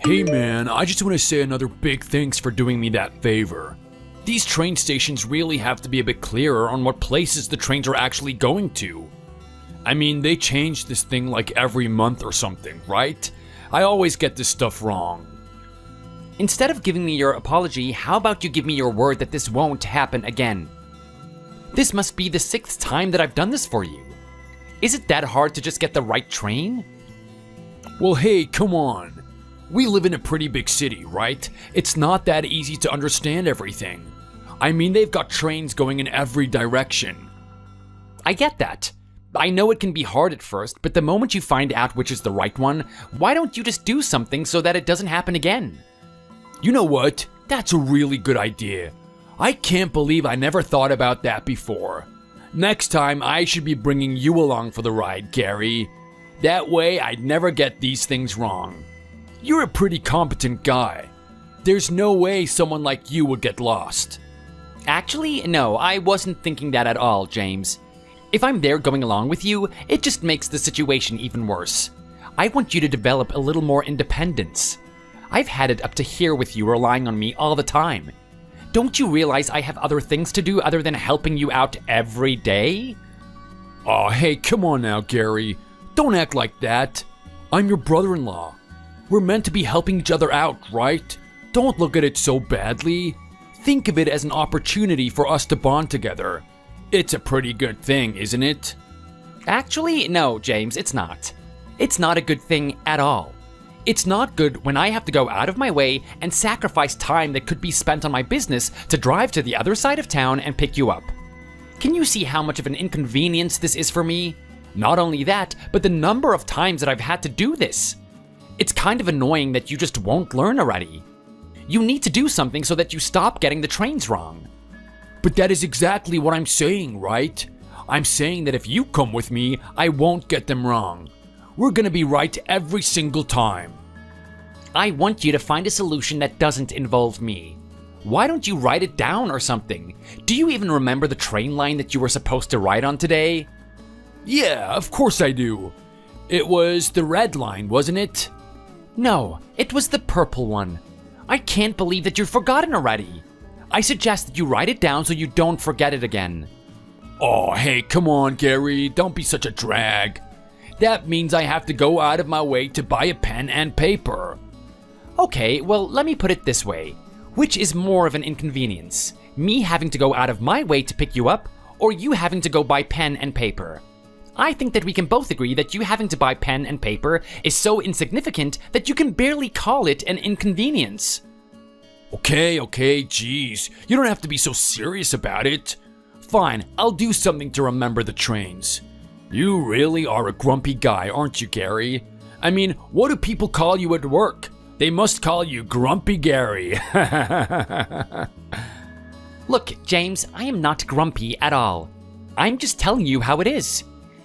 Hey man, I just want to say another big thanks for doing me that favor. These train stations really have to be a bit clearer on what places the trains are actually going to. I mean, they change this thing like every month or something, right? I always get this stuff wrong. Instead of giving me your apology, how about you give me your word that this won't happen again? This must be the 6th time that I've done this for you. Is it that hard to just get the right train? Well, hey, come on. We live in a pretty big city, right? It's not that easy to understand everything. I mean, they've got trains going in every direction. I get that. I know it can be hard at first, but the moment you find out which is the right one, why don't you just do something so that it doesn't happen again? You know what? That's a really good idea. I can't believe I never thought about that before. Next time, I should be bringing you along for the ride, Gary. That way, I'd never get these things wrong. You're a pretty competent guy. There's no way someone like you would get lost. Actually, no, I wasn't thinking that at all, James. If I'm there going along with you, it just makes the situation even worse. I want you to develop a little more independence. I've had it up to here with you relying on me all the time. Don't you realize I have other things to do other than helping you out every day? Aw, hey, come on now, Gary. Don't act like that. I'm your brother-in-law. We're meant to be helping each other out, right? Don't look at it so badly. Think of it as an opportunity for us to bond together. It's a pretty good thing, isn't it? Actually, no, James, it's not. It's not a good thing at all. It's not good when I have to go out of my way and sacrifice time that could be spent on my business to drive to the other side of town and pick you up. Can you see how much of an inconvenience this is for me? Not only that, but the number of times that I've had to do this. It's kind of annoying that you just won't learn already. You need to do something so that you stop getting the trains wrong. But that is exactly what I'm saying, right? I'm saying that if you come with me, I won't get them wrong. We're gonna be right every single time. I want you to find a solution that doesn't involve me. Why don't you write it down or something? Do you even remember the train line that you were supposed to ride on today? Yeah, of course I do. It was the red line, wasn't it? No, it was the purple one. I can't believe that you've forgotten already. I suggest that you write it down so you don't forget it again. Oh, hey, come on, Gary. Don't be such a drag. That means I have to go out of my way to buy a pen and paper. Okay, well, let me put it this way. Which is more of an inconvenience? Me having to go out of my way to pick you up, or you having to go buy pen and paper? I think that we can both agree that you having to buy pen and paper is so insignificant that you can barely call it an inconvenience. Okay, geez. You don't have to be so serious about it. Fine, I'll do something to remember the trains. You really are a grumpy guy, aren't you, Gary? I mean, what do people call you at work? They must call you Grumpy Gary. Look, James, I am not grumpy at all. I'm just telling you how it is.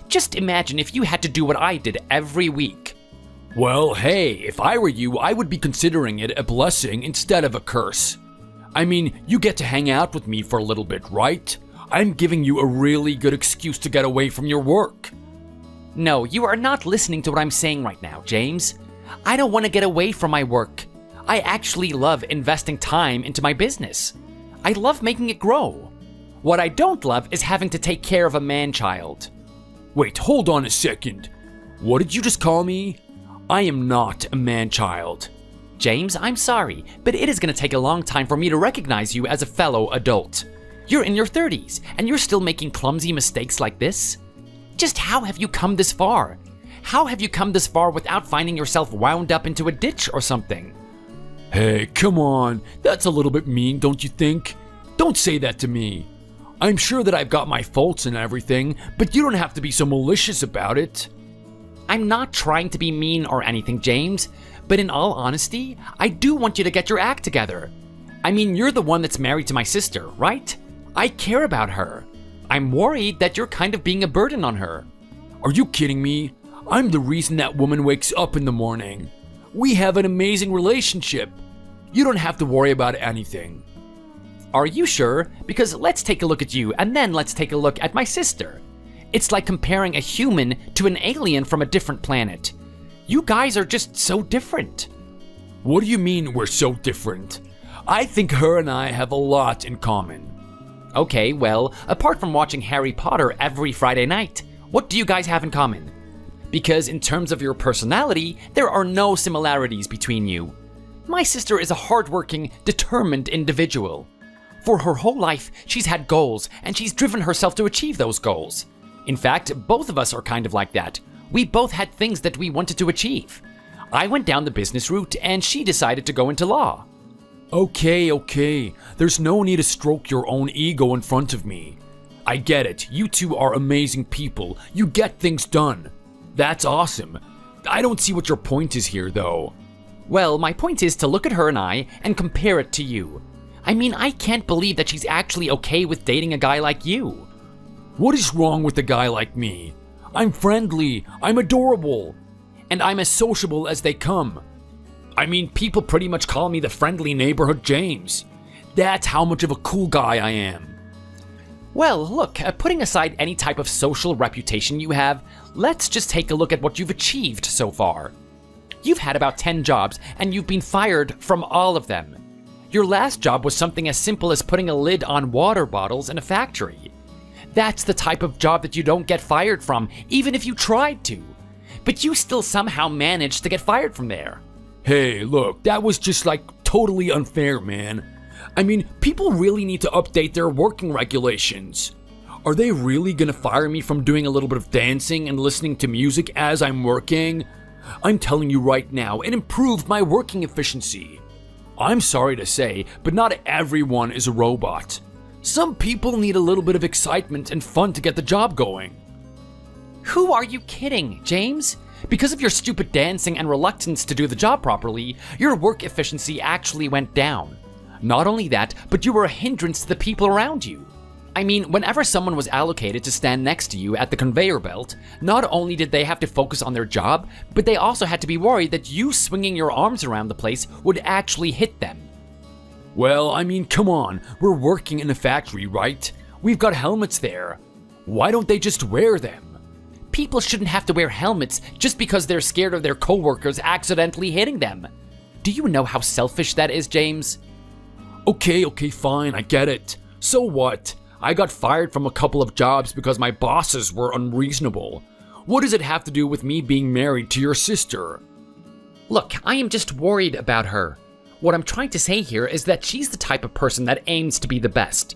Just imagine if you had to do what I did every week. Well, hey, if I were you, I would be considering it a blessing instead of a curse. I mean, you get to hang out with me for a little bit, right? I'm giving you a really good excuse to get away from your work. No, you are not listening to what I'm saying right now, James. I don't want to get away from my work. I actually love investing time into my business. I love making it grow. What I don't love is having to take care of a man-child. Wait, hold on a second. What did you just call me? I am not a man-child. James, I'm sorry, but it is going to take a long time for me to recognize you as a fellow adult. You're in your 30s, and you're still making clumsy mistakes like this? Just how have you come this far? How have you come this far without finding yourself wound up into a ditch or something? Hey, come on. That's a little bit mean, don't you think? Don't say that to me. I'm sure that I've got my faults and everything, but you don't have to be so malicious about it. I'm not trying to be mean or anything, James, but in all honesty, I do want you to get your act together. I mean, you're the one that's married to my sister, right? I care about her. I'm worried that you're kind of being a burden on her. Are you kidding me? I'm the reason that woman wakes up in the morning. We have an amazing relationship. You don't have to worry about anything. Are you sure? Because let's take a look at you, and then let's take a look at my sister. It's like comparing a human to an alien from a different planet. You guys are just so different. What do you mean we're so different? I think her and I have a lot in common. Okay, well, apart from watching Harry Potter every Friday night, what do you guys have in common? Because in terms of your personality, there are no similarities between you. My sister is a hardworking, determined individual. For her whole life, she's had goals, and she's driven herself to achieve those goals. In fact, both of us are kind of like that. We both had things that we wanted to achieve. I went down the business route, and she decided to go into law. Okay. There's no need to stroke your own ego in front of me. I get it. You two are amazing people. You get things done. That's awesome. I don't see what your point is here, though. Well, my point is to look at her and I and compare it to you. I mean, I can't believe that she's actually okay with dating a guy like you. What is wrong with a guy like me? I'm friendly. I'm adorable. And I'm as sociable as they come. I mean, people pretty much call me the friendly neighborhood James. That's how much of a cool guy I am. Well, look, putting aside any type of social reputation you have, let's just take a look at what you've achieved so far. You've had about 10 jobs, and you've been fired from all of them. Your last job was something as simple as putting a lid on water bottles in a factory. That's the type of job that you don't get fired from, even if you tried to. But you still somehow managed to get fired from there. Hey, look, that was just totally unfair, man. I mean, people really need to update their working regulations. Are they really gonna fire me from doing a little bit of dancing and listening to music as I'm working? I'm telling you right now, it improved my working efficiency. I'm sorry to say, but not everyone is a robot. Some people need a little bit of excitement and fun to get the job going. Who are you kidding, James? Because of your stupid dancing and reluctance to do the job properly, your work efficiency actually went down. Not only that, but you were a hindrance to the people around you. I mean, whenever someone was allocated to stand next to you at the conveyor belt, not only did they have to focus on their job, but they also had to be worried that you swinging your arms around the place would actually hit them. Well, I mean, come on, we're working in a factory, right? We've got helmets there. Why don't they just wear them? People shouldn't have to wear helmets just because they're scared of their coworkers accidentally hitting them. Do you know how selfish that is, James? Okay, fine, I get it. So what? I got fired from a couple of jobs because my bosses were unreasonable. What does it have to do with me being married to your sister? Look, I am just worried about her. What I'm trying to say here is that she's the type of person that aims to be the best.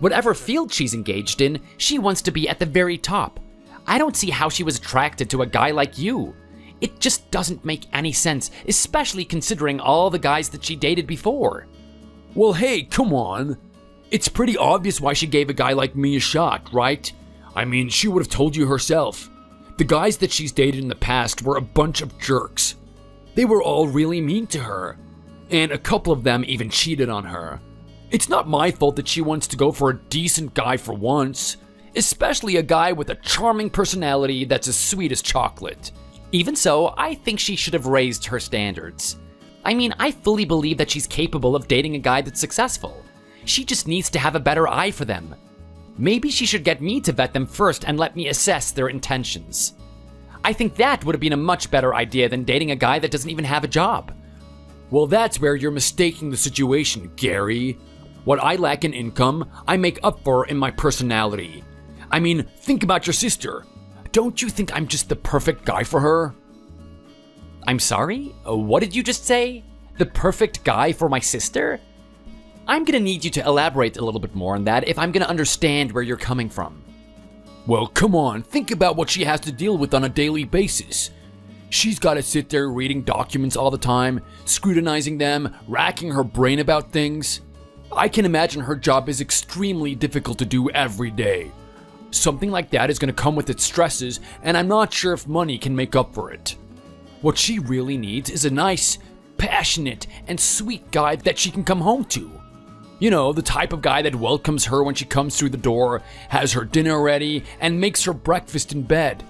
Whatever field she's engaged in, she wants to be at the very top. I don't see how she was attracted to a guy like you. It just doesn't make any sense, especially considering all the guys that she dated before. Well, hey, come on. It's pretty obvious why she gave a guy like me a shot, right? I mean, she would have told you herself. The guys that she's dated in the past were a bunch of jerks. They were all really mean to her. And a couple of them even cheated on her. It's not my fault that she wants to go for a decent guy for once. Especially a guy with a charming personality that's as sweet as chocolate. Even so, I think she should have raised her standards. I mean, I fully believe that she's capable of dating a guy that's successful. She just needs to have a better eye for them. Maybe she should get me to vet them first and let me assess their intentions. I think that would have been a much better idea than dating a guy that doesn't even have a job. Well, that's where you're mistaking the situation, Gary. What I lack in income, I make up for in my personality. I mean, think about your sister. Don't you think I'm just the perfect guy for her? I'm sorry? What did you just say? The perfect guy for my sister? I'm gonna need you to elaborate a little bit more on that if I'm gonna understand where you're coming from. Well, come on, think about what she has to deal with on a daily basis. She's gotta sit there reading documents all the time, scrutinizing them, racking her brain about things. I can imagine her job is extremely difficult to do every day. Something like that is gonna come with its stresses, and I'm not sure if money can make up for it. What she really needs is a nice, passionate, and sweet guy that she can come home to. You know, the type of guy that welcomes her when she comes through the door, has her dinner ready, and makes her breakfast in bed.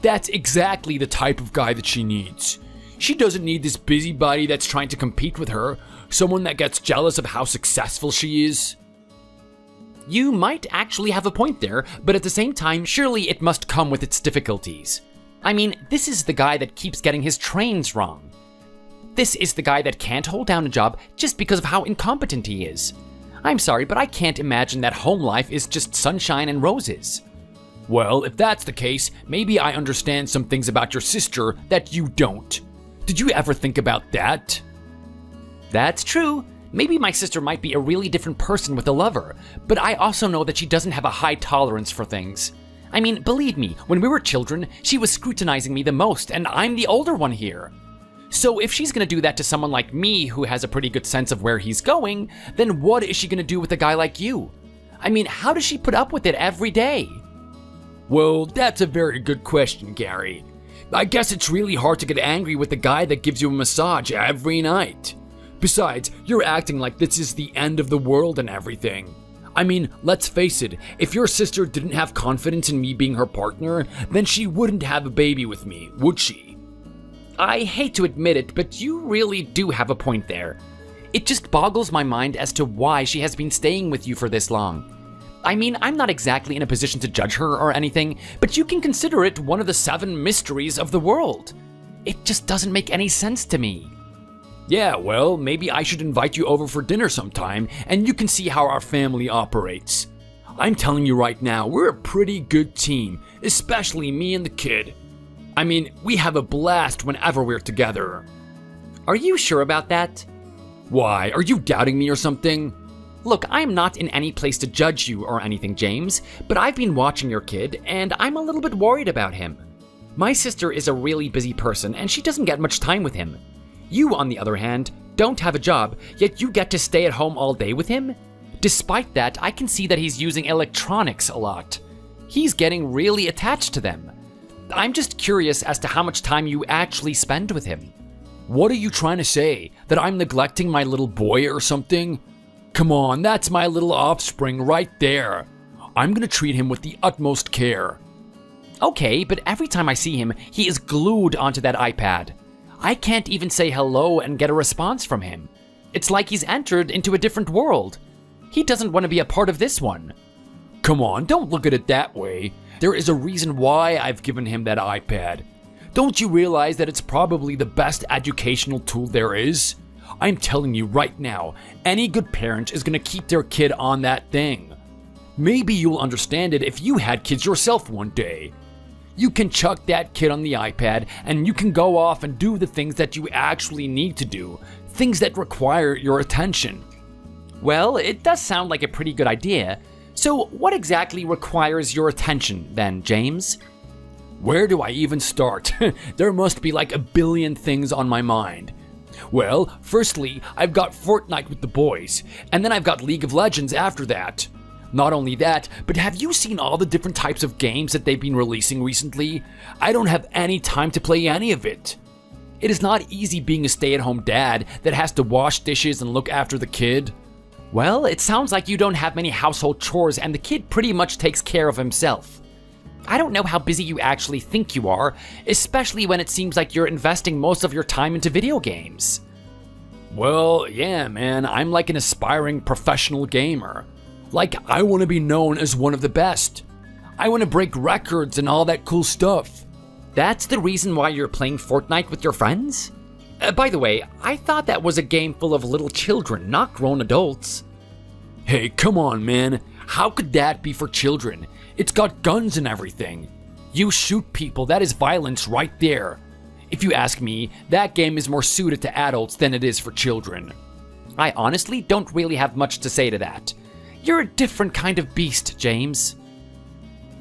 That's exactly the type of guy that she needs. She doesn't need this busybody that's trying to compete with her, someone that gets jealous of how successful she is. You might actually have a point there, but at the same time, surely it must come with its difficulties. I mean, this is the guy that keeps getting his trains wrong. This is the guy that can't hold down a job just because of how incompetent he is. I'm sorry, but I can't imagine that home life is just sunshine and roses. Well, if that's the case, maybe I understand some things about your sister that you don't. Did you ever think about that? That's true. Maybe my sister might be a really different person with a lover, but I also know that she doesn't have a high tolerance for things. I mean, believe me, when we were children, she was scrutinizing me the most, and I'm the older one here. So if she's gonna do that to someone like me who has a pretty good sense of where he's going, then what is she gonna do with a guy like you? I mean, how does she put up with it every day? Well, that's a very good question, Gary. I guess it's really hard to get angry with the guy that gives you a massage every night. Besides, you're acting like this is the end of the world and everything. I mean, let's face it, if your sister didn't have confidence in me being her partner, then she wouldn't have a baby with me, would she? I hate to admit it, but you really do have a point there. It just boggles my mind as to why she has been staying with you for this long. I mean, I'm not exactly in a position to judge her or anything, but you can consider it one of the 7 mysteries of the world. It just doesn't make any sense to me. Yeah, well, maybe I should invite you over for dinner sometime, and you can see how our family operates. I'm telling you right now, we're a pretty good team, especially me and the kid. I mean, we have a blast whenever we're together. Are you sure about that? Why, are you doubting me or something? Look, I'm not in any place to judge you or anything, James, but I've been watching your kid, and I'm a little bit worried about him. My sister is a really busy person, and she doesn't get much time with him. You, on the other hand, don't have a job, yet you get to stay at home all day with him? Despite that, I can see that he's using electronics a lot. He's getting really attached to them. I'm just curious as to how much time you actually spend with him. What are you trying to say? That I'm neglecting my little boy or something? Come on, that's my little offspring right there. I'm gonna treat him with the utmost care. Okay, but every time I see him, he is glued onto that iPad. I can't even say hello and get a response from him. It's like he's entered into a different world. He doesn't want to be a part of this one. Come on, don't look at it that way. There is a reason why I've given him that iPad. Don't you realize that it's probably the best educational tool there is? I'm telling you right now, any good parent is going to keep their kid on that thing. Maybe you'll understand it if you had kids yourself one day. You can chuck that kid on the iPad and you can go off and do the things that you actually need to do, things that require your attention. Well, it does sound like a pretty good idea. So what exactly requires your attention then, James? Where do I even start? There must be like a billion things on my mind. Well, firstly, I've got Fortnite with the boys, and then I've got League of Legends after that. Not only that, but have you seen all the different types of games that they've been releasing recently? I don't have any time to play any of it. It is not easy being a stay-at-home dad that has to wash dishes and look after the kid. Well, it sounds like you don't have many household chores and the kid pretty much takes care of himself. I don't know how busy you actually think you are, especially when it seems like you're investing most of your time into video games. Well, yeah, man, I'm like an aspiring professional gamer. Like, I want to be known as one of the best. I want to break records and all that cool stuff. That's the reason why you're playing Fortnite with your friends? By the way, I thought that was a game full of little children, not grown adults. Hey, come on, man. How could that be for children? It's got guns and everything. You shoot people, that is violence right there. If you ask me, that game is more suited to adults than it is for children. I honestly don't really have much to say to that. You're a different kind of beast, James.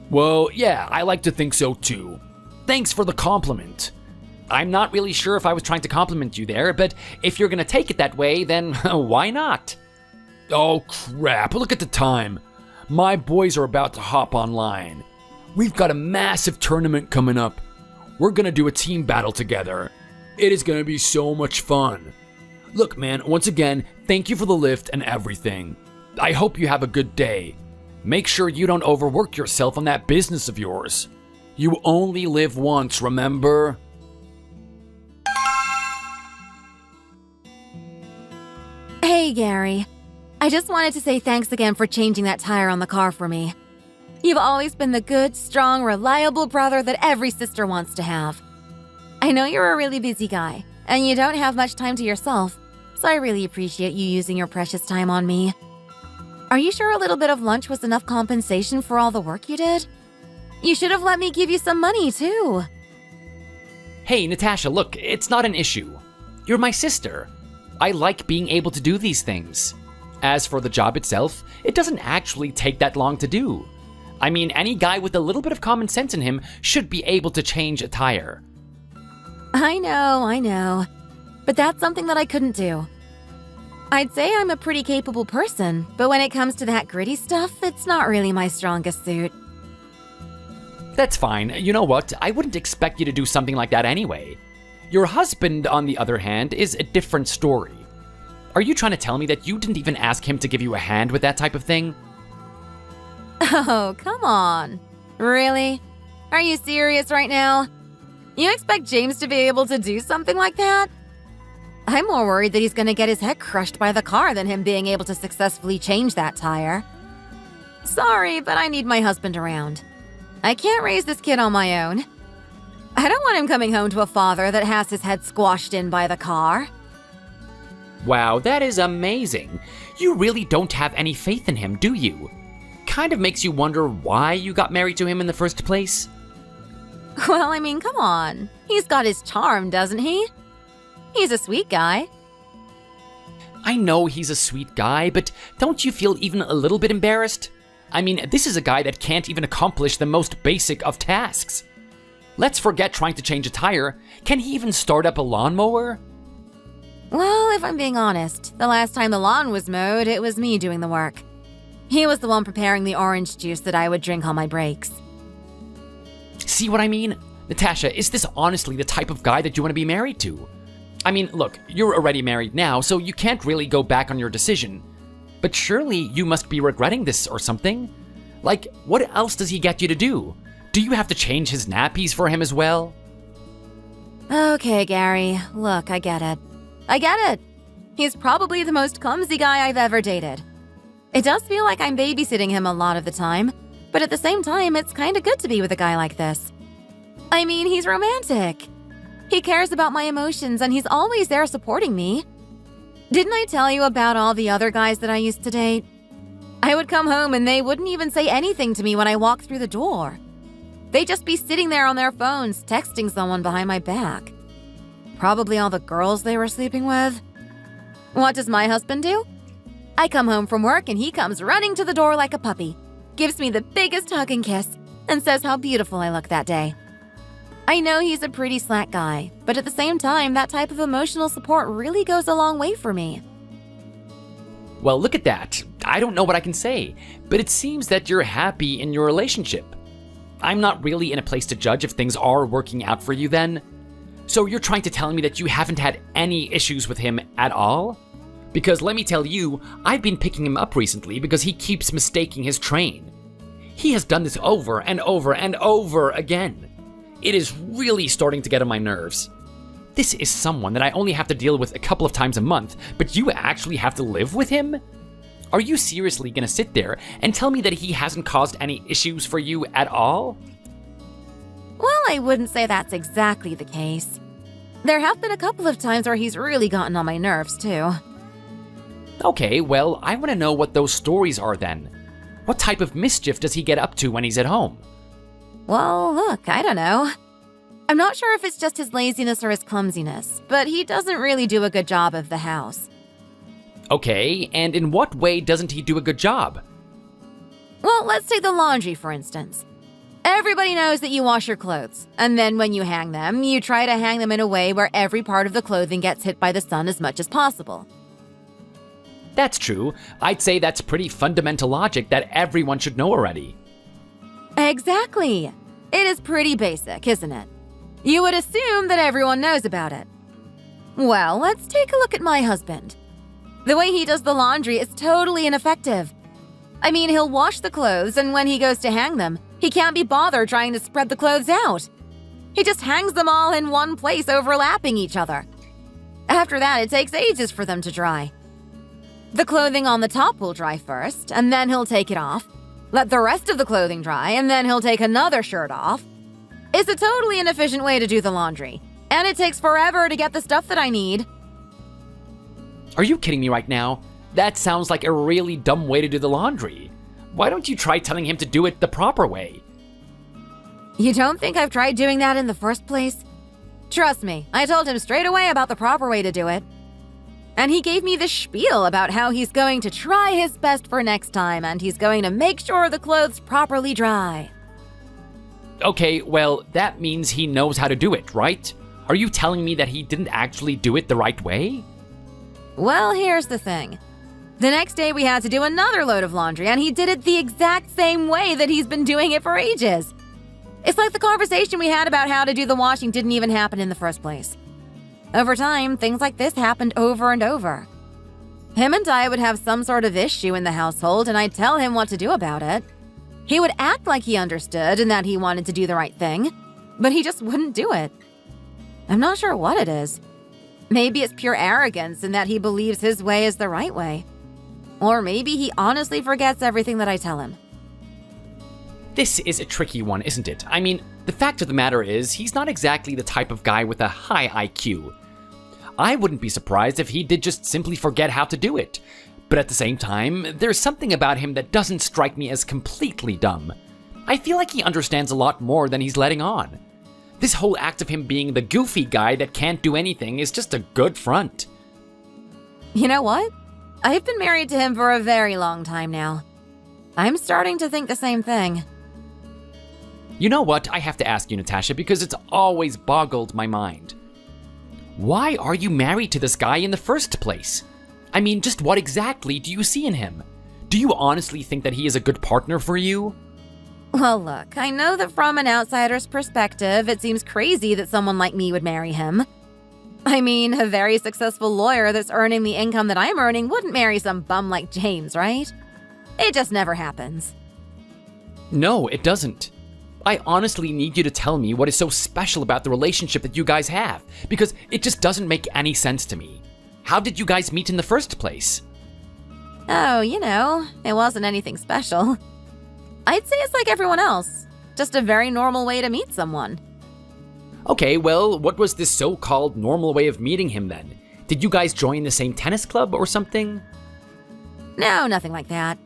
Well, yeah, I like to think so too. Thanks for the compliment. I'm not really sure if I was trying to compliment you there, but if you're gonna take it that way, then why not? Oh crap, look at the time. My boys are about to hop online. We've got a massive tournament coming up. We're gonna do a team battle together. It is gonna be so much fun. Look, man, once again, thank you for the lift and everything. I hope you have a good day. Make sure you don't overwork yourself on that business of yours. You only live once, remember? Hey, Gary. I just wanted to say thanks again for changing that tire on the car for me. You've always been the good, strong, reliable brother that every sister wants to have. I know you're a really busy guy, and you don't have much time to yourself, so I really appreciate you using your precious time on me. Are you sure a little bit of lunch was enough compensation for all the work you did? You should have let me give you some money, too. Hey, Natasha, look, it's not an issue. You're my sister. I like being able to do these things. As for the job itself, it doesn't actually take that long to do. I mean, any guy with a little bit of common sense in him should be able to change a tire. I know. But that's something that I couldn't do. I'd say I'm a pretty capable person, but when it comes to that gritty stuff, it's not really my strongest suit. That's fine. You know what? I wouldn't expect you to do something like that anyway. Your husband, on the other hand, is a different story. Are you trying to tell me that you didn't even ask him to give you a hand with that type of thing? Oh, come on. Really? Are you serious right now? You expect James to be able to do something like that? I'm more worried that he's gonna get his head crushed by the car than him being able to successfully change that tire. Sorry, but I need my husband around. I can't raise this kid on my own. I don't want him coming home to a father that has his head squashed in by the car. Wow, that is amazing. You really don't have any faith in him, do you? Kind of makes you wonder why you got married to him in the first place. Well, I mean, come on. He's got his charm, doesn't he? He's a sweet guy. I know he's a sweet guy, but don't you feel even a little bit embarrassed? I mean, this is a guy that can't even accomplish the most basic of tasks. Let's forget trying to change a tire. Can he even start up a lawnmower? Well, if I'm being honest, the last time the lawn was mowed, it was me doing the work. He was the one preparing the orange juice that I would drink on my breaks. See what I mean? Natasha, is this honestly the type of guy that you want to be married to? I mean, look, you're already married now, so you can't really go back on your decision. But surely you must be regretting this or something? Like, what else does he get you to do? Do you have to change his nappies for him as well? Okay, Gary, look, I get it. He's probably the most clumsy guy I've ever dated. It does feel like I'm babysitting him a lot of the time, but at the same time, it's kinda good to be with a guy like this. I mean, he's romantic. He cares about my emotions and he's always there supporting me. Didn't I tell you about all the other guys that I used to date? I would come home and they wouldn't even say anything to me when I walked through the door. They'd just be sitting there on their phones, texting someone behind my back. Probably all the girls they were sleeping with. What does my husband do? I come home from work and he comes running to the door like a puppy, gives me the biggest hug and kiss, and says how beautiful I look that day. I know he's a pretty slack guy, but at the same time, that type of emotional support really goes a long way for me. Well, look at that. I don't know what I can say, but it seems that you're happy in your relationship. I'm not really in a place to judge if things are working out for you then. So you're trying to tell me that you haven't had any issues with him at all? Because let me tell you, I've been picking him up recently because he keeps mistaking his train. He has done this over and over and over again. It is really starting to get on my nerves. This is someone that I only have to deal with a couple of times a month, but you actually have to live with him? Are you seriously gonna sit there and tell me that he hasn't caused any issues for you at all? Well, I wouldn't say that's exactly the case. There have been a couple of times where he's really gotten on my nerves, too. Okay, well, I want to know what those stories are then. What type of mischief does he get up to when he's at home? Well, look, I don't know. I'm not sure if it's just his laziness or his clumsiness, but he doesn't really do a good job of the house. Okay, and in what way doesn't he do a good job? Well, let's take the laundry, for instance. Everybody knows that you wash your clothes, and then when you hang them, you try to hang them in a way where every part of the clothing gets hit by the sun as much as possible. That's true. I'd say that's pretty fundamental logic that everyone should know already. Exactly. It is pretty basic, isn't it? You would assume that everyone knows about it. Well, let's take a look at my husband. The way he does the laundry is totally ineffective. I mean, he'll wash the clothes, and when he goes to hang them, he can't be bothered trying to spread the clothes out. He just hangs them all in one place, overlapping each other. After that, it takes ages for them to dry. The clothing on the top will dry first, and then he'll take it off. Let the rest of the clothing dry, and then he'll take another shirt off. It's a totally inefficient way to do the laundry. And it takes forever to get the stuff that I need. Are you kidding me right now? That sounds like a really dumb way to do the laundry. Why don't you try telling him to do it the proper way? You don't think I've tried doing that in the first place? Trust me, I told him straight away about the proper way to do it. And he gave me this spiel about how he's going to try his best for next time and he's going to make sure the clothes properly dry. Okay, well, that means he knows how to do it, right? Are you telling me that he didn't actually do it the right way? Well, here's the thing. The next day we had to do another load of laundry and he did it the exact same way that he's been doing it for ages. It's like the conversation we had about how to do the washing didn't even happen in the first place. Over time, things like this happened over and over. Him and I would have some sort of issue in the household and I'd tell him what to do about it. He would act like he understood and that he wanted to do the right thing, but he just wouldn't do it. I'm not sure what it is. Maybe it's pure arrogance in that he believes his way is the right way. Or maybe he honestly forgets everything that I tell him. This is a tricky one, isn't it? I mean, the fact of the matter is, he's not exactly the type of guy with a high IQ. I wouldn't be surprised if he did just simply forget how to do it. But at the same time, there's something about him that doesn't strike me as completely dumb. I feel like he understands a lot more than he's letting on. This whole act of him being the goofy guy that can't do anything is just a good front. You know what? I've been married to him for a very long time now. I'm starting to think the same thing. You know what? I have to ask you, Natasha, because it's always boggled my mind. Why are you married to this guy in the first place? I mean, just what exactly do you see in him? Do you honestly think that he is a good partner for you? Well, look, I know that from an outsider's perspective, it seems crazy that someone like me would marry him. I mean, a very successful lawyer that's earning the income that I'm earning wouldn't marry some bum like James, right? It just never happens. No, it doesn't. I honestly need you to tell me what is so special about the relationship that you guys have, because it just doesn't make any sense to me. How did you guys meet in the first place? Oh, it wasn't anything special. I'd say it's like everyone else. Just a very normal way to meet someone. Okay, well, what was this so-called normal way of meeting him then? Did you guys join the same tennis club or something? No, nothing like that.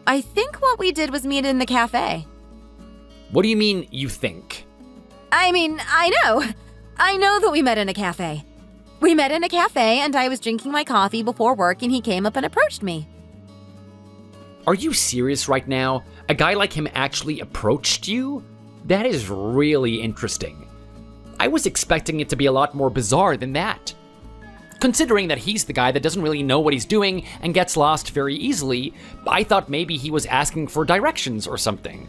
I think what we did was meet in the cafe. What do you mean, you think? I mean, I know that we met in a cafe. We met in a cafe and I was drinking my coffee before work and he came up and approached me. Are you serious right now? A guy like him actually approached you? That is really interesting. I was expecting it to be a lot more bizarre than that. Considering that he's the guy that doesn't really know what he's doing and gets lost very easily, I thought maybe he was asking for directions or something.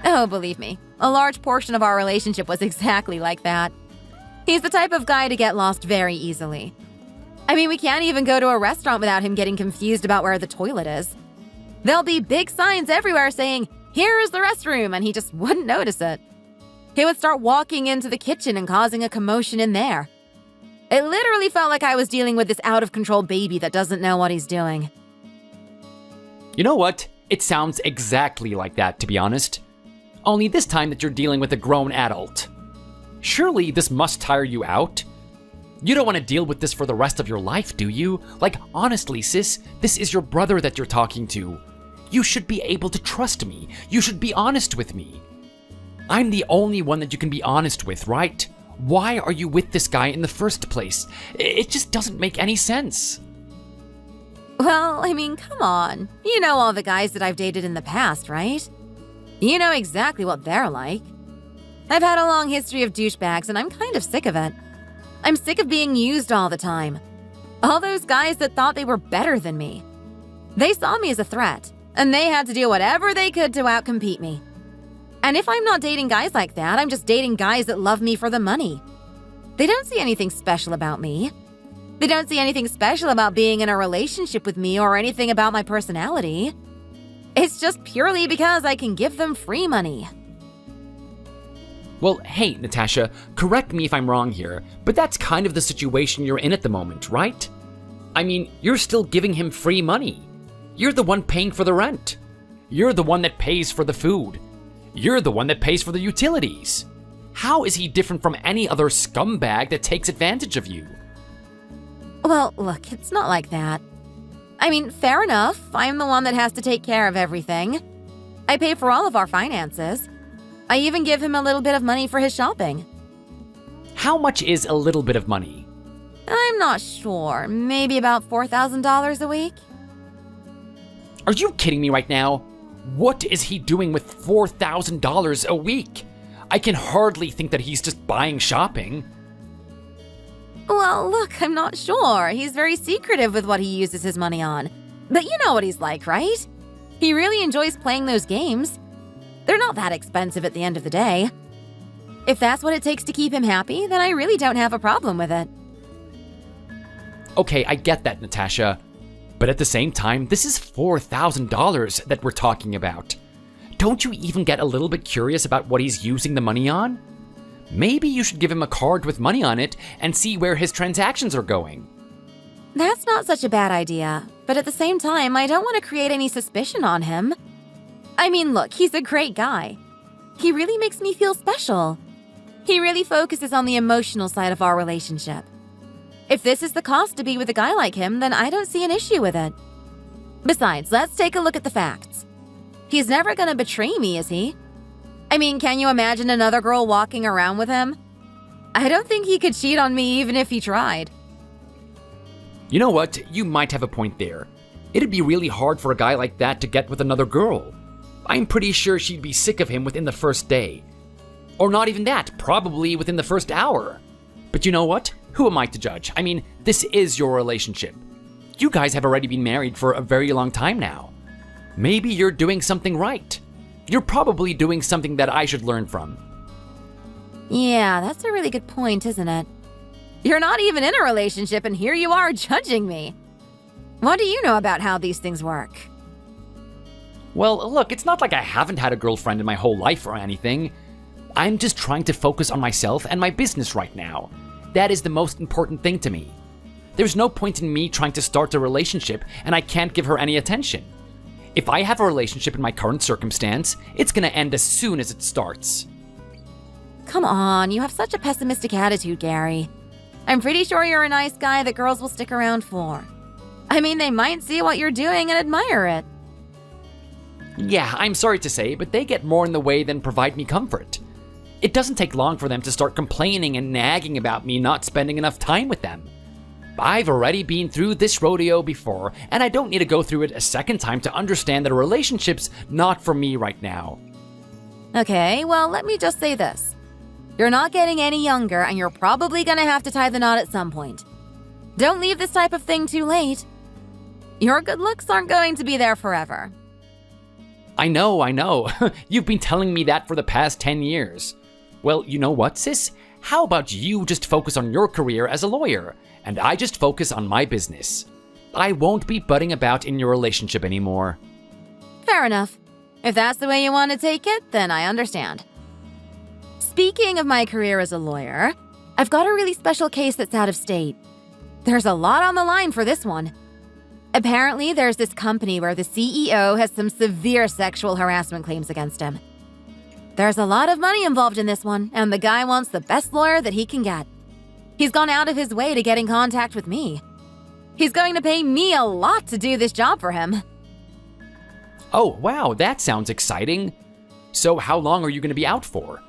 Oh, believe me, a large portion of our relationship was exactly like that. He's the type of guy to get lost very easily. I mean, we can't even go to a restaurant without him getting confused about where the toilet is. There'll be big signs everywhere saying, "Here is the restroom," and he just wouldn't notice it. He would start walking into the kitchen and causing a commotion in there. It literally felt like I was dealing with this out-of-control baby that doesn't know what he's doing. You know what? It sounds exactly like that, to be honest. Only this time that you're dealing with a grown adult. Surely this must tire you out? You don't want to deal with this for the rest of your life, do you? Like, honestly, sis, this is your brother that you're talking to. You should be able to trust me. You should be honest with me. I'm the only one that you can be honest with, right? Why are you with this guy in the first place? It just doesn't make any sense. Well, I mean, come on. You know all the guys that I've dated in the past, right? You know exactly what they're like. I've had a long history of douchebags and I'm kind of sick of it. I'm sick of being used all the time. All those guys that thought they were better than me. They saw me as a threat, and they had to do whatever they could to outcompete me. And if I'm not dating guys like that, I'm just dating guys that love me for the money. They don't see anything special about me. They don't see anything special about being in a relationship with me or anything about my personality. It's just purely because I can give them free money. Well, hey, Natasha, correct me if I'm wrong here, but that's kind of the situation you're in at the moment, right? I mean, you're still giving him free money. You're the one paying for the rent. You're the one that pays for the food. You're the one that pays for the utilities. How is he different from any other scumbag that takes advantage of you? Well, look, it's not like that. I mean, fair enough. I'm the one that has to take care of everything. I pay for all of our finances. I even give him a little bit of money for his shopping. How much is a little bit of money? I'm not sure. Maybe about $4,000 a week? Are you kidding me right now? What is he doing with $4,000 a week? I can hardly think that he's just buying shopping. Well, look, I'm not sure. He's very secretive with what he uses his money on. But you know what he's like, right? He really enjoys playing those games. They're not that expensive at the end of the day. If that's what it takes to keep him happy, then I really don't have a problem with it. Okay, I get that, Natasha. But at the same time, this is $4,000 that we're talking about. Don't you even get a little bit curious about what he's using the money on? Maybe you should give him a card with money on it and see where his transactions are going. That's not such a bad idea, but at the same time, I don't want to create any suspicion on him. I mean, look, he's a great guy. He really makes me feel special. He really focuses on the emotional side of our relationship. If this is the cost to be with a guy like him, then I don't see an issue with it. Besides, let's take a look at the facts. He's never gonna betray me, is he? I mean, can you imagine another girl walking around with him? I don't think he could cheat on me even if he tried. You know what? You might have a point there. It'd be really hard for a guy like that to get with another girl. I'm pretty sure she'd be sick of him within the first day. Or not even that, probably within the first hour. But you know what? Who am I to judge? I mean, this is your relationship. You guys have already been married for a very long time now. Maybe you're doing something right. You're probably doing something that I should learn from. Yeah, that's a really good point, isn't it? You're not even in a relationship and here you are judging me. What do you know about how these things work? Well, look, it's not like I haven't had a girlfriend in my whole life or anything. I'm just trying to focus on myself and my business right now. That is the most important thing to me. There's no point in me trying to start a relationship and I can't give her any attention. If I have a relationship in my current circumstance, it's gonna end as soon as it starts. Come on, you have such a pessimistic attitude, Gary. I'm pretty sure you're a nice guy that girls will stick around for. I mean, they might see what you're doing and admire it. Yeah, I'm sorry to say, but they get more in the way than provide me comfort. It doesn't take long for them to start complaining and nagging about me not spending enough time with them. I've already been through this rodeo before, and I don't need to go through it a second time to understand that a relationship's not for me right now. Okay, well, let me just say this. You're not getting any younger, and you're probably gonna have to tie the knot at some point. Don't leave this type of thing too late. Your good looks aren't going to be there forever. I know. You've been telling me that for the past 10 years. Well, you know what, sis? How about you just focus on your career as a lawyer, and I just focus on my business. I won't be butting about in your relationship anymore. Fair enough. If that's the way you want to take it, then I understand. Speaking of my career as a lawyer, I've got a really special case that's out of state. There's a lot on the line for this one. Apparently, there's this company where the CEO has some severe sexual harassment claims against him. There's a lot of money involved in this one, and the guy wants the best lawyer that he can get. He's gone out of his way to get in contact with me. He's going to pay me a lot to do this job for him. Oh, wow, that sounds exciting. So how long are you going to be out for?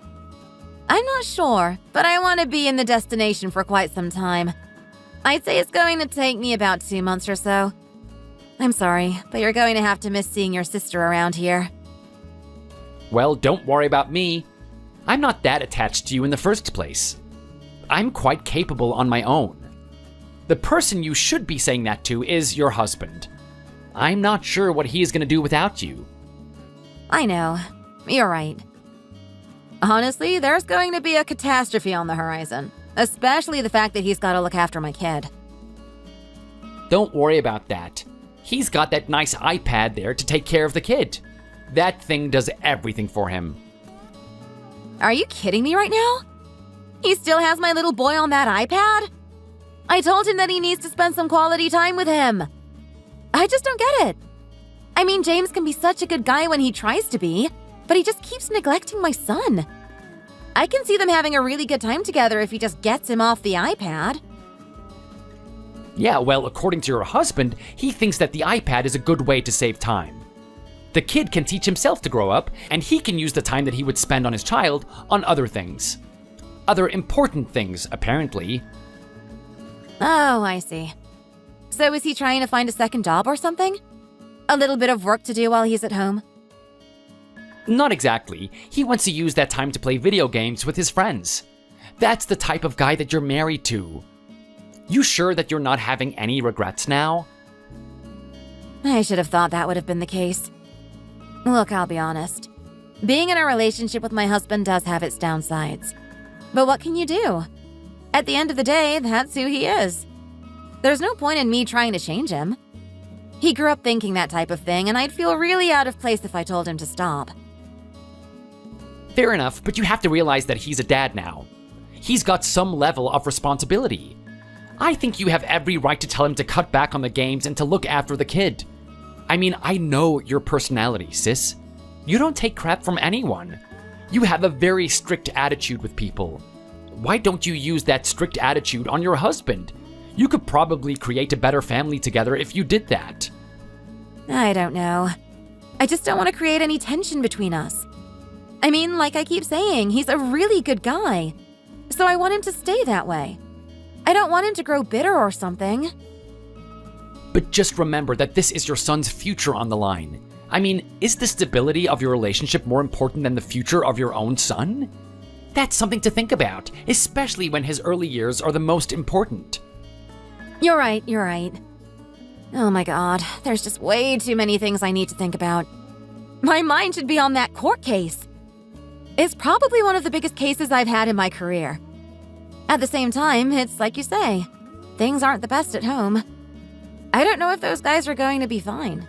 I'm not sure, but I want to be in the destination for quite some time. I'd say it's going to take me about 2 months or so. I'm sorry, but you're going to have to miss seeing your sister around here. Well, don't worry about me. I'm not that attached to you in the first place. I'm quite capable on my own. The person you should be saying that to is your husband. I'm not sure what he is going to do without you. I know. You're right. Honestly, there's going to be a catastrophe on the horizon, especially the fact that he's got to look after my kid. Don't worry about that. He's got that nice iPad there to take care of the kid. That thing does everything for him. Are you kidding me right now? He still has my little boy on that iPad? I told him that he needs to spend some quality time with him. I just don't get it. I mean, James can be such a good guy when he tries to be, but he just keeps neglecting my son. I can see them having a really good time together if he just gets him off the iPad. Yeah, well, according to your husband, he thinks that the iPad is a good way to save time. The kid can teach himself to grow up, and he can use the time that he would spend on his child on other things. Other important things, apparently. Oh, I see. So is he trying to find a second job or something? A little bit of work to do while he's at home? Not exactly. He wants to use that time to play video games with his friends. That's the type of guy that you're married to. You sure that you're not having any regrets now? I should have thought that would have been the case. Look, I'll be honest. Being in a relationship with my husband does have its downsides. But what can you do? At the end of the day, that's who he is. There's no point in me trying to change him. He grew up thinking that type of thing, and I'd feel really out of place if I told him to stop. Fair enough, but you have to realize that he's a dad now. He's got some level of responsibility. I think you have every right to tell him to cut back on the games and to look after the kid. I mean, I know your personality, sis. You don't take crap from anyone. You have a very strict attitude with people. Why don't you use that strict attitude on your husband? You could probably create a better family together if you did that. I don't know. I just don't want to create any tension between us. I mean, like I keep saying, he's a really good guy. So I want him to stay that way. I don't want him to grow bitter or something. But just remember that this is your son's future on the line. I mean, is the stability of your relationship more important than the future of your own son? That's something to think about, especially when his early years are the most important. You're right. Oh my god, there's just way too many things I need to think about. My mind should be on that court case. It's probably one of the biggest cases I've had in my career. At the same time, it's like you say, things aren't the best at home. I don't know if those guys are going to be fine.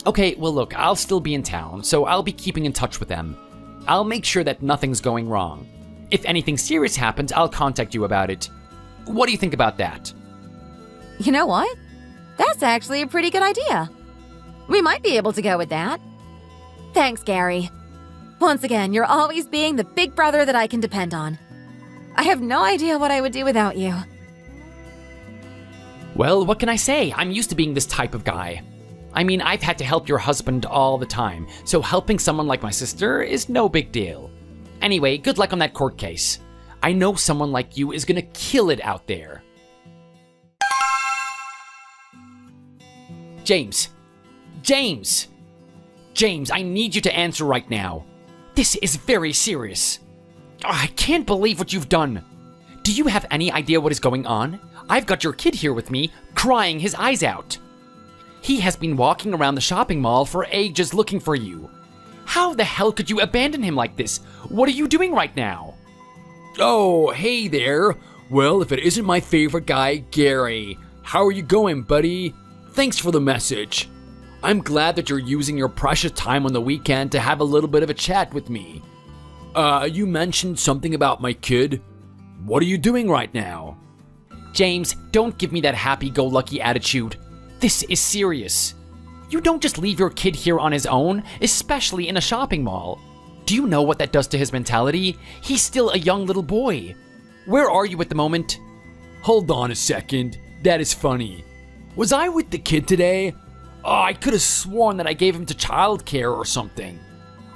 Okay, well look, I'll still be in town, so I'll be keeping in touch with them. I'll make sure that nothing's going wrong. If anything serious happens, I'll contact you about it. What do you think about that? You know what? That's actually a pretty good idea. We might be able to go with that. Thanks, Gary. Once again, you're always being the big brother that I can depend on. I have no idea what I would do without you. Well, what can I say? I'm used to being this type of guy. I mean, I've had to help your husband all the time, so helping someone like my sister is no big deal. Anyway, good luck on that court case. I know someone like you is gonna kill it out there. James, I need you to answer right now. This is very serious. I can't believe what you've done. Do you have any idea what is going on? I've got your kid here with me, crying his eyes out. He has been walking around the shopping mall for ages looking for you. How the hell could you abandon him like this? What are you doing right now? Oh, hey there. Well, if it isn't my favorite guy, Gary. How are you going, buddy? Thanks for the message. I'm glad that you're using your precious time on the weekend to have a little bit of a chat with me. You mentioned something about my kid. What are you doing right now? James, don't give me that happy-go-lucky attitude. This is serious. You don't just leave your kid here on his own, especially in a shopping mall. Do you know what that does to his mentality? He's still a young little boy. Where are you at the moment? Hold on a second. That is funny. Was I with the kid today? Oh, I could have sworn that I gave him to childcare or something.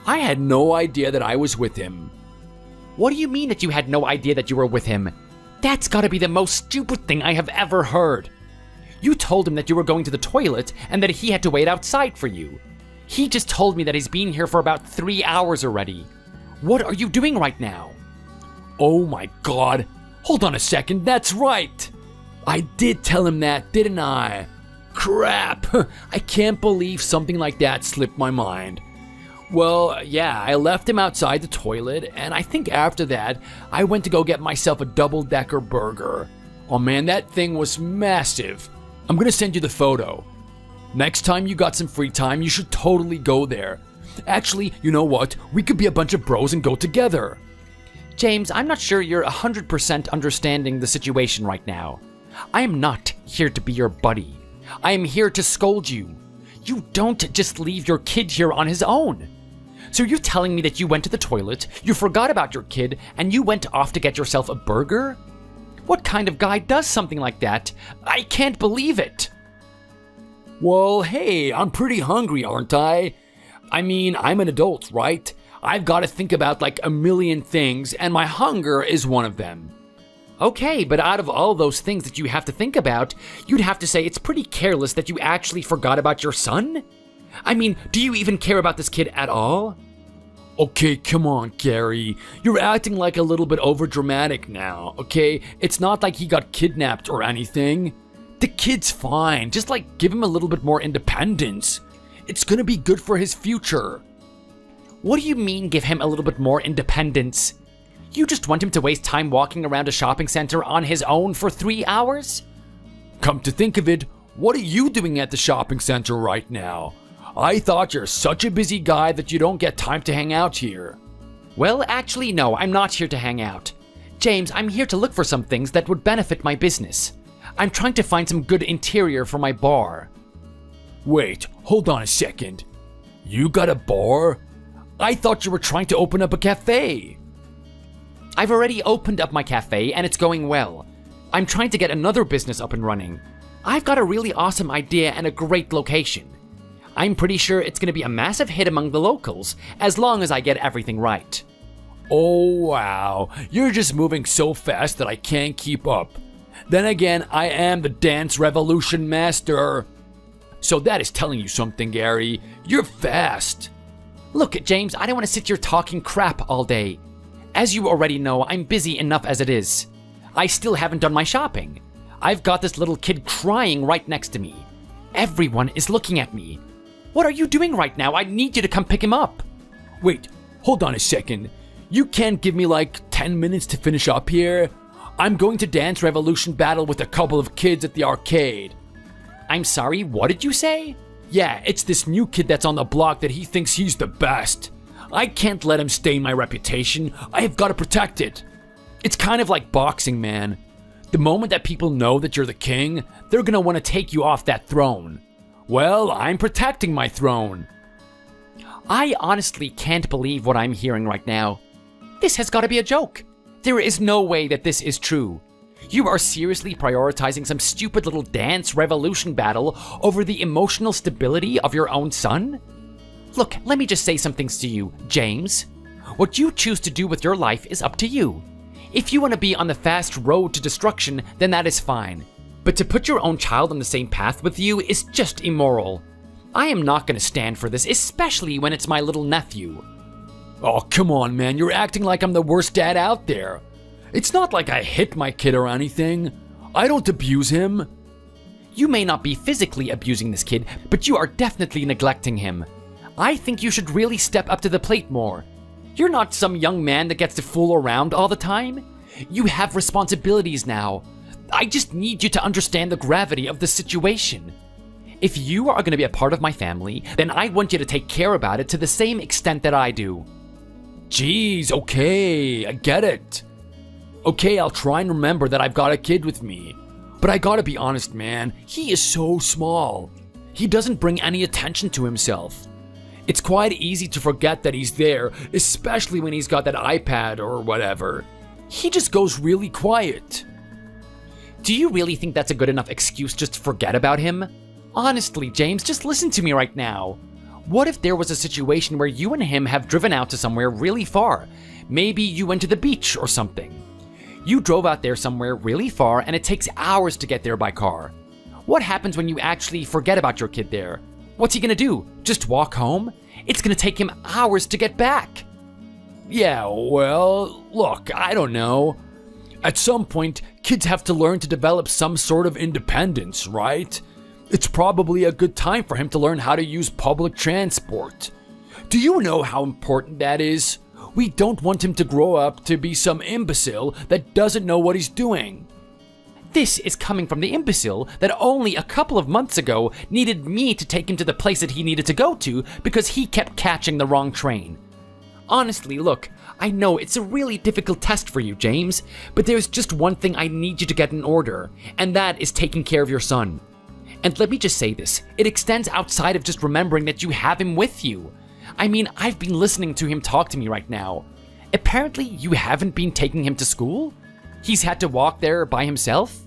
I had no idea that I was with him. What do you mean that you had no idea that you were with him? That's gotta be the most stupid thing I have ever heard. You told him that you were going to the toilet and that he had to wait outside for you. He just told me that he's been here for about 3 hours already. What are you doing right now? Oh my god. Hold on a second, that's right. I did tell him that, didn't I? Crap. I can't believe something like that slipped my mind. Well, yeah, I left him outside the toilet, and I think after that, I went to go get myself a double-decker burger. Oh man, that thing was massive. I'm gonna send you the photo. Next time you got some free time, you should totally go there. Actually, you know what? We could be a bunch of bros and go together. James, I'm not sure you're 100% understanding the situation right now. I am not here to be your buddy. I am here to scold you. You don't just leave your kid here on his own. So you're telling me that you went to the toilet, you forgot about your kid, and you went off to get yourself a burger? What kind of guy does something like that? I can't believe it! Well, hey, I'm pretty hungry, aren't I? I mean, I'm an adult, right? I've got to think about like a million things, and my hunger is one of them. Okay, but out of all those things that you have to think about, you'd have to say it's pretty careless that you actually forgot about your son? I mean, do you even care about this kid at all? Okay, come on, Gary. You're acting like a little bit overdramatic now, okay? It's not like he got kidnapped or anything. The kid's fine. Just like give him a little bit more independence. It's gonna be good for his future. What do you mean give him a little bit more independence? You just want him to waste time walking around a shopping center on his own for 3 hours? Come to think of it, what are you doing at the shopping center right now? I thought you're such a busy guy that you don't get time to hang out here. Well, actually, no, I'm not here to hang out. James, I'm here to look for some things that would benefit my business. I'm trying to find some good interior for my bar. Wait, hold on a second. You got a bar? I thought you were trying to open up a cafe. I've already opened up my cafe and it's going well. I'm trying to get another business up and running. I've got a really awesome idea and a great location. I'm pretty sure it's going to be a massive hit among the locals, as long as I get everything right. Oh wow, you're just moving so fast that I can't keep up. Then again, I am the dance revolution master. So that is telling you something, Gary. You're fast. Look, James, I don't want to sit here talking crap all day. As you already know, I'm busy enough as it is. I still haven't done my shopping. I've got this little kid crying right next to me. Everyone is looking at me. What are you doing right now? I need you to come pick him up. Wait, hold on a second. You can't give me like 10 minutes to finish up here? I'm going to Dance Revolution battle with a couple of kids at the arcade. I'm sorry, what did you say? Yeah, it's this new kid that's on the block that he thinks he's the best. I can't let him stain my reputation. I have got to protect it. It's kind of like boxing, man. The moment that people know that you're the king, they're gonna want to take you off that throne. Well, I'm protecting my throne. I honestly can't believe what I'm hearing right now. This has got to be a joke. There is no way that this is true. You are seriously prioritizing some stupid little dance revolution battle over the emotional stability of your own son? Look, let me just say some things to you, James. What you choose to do with your life is up to you. If you want to be on the fast road to destruction, then that is fine. But to put your own child on the same path with you is just immoral. I am not going to stand for this, especially when it's my little nephew. Oh, come on, man. You're acting like I'm the worst dad out there. It's not like I hit my kid or anything. I don't abuse him. You may not be physically abusing this kid, but you are definitely neglecting him. I think you should really step up to the plate more. You're not some young man that gets to fool around all the time. You have responsibilities now. I just need you to understand the gravity of the situation. If you are going to be a part of my family, then I want you to take care about it to the same extent that I do. Jeez, okay, I get it. Okay, I'll try and remember that I've got a kid with me. But I gotta be honest, man, he is so small. He doesn't bring any attention to himself. It's quite easy to forget that he's there, especially when he's got that iPad or whatever. He just goes really quiet. Do you really think that's a good enough excuse just to forget about him? Honestly, James, just listen to me right now. What if there was a situation where you and him have driven out to somewhere really far? Maybe you went to the beach or something. You drove out there somewhere really far and it takes hours to get there by car. What happens when you actually forget about your kid there? What's he gonna do? Just walk home? It's gonna take him hours to get back. Yeah, well, look, I don't know. At some point, kids have to learn to develop some sort of independence, right? It's probably a good time for him to learn how to use public transport. Do you know how important that is? We don't want him to grow up to be some imbecile that doesn't know what he's doing. This is coming from the imbecile that only a couple of months ago needed me to take him to the place that he needed to go to because he kept catching the wrong train. Honestly, look, I know it's a really difficult test for you, James, but there's just one thing I need you to get in order, and that is taking care of your son. And let me just say this, it extends outside of just remembering that you have him with you. I mean, I've been listening to him talk to me right now. Apparently, you haven't been taking him to school? He's had to walk there by himself?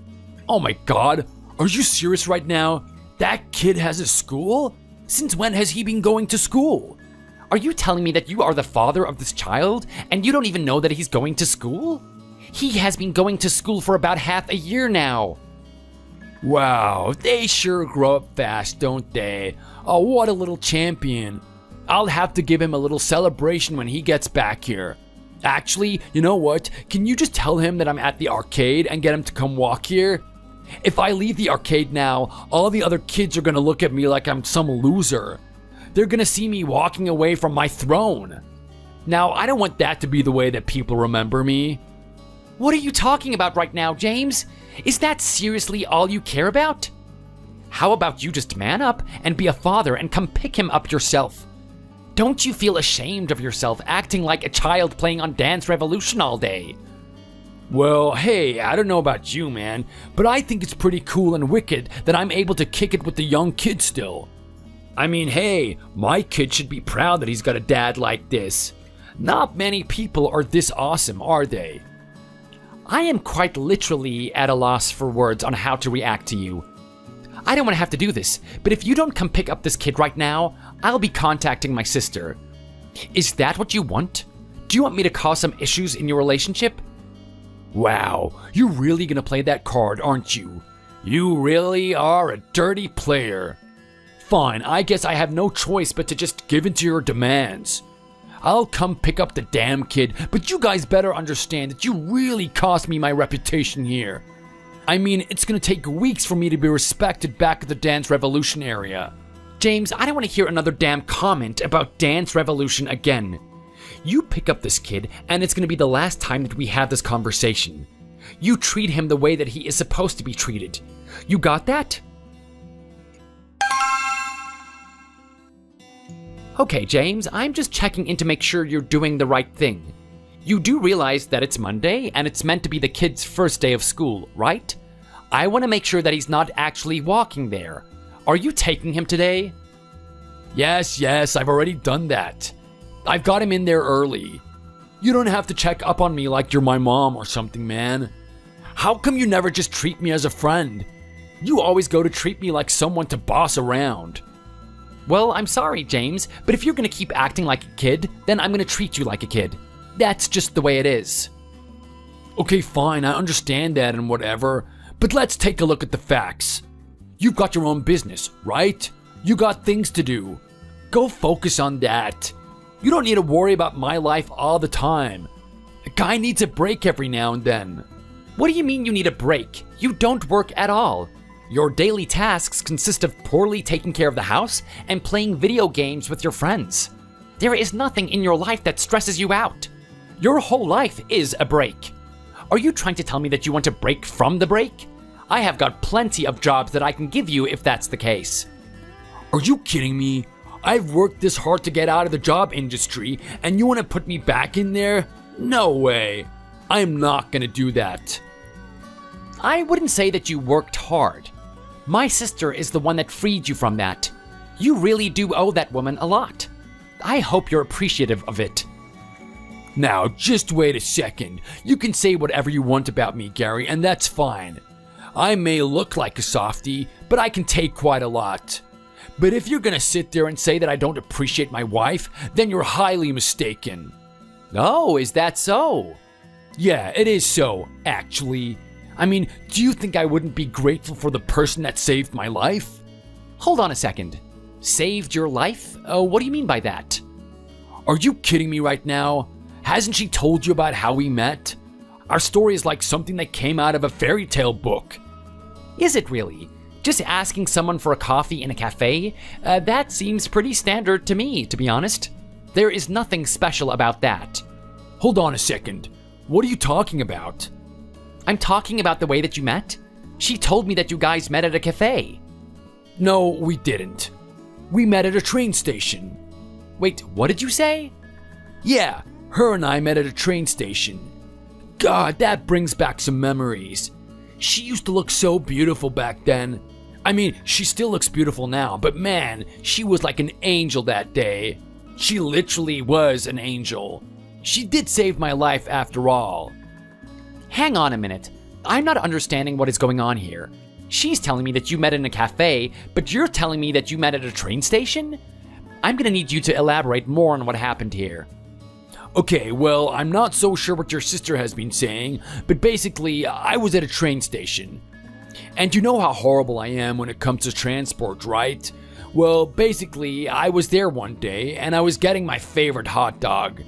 Oh my god, are you serious right now? That kid has a school? Since when has he been going to school? Are you telling me that you are the father of this child and you don't even know that he's going to school? He has been going to school for about half a year now. Wow, they sure grow up fast, don't they? Oh, what a little champion. I'll have to give him a little celebration when he gets back here. Actually, you know what? Can you just tell him that I'm at the arcade and get him to come walk here? If I leave the arcade now, all the other kids are gonna look at me like I'm some loser. They're gonna see me walking away from my throne. Now, I don't want that to be the way that people remember me. What are you talking about right now, James? Is that seriously all you care about? How about you just man up and be a father and come pick him up yourself? Don't you feel ashamed of yourself acting like a child playing on Dance Revolution all day? Well, hey, I don't know about you, man, but I think it's pretty cool and wicked that I'm able to kick it with the young kid still. I mean, hey, my kid should be proud that he's got a dad like this. Not many people are this awesome, are they? I am quite literally at a loss for words on how to react to you. I don't want to have to do this, but if you don't come pick up this kid right now, I'll be contacting my sister. Is that what you want? Do you want me to cause some issues in your relationship? Wow, you're really gonna play that card, aren't you? You really are a dirty player. Fine, I guess I have no choice but to just give in to your demands. I'll come pick up the damn kid, but you guys better understand that you really cost me my reputation here. I mean, it's gonna take weeks for me to be respected back at the Dance Revolution area. James, I don't want to hear another damn comment about Dance Revolution again. You pick up this kid, and it's gonna be the last time that we have this conversation. You treat him the way that he is supposed to be treated. You got that? Okay, James, I'm just checking in to make sure you're doing the right thing. You do realize that it's Monday, and it's meant to be the kid's first day of school, right? I want to make sure that he's not actually walking there. Are you taking him today? Yes, I've already done that. I've got him in there early. You don't have to check up on me like you're my mom or something, man. How come you never just treat me as a friend? You always go to treat me like someone to boss around. Well, I'm sorry, James, but if you're gonna keep acting like a kid, then I'm gonna treat you like a kid. That's just the way it is. Okay, fine, I understand that and whatever, but let's take a look at the facts. You've got your own business, right? You got things to do. Go focus on that. You don't need to worry about my life all the time. A guy needs a break every now and then. What do you mean you need a break? You don't work at all. Your daily tasks consist of poorly taking care of the house and playing video games with your friends. There is nothing in your life that stresses you out. Your whole life is a break. Are you trying to tell me that you want to break from the break? I have got plenty of jobs that I can give you if that's the case. Are you kidding me? I've worked this hard to get out of the job industry, and you want to put me back in there? No way. I'm not gonna do that. I wouldn't say that you worked hard. My sister is the one that freed you from that. You really do owe that woman a lot. I hope you're appreciative of it. Now, just wait a second. You can say whatever you want about me, Gary, and that's fine. I may look like a softie, but I can take quite a lot. But if you're gonna sit there and say that I don't appreciate my wife, then you're highly mistaken. Oh, is that so? Yeah, it is so, actually. I mean, do you think I wouldn't be grateful for the person that saved my life? Hold on a second. Saved your life? What do you mean by that? Are you kidding me right now? Hasn't she told you about how we met? Our story is like something that came out of a fairy tale book. Is it really? Just asking someone for a coffee in a cafe? That seems pretty standard to me, to be honest. There is nothing special about that. Hold on a second. What are you talking about? I'm talking about the way that you met. She told me that you guys met at a cafe. No, we didn't. We met at a train station. Wait, what did you say? Yeah, her and I met at a train station. God, that brings back some memories. She used to look so beautiful back then. I mean, she still looks beautiful now, but man, she was like an angel that day. She literally was an angel. She did save my life after all. Hang on a minute. I'm not understanding what is going on here. She's telling me that you met in a cafe, but you're telling me that you met at a train station? I'm gonna need you to elaborate more on what happened here. Okay, well, I'm not so sure what your sister has been saying, but basically, I was at a train station. And you know how horrible I am when it comes to transport, right? Well, basically, I was there one day, and I was getting my favorite hot dog.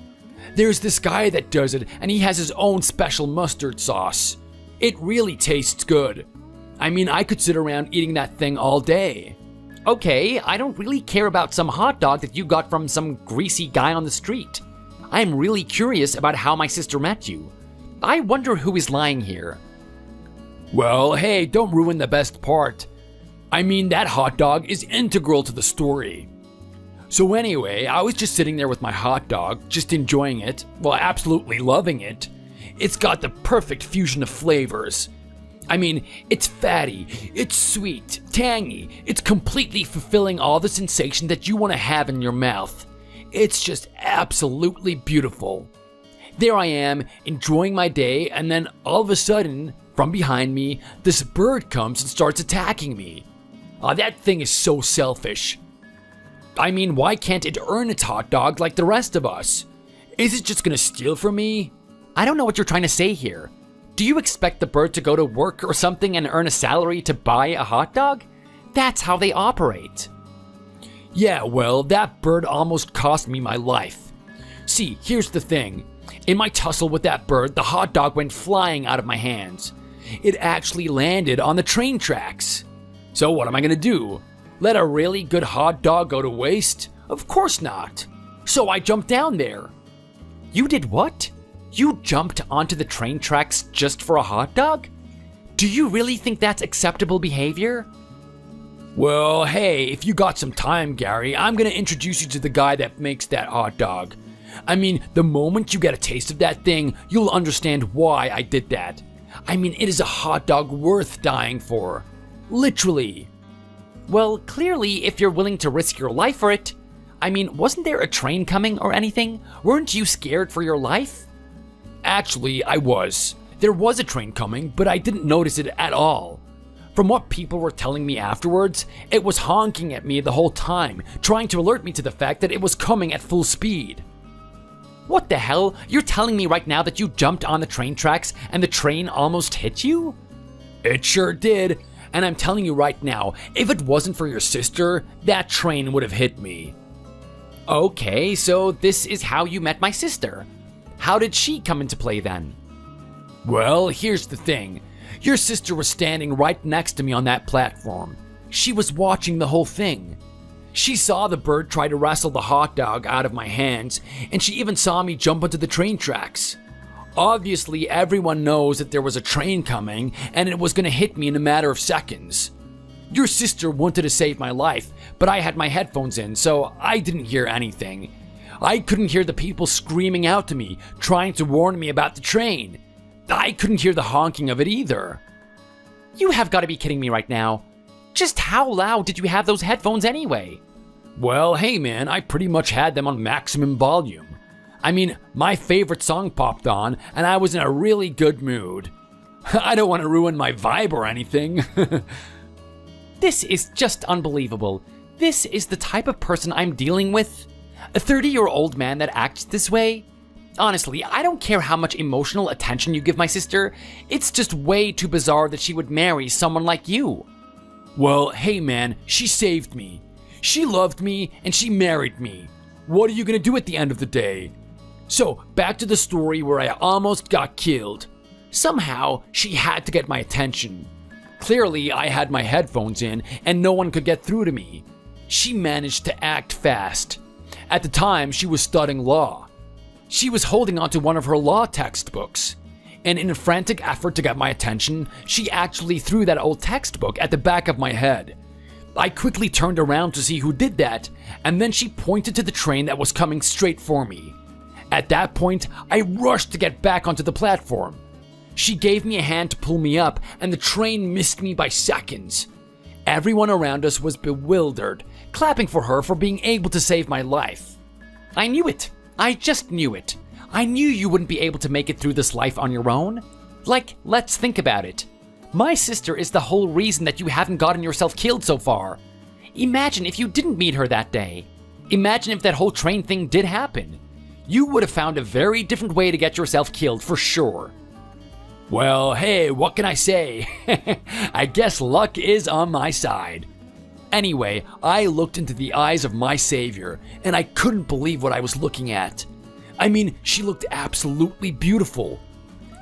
There's this guy that does it, and he has his own special mustard sauce. It really tastes good. I mean, I could sit around eating that thing all day. Okay, I don't really care about some hot dog that you got from some greasy guy on the street. I'm really curious about how my sister met you. I wonder who is lying here. Well, hey, don't ruin the best part. I mean, that hot dog is integral to the story. So anyway, I was just sitting there with my hot dog, just enjoying it, well, absolutely loving it. It's got the perfect fusion of flavors. I mean, it's fatty, it's sweet, tangy, it's completely fulfilling all the sensation that you want to have in your mouth. It's just absolutely beautiful. There I am, enjoying my day, and then all of a sudden, from behind me, this bird comes and starts attacking me. That thing is so selfish. I mean, why can't it earn its hot dog like the rest of us? Is it just gonna steal from me? I don't know what you're trying to say here. Do you expect the bird to go to work or something and earn a salary to buy a hot dog? That's how they operate. Yeah, well, that bird almost cost me my life. See, here's the thing. In my tussle with that bird, the hot dog went flying out of my hands. It actually landed on the train tracks. So what am I gonna do? Let a really good hot dog go to waste? Of course not. So I jumped down there. You did what? You jumped onto the train tracks just for a hot dog? Do you really think that's acceptable behavior? Well, hey, if you got some time, Gary, I'm gonna introduce you to the guy that makes that hot dog. I mean, the moment you get a taste of that thing, you'll understand why I did that. I mean, it is a hot dog worth dying for. Literally. Well, clearly, if you're willing to risk your life for it. I mean, wasn't there a train coming or anything? Weren't you scared for your life? Actually, I was. There was a train coming, but I didn't notice it at all. From what people were telling me afterwards, it was honking at me the whole time, trying to alert me to the fact that it was coming at full speed. What the hell? You're telling me right now that you jumped on the train tracks and the train almost hit you? It sure did. And I'm telling you right now, if it wasn't for your sister, that train would have hit me. Okay, so this is how you met my sister. How did she come into play then? Well, here's the thing. Your sister was standing right next to me on that platform. She was watching the whole thing. She saw the bird try to wrestle the hot dog out of my hands, and she even saw me jump onto the train tracks. Obviously, everyone knows that there was a train coming, and it was going to hit me in a matter of seconds. Your sister wanted to save my life, but I had my headphones in, so I didn't hear anything. I couldn't hear the people screaming out to me, trying to warn me about the train. I couldn't hear the honking of it either. You have got to be kidding me right now. Just how loud did you have those headphones anyway? Well, hey man, I pretty much had them on maximum volume. I mean, my favorite song popped on, and I was in a really good mood. I don't want to ruin my vibe or anything. This is just unbelievable. This is the type of person I'm dealing with? A 30-year-old man that acts this way? Honestly, I don't care how much emotional attention you give my sister. It's just way too bizarre that she would marry someone like you. Well, hey man, she saved me. She loved me, and she married me. What are you gonna do at the end of the day? So, back to the story where I almost got killed. Somehow, she had to get my attention. Clearly, I had my headphones in, and no one could get through to me. She managed to act fast. At the time, she was studying law. She was holding onto one of her law textbooks. And in a frantic effort to get my attention, she actually threw that old textbook at the back of my head. I quickly turned around to see who did that, and then she pointed to the train that was coming straight for me. At that point, I rushed to get back onto the platform. She gave me a hand to pull me up, and the train missed me by seconds. Everyone around us was bewildered, clapping for her for being able to save my life. I knew it. I just knew it. I knew you wouldn't be able to make it through this life on your own. Like, let's think about it. My sister is the whole reason that you haven't gotten yourself killed so far. Imagine if you didn't meet her that day. Imagine if that whole train thing did happen. You would have found a very different way to get yourself killed for sure. Well, hey, what can I say? I guess luck is on my side. Anyway, I looked into the eyes of my savior, and I couldn't believe what I was looking at. I mean, she looked absolutely beautiful.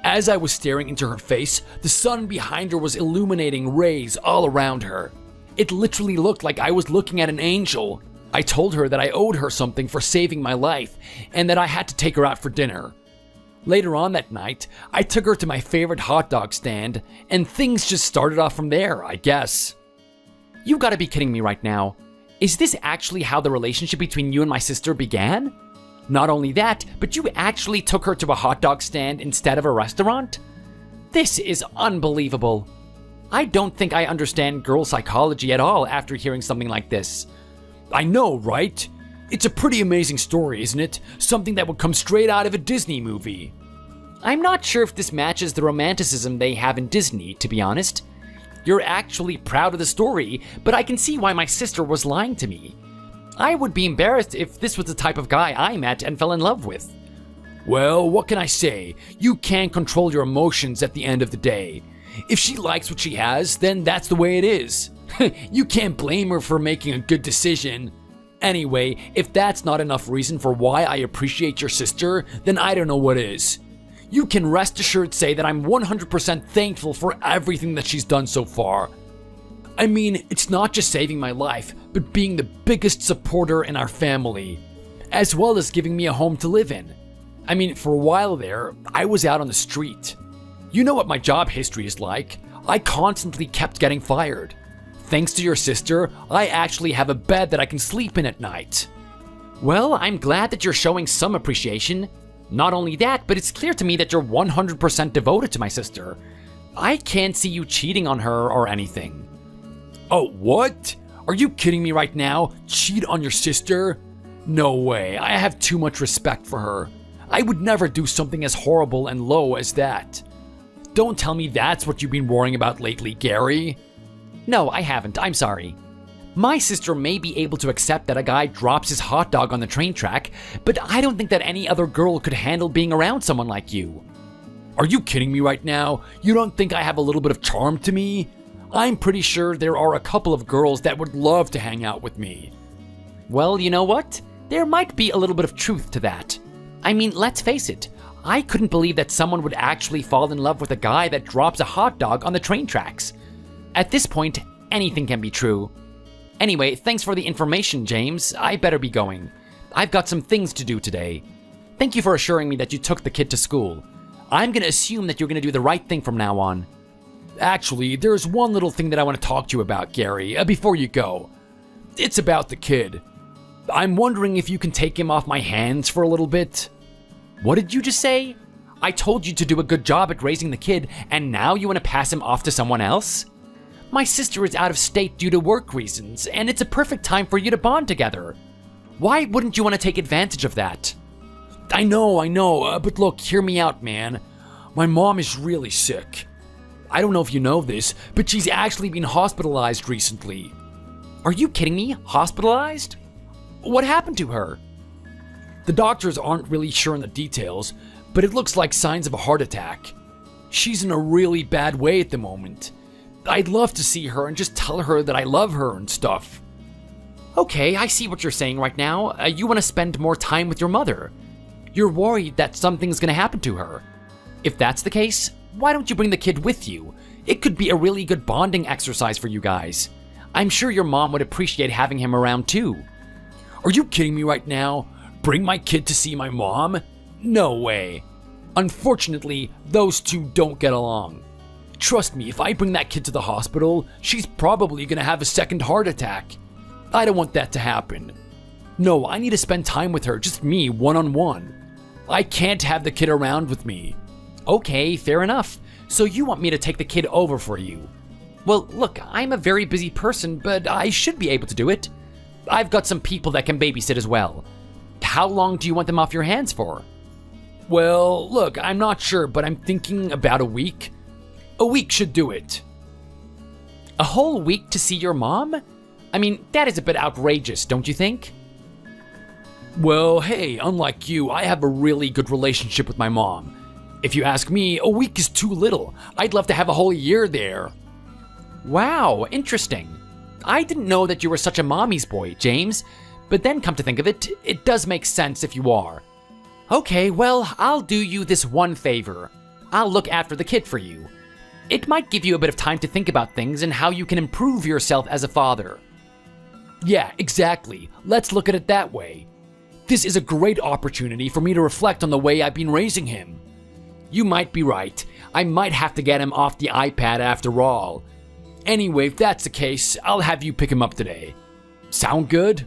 As I was staring into her face, the sun behind her was illuminating rays all around her. It literally looked like I was looking at an angel. I told her that I owed her something for saving my life, and that I had to take her out for dinner. Later on that night, I took her to my favorite hot dog stand, and things just started off from there, I guess. You gotta be kidding me right now. Is this actually how the relationship between you and my sister began? Not only that, but you actually took her to a hot dog stand instead of a restaurant? This is unbelievable. I don't think I understand girl psychology at all after hearing something like this. I know, right? It's a pretty amazing story, isn't it? Something that would come straight out of a Disney movie. I'm not sure if this matches the romanticism they have in Disney, to be honest. You're actually proud of the story, but I can see why my sister was lying to me. I would be embarrassed if this was the type of guy I met and fell in love with. Well, what can I say? You can't control your emotions at the end of the day. If she likes what she has, then that's the way it is. You can't blame her for making a good decision. Anyway, if that's not enough reason for why I appreciate your sister, then I don't know what is. You can rest assured say that I'm 100% thankful for everything that she's done so far. I mean, it's not just saving my life, but being the biggest supporter in our family, as well as giving me a home to live in. I mean, for a while there, I was out on the street. You know what my job history is like. I constantly kept getting fired. Thanks to your sister, I actually have a bed that I can sleep in at night. Well, I'm glad that you're showing some appreciation. Not only that, but it's clear to me that you're 100% devoted to my sister. I can't see you cheating on her or anything. Oh, what? Are you kidding me right now? Cheat on your sister? No way, I have too much respect for her. I would never do something as horrible and low as that. Don't tell me that's what you've been worrying about lately, Gary. No, I haven't. I'm sorry. My sister may be able to accept that a guy drops his hot dog on the train track, but I don't think that any other girl could handle being around someone like you. Are you kidding me right now? You don't think I have a little bit of charm to me? I'm pretty sure there are a couple of girls that would love to hang out with me. Well, you know what? There might be a little bit of truth to that. I mean, let's face it. I couldn't believe that someone would actually fall in love with a guy that drops a hot dog on the train tracks. At this point, anything can be true. Anyway, thanks for the information, James. I better be going. I've got some things to do today. Thank you for assuring me that you took the kid to school. I'm gonna assume that you're gonna do the right thing from now on. Actually, there's one little thing that I want to talk to you about, Gary, before you go. It's about the kid. I'm wondering if you can take him off my hands for a little bit. What did you just say? I told you to do a good job at raising the kid, and now you want to pass him off to someone else? My sister is out of state due to work reasons, and it's a perfect time for you to bond together. Why wouldn't you want to take advantage of that? I know, but look, hear me out, man. My mom is really sick. I don't know if you know this, but she's actually been hospitalized recently. Are you kidding me? Hospitalized? What happened to her? The doctors aren't really sure on the details, but it looks like signs of a heart attack. She's in a really bad way at the moment. I'd love to see her and just tell her that I love her and stuff. Okay, I see what you're saying right now. You want to spend more time with your mother. You're worried that something's going to happen to her. If that's the case, why don't you bring the kid with you? It could be a really good bonding exercise for you guys. I'm sure your mom would appreciate having him around too. Are you kidding me right now? Bring my kid to see my mom? No way. Unfortunately, those two don't get along. Trust me, if I bring that kid to the hospital, she's probably gonna have a second heart attack. I don't want that to happen. No, I need to spend time with her, just me, one-on-one. I can't have the kid around with me. Okay, fair enough. So you want me to take the kid over for you? Well, look, I'm a very busy person, but I should be able to do it. I've got some people that can babysit as well. how long do you want them off your hands for? Well, look, I'm not sure, but I'm thinking about a week. A week should do it. A whole week to see your mom? I mean, that is a bit outrageous, don't you think? Well, hey, unlike you, I have a really good relationship with my mom. If you ask me, a week is too little. I'd love to have a whole year there. Wow, interesting. I didn't know that you were such a mommy's boy, James. But then come to think of it, it does make sense if you are. Okay, well, I'll do you this one favor. I'll look after the kid for you. It might give you a bit of time to think about things and how you can improve yourself as a father. Yeah, exactly. Let's look at it that way. This is a great opportunity for me to reflect on the way I've been raising him. You might be right. I might have to get him off the iPad after all. Anyway, if that's the case, I'll have you pick him up today. Sound good?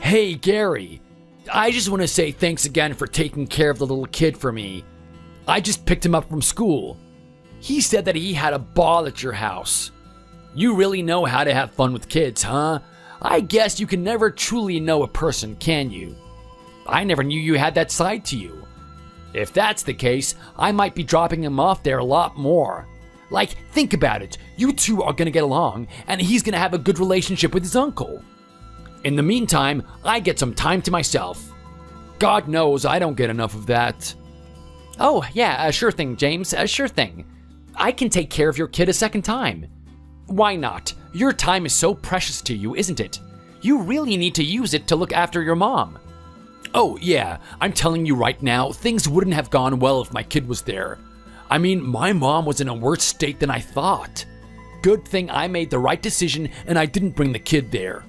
Hey, Gary. I just want to say thanks again for taking care of the little kid for me. I just picked him up from school. He said that he had a ball at your house. You really know how to have fun with kids, huh? I guess you can never truly know a person, can you? I never knew you had that side to you. If that's the case, I might be dropping him off there a lot more. Like, think about it. You two are gonna get along, and he's gonna have a good relationship with his uncle. In the meantime, I get some time to myself. God knows I don't get enough of that. Oh, yeah, sure thing, James, sure thing. I can take care of your kid a second time. Why not? Your time is so precious to you, isn't it? You really need to use it to look after your mom. Oh, yeah, I'm telling you right now, things wouldn't have gone well if my kid was there. I mean, my mom was in a worse state than I thought. Good thing I made the right decision and I didn't bring the kid there.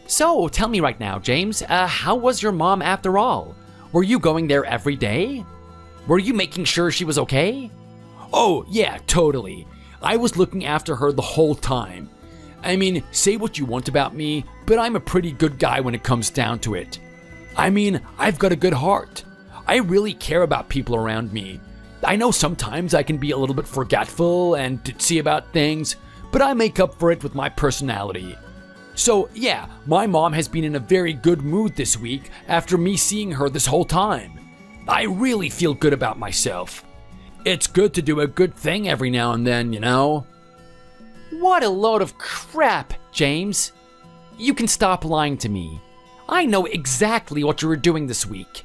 So, tell me right now, James, how was your mom after all? Were you going there every day? Were you making sure she was okay? Oh, yeah, totally. I was looking after her the whole time. I mean, say what you want about me, but I'm a pretty good guy when it comes down to it. I mean, I've got a good heart. I really care about people around me. I know sometimes I can be a little bit forgetful and ditzy about things, but I make up for it with my personality. So, yeah, my mom has been in a very good mood this week after me seeing her this whole time. I really feel good about myself. It's good to do a good thing every now and then, you know? What a load of crap, James. You can stop lying to me. I know exactly what you were doing this week.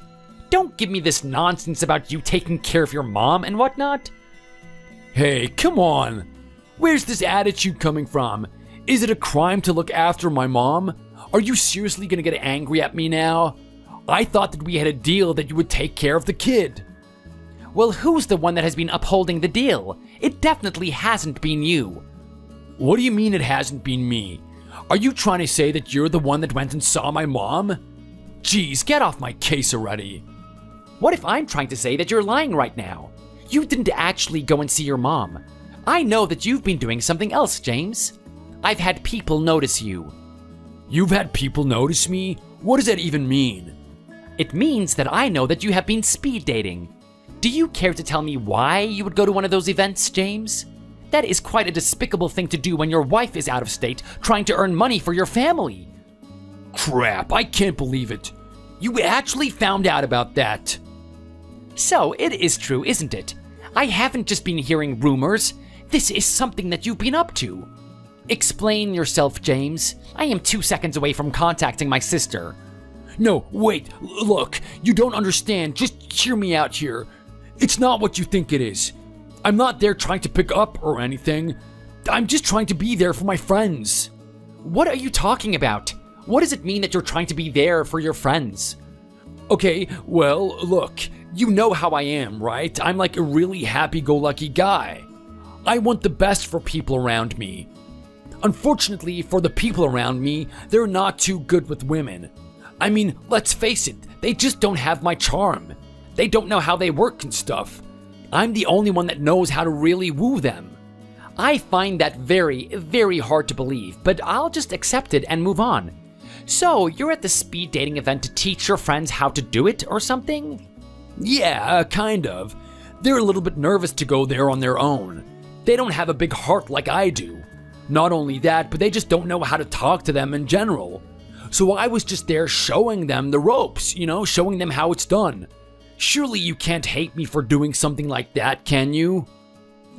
Don't give me this nonsense about you taking care of your mom and whatnot. Hey, come on. Where's this attitude coming from? Is it a crime to look after my mom? Are you seriously gonna get angry at me now? I thought that we had a deal that you would take care of the kid. Well, who's the one that has been upholding the deal? It definitely hasn't been you. What do you mean it hasn't been me? Are you trying to say that you're the one that went and saw my mom? Jeez, get off my case already. What if I'm trying to say that you're lying right now? You didn't actually go and see your mom. I know that you've been doing something else, James. I've had people notice you. You've had people notice me? What does that even mean? It means that I know that you have been speed dating. Do you care to tell me why you would go to one of those events, James? That is quite a despicable thing to do when your wife is out of state trying to earn money for your family. Crap, I can't believe it. You actually found out about that. So, it is true, isn't it? I haven't just been hearing rumors. This is something that you've been up to. Explain yourself, James. I am 2 seconds away from contacting my sister. No, wait, look, you don't understand. Just hear me out here. It's not what you think it is. I'm not there trying to pick up or anything. I'm just trying to be there for my friends. What are you talking about? What does it mean that you're trying to be there for your friends? Okay, well, look, you know how I am, right? I'm like a really happy-go-lucky guy. I want the best for people around me. Unfortunately, for the people around me, they're not too good with women. I mean, let's face it, they just don't have my charm. They don't know how they work and stuff. I'm the only one that knows how to really woo them. I find that very, very hard to believe, but I'll just accept it and move on. So, you're at the speed dating event to teach your friends how to do it or something? Yeah, kind of. They're a little bit nervous to go there on their own. They don't have a big heart like I do. Not only that, but they just don't know how to talk to them in general. So I was just there showing them the ropes, showing them how it's done. Surely you can't hate me for doing something like that, can you?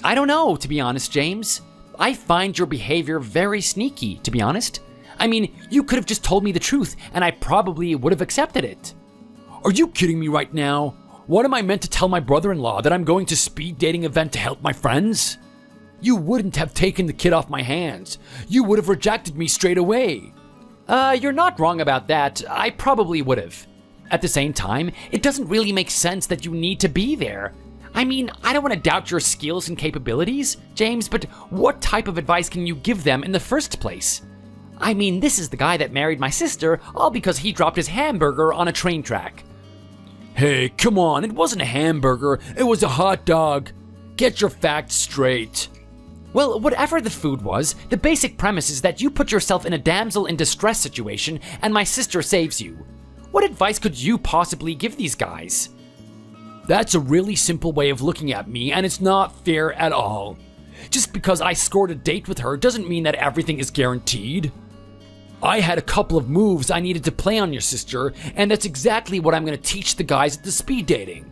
I don't know, to be honest, James. I find your behavior very sneaky, to be honest. I mean, you could have just told me the truth, and I probably would have accepted it. Are you kidding me right now? What am I meant to tell my brother-in-law, that I'm going to speed dating event to help my friends? You wouldn't have taken the kid off my hands. You would have rejected me straight away. You're not wrong about that. I probably would have. At the same time, it doesn't really make sense that you need to be there. I mean, I don't want to doubt your skills and capabilities, James, but what type of advice can you give them in the first place? I mean, this is the guy that married my sister, all because he dropped his hamburger on a train track. Hey, come on, it wasn't a hamburger, it was a hot dog. Get your facts straight. Well, whatever the food was, the basic premise is that you put yourself in a damsel in distress situation and my sister saves you. What advice could you possibly give these guys? That's a really simple way of looking at me, and it's not fair at all. Just because I scored a date with her doesn't mean that everything is guaranteed. I had a couple of moves I needed to play on your sister, and that's exactly what I'm going to teach the guys at the speed dating.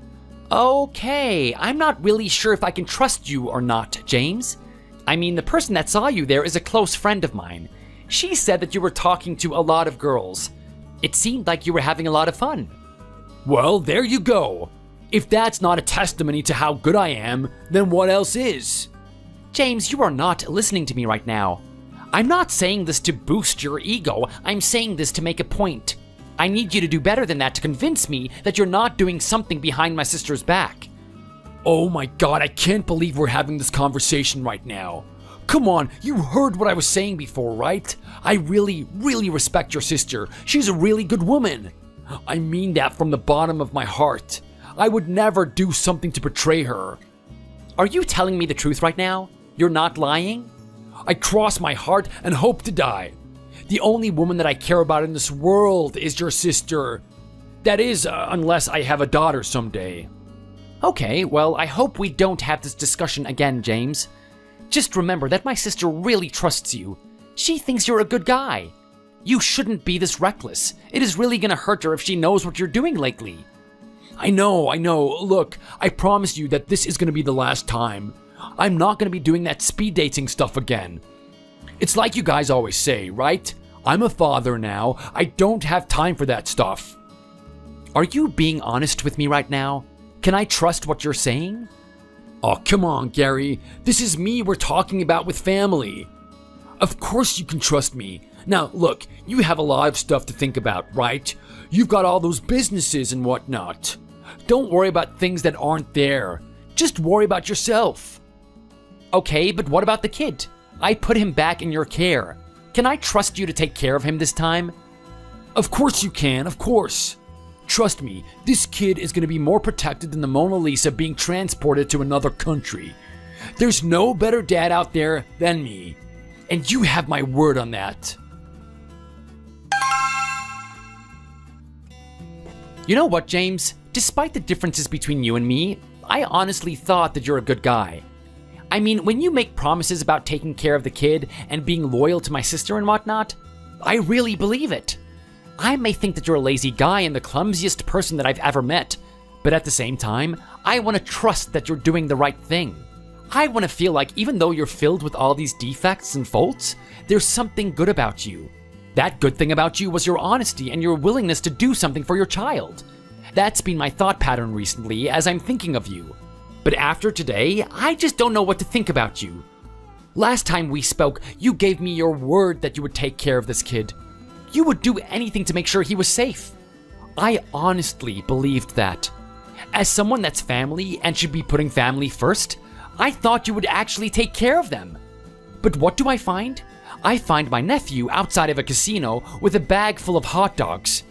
Okay, I'm not really sure if I can trust you or not, James. I mean, the person that saw you there is a close friend of mine. She said that you were talking to a lot of girls. It seemed like you were having a lot of fun. Well, there you go. If that's not a testimony to how good I am, then what else is? James, you are not listening to me right now. I'm not saying this to boost your ego. I'm saying this to make a point. I need you to do better than that to convince me that you're not doing something behind my sister's back. Oh my god, I can't believe we're having this conversation right now. Come on, you heard what I was saying before, right? I really, really respect your sister. She's a really good woman. I mean that from the bottom of my heart. I would never do something to betray her. Are you telling me the truth right now? You're not lying? I cross my heart and hope to die. The only woman that I care about in this world is your sister. That is, unless I have a daughter someday. Okay, well, I hope we don't have this discussion again, James. Just remember that my sister really trusts you. She thinks you're a good guy. You shouldn't be this reckless. It is really gonna hurt her if she knows what you're doing lately. I know. Look, I promise you that this is gonna be the last time. I'm not gonna be doing that speed dating stuff again. It's like you guys always say, right? I'm a father now. I don't have time for that stuff. Are you being honest with me right now? Can I trust what you're saying? Oh, come on, Gary. This is me we're talking about with family. Of course you can trust me. Now, look, you have a lot of stuff to think about, right? You've got all those businesses and whatnot. Don't worry about things that aren't there. Just worry about yourself. Okay, but what about the kid? I put him back in your care. Can I trust you to take care of him this time? Of course you can, of course. Trust me, this kid is going to be more protected than the Mona Lisa being transported to another country. There's no better dad out there than me. And you have my word on that. You know what, James? Despite the differences between you and me, I honestly thought that you're a good guy. I mean, when you make promises about taking care of the kid and being loyal to my sister and whatnot, I really believe it. I may think that you're a lazy guy and the clumsiest person that I've ever met, but at the same time, I want to trust that you're doing the right thing. I want to feel like even though you're filled with all these defects and faults, there's something good about you. That good thing about you was your honesty and your willingness to do something for your child. That's been my thought pattern recently as I'm thinking of you. But after today, I just don't know what to think about you. Last time we spoke, you gave me your word that you would take care of this kid. You would do anything to make sure he was safe. I honestly believed that. As someone that's family and should be putting family first, I thought you would actually take care of them. But what do I find? I find my nephew outside of a casino with a bag full of hot dogs.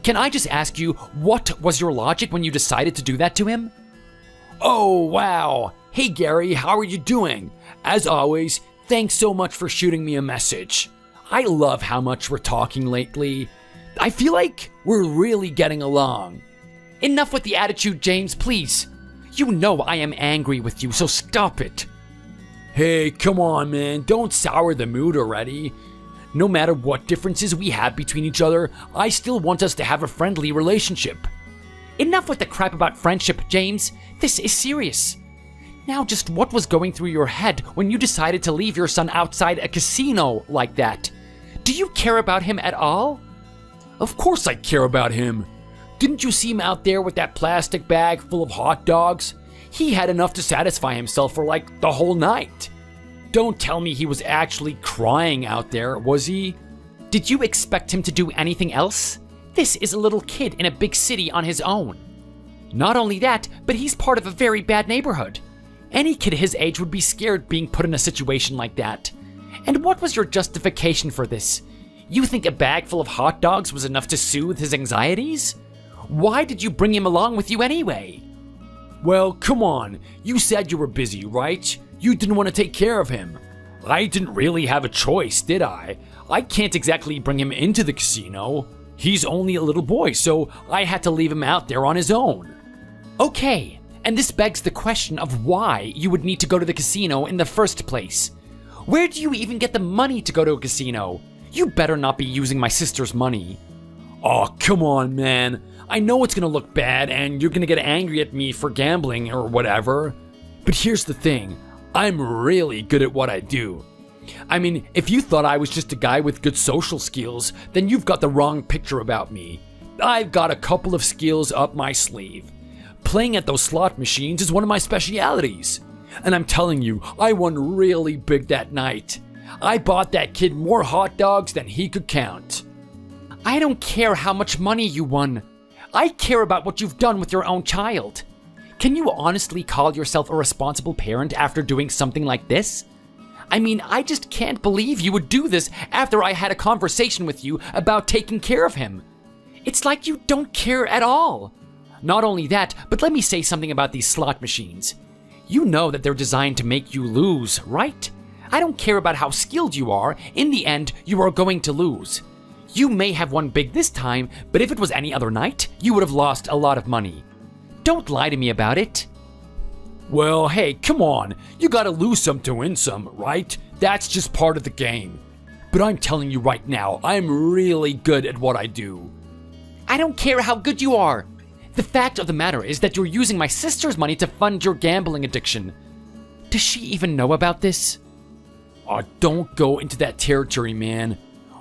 Can I just ask you, what was your logic when you decided to do that to him? Oh, wow. Hey, Gary, how are you doing? As always, thanks so much for shooting me a message. I love how much we're talking lately. I feel like we're really getting along. Enough with the attitude, James, please. You know I am angry with you, so stop it. Hey, come on, man. Don't sour the mood already. No matter what differences we have between each other, I still want us to have a friendly relationship. Enough with the crap about friendship, James. This is serious. Now, just what was going through your head when you decided to leave your son outside a casino like that? Do you care about him at all? Of course I care about him. Didn't you see him out there with that plastic bag full of hot dogs? He had enough to satisfy himself for like the whole night. Don't tell me he was actually crying out there, was he? Did you expect him to do anything else? This is a little kid in a big city on his own. Not only that, but he's part of a very bad neighborhood. Any kid his age would be scared being put in a situation like that. And what was your justification for this? You think a bag full of hot dogs was enough to soothe his anxieties? Why did you bring him along with you anyway? Well, come on. You said you were busy, right? You didn't want to take care of him. I didn't really have a choice, did I? I can't exactly bring him into the casino. He's only a little boy, so I had to leave him out there on his own. Okay, and this begs the question of why you would need to go to the casino in the first place. Where do you even get the money to go to a casino? You better not be using my sister's money. Oh, come on, man. I know it's gonna look bad and you're gonna get angry at me for gambling or whatever. But here's the thing. I'm really good at what I do. I mean, if you thought I was just a guy with good social skills, then you've got the wrong picture about me. I've got a couple of skills up my sleeve. Playing at those slot machines is one of my specialities. And I'm telling you, I won really big that night. I bought that kid more hot dogs than he could count. I don't care how much money you won. I care about what you've done with your own child. Can you honestly call yourself a responsible parent after doing something like this? I mean, I just can't believe you would do this after I had a conversation with you about taking care of him. It's like you don't care at all. Not only that, but let me say something about these slot machines. You know that they're designed to make you lose, right? I don't care about how skilled you are. In the end, you are going to lose. You may have won big this time, but if it was any other night, you would have lost a lot of money. Don't lie to me about it. Well, hey, come on. You gotta lose some to win some, right? That's just part of the game. But I'm telling you right now, I'm really good at what I do. I don't care how good you are. The fact of the matter is that you're using my sister's money to fund your gambling addiction. Does she even know about this? Oh, don't go into that territory, man.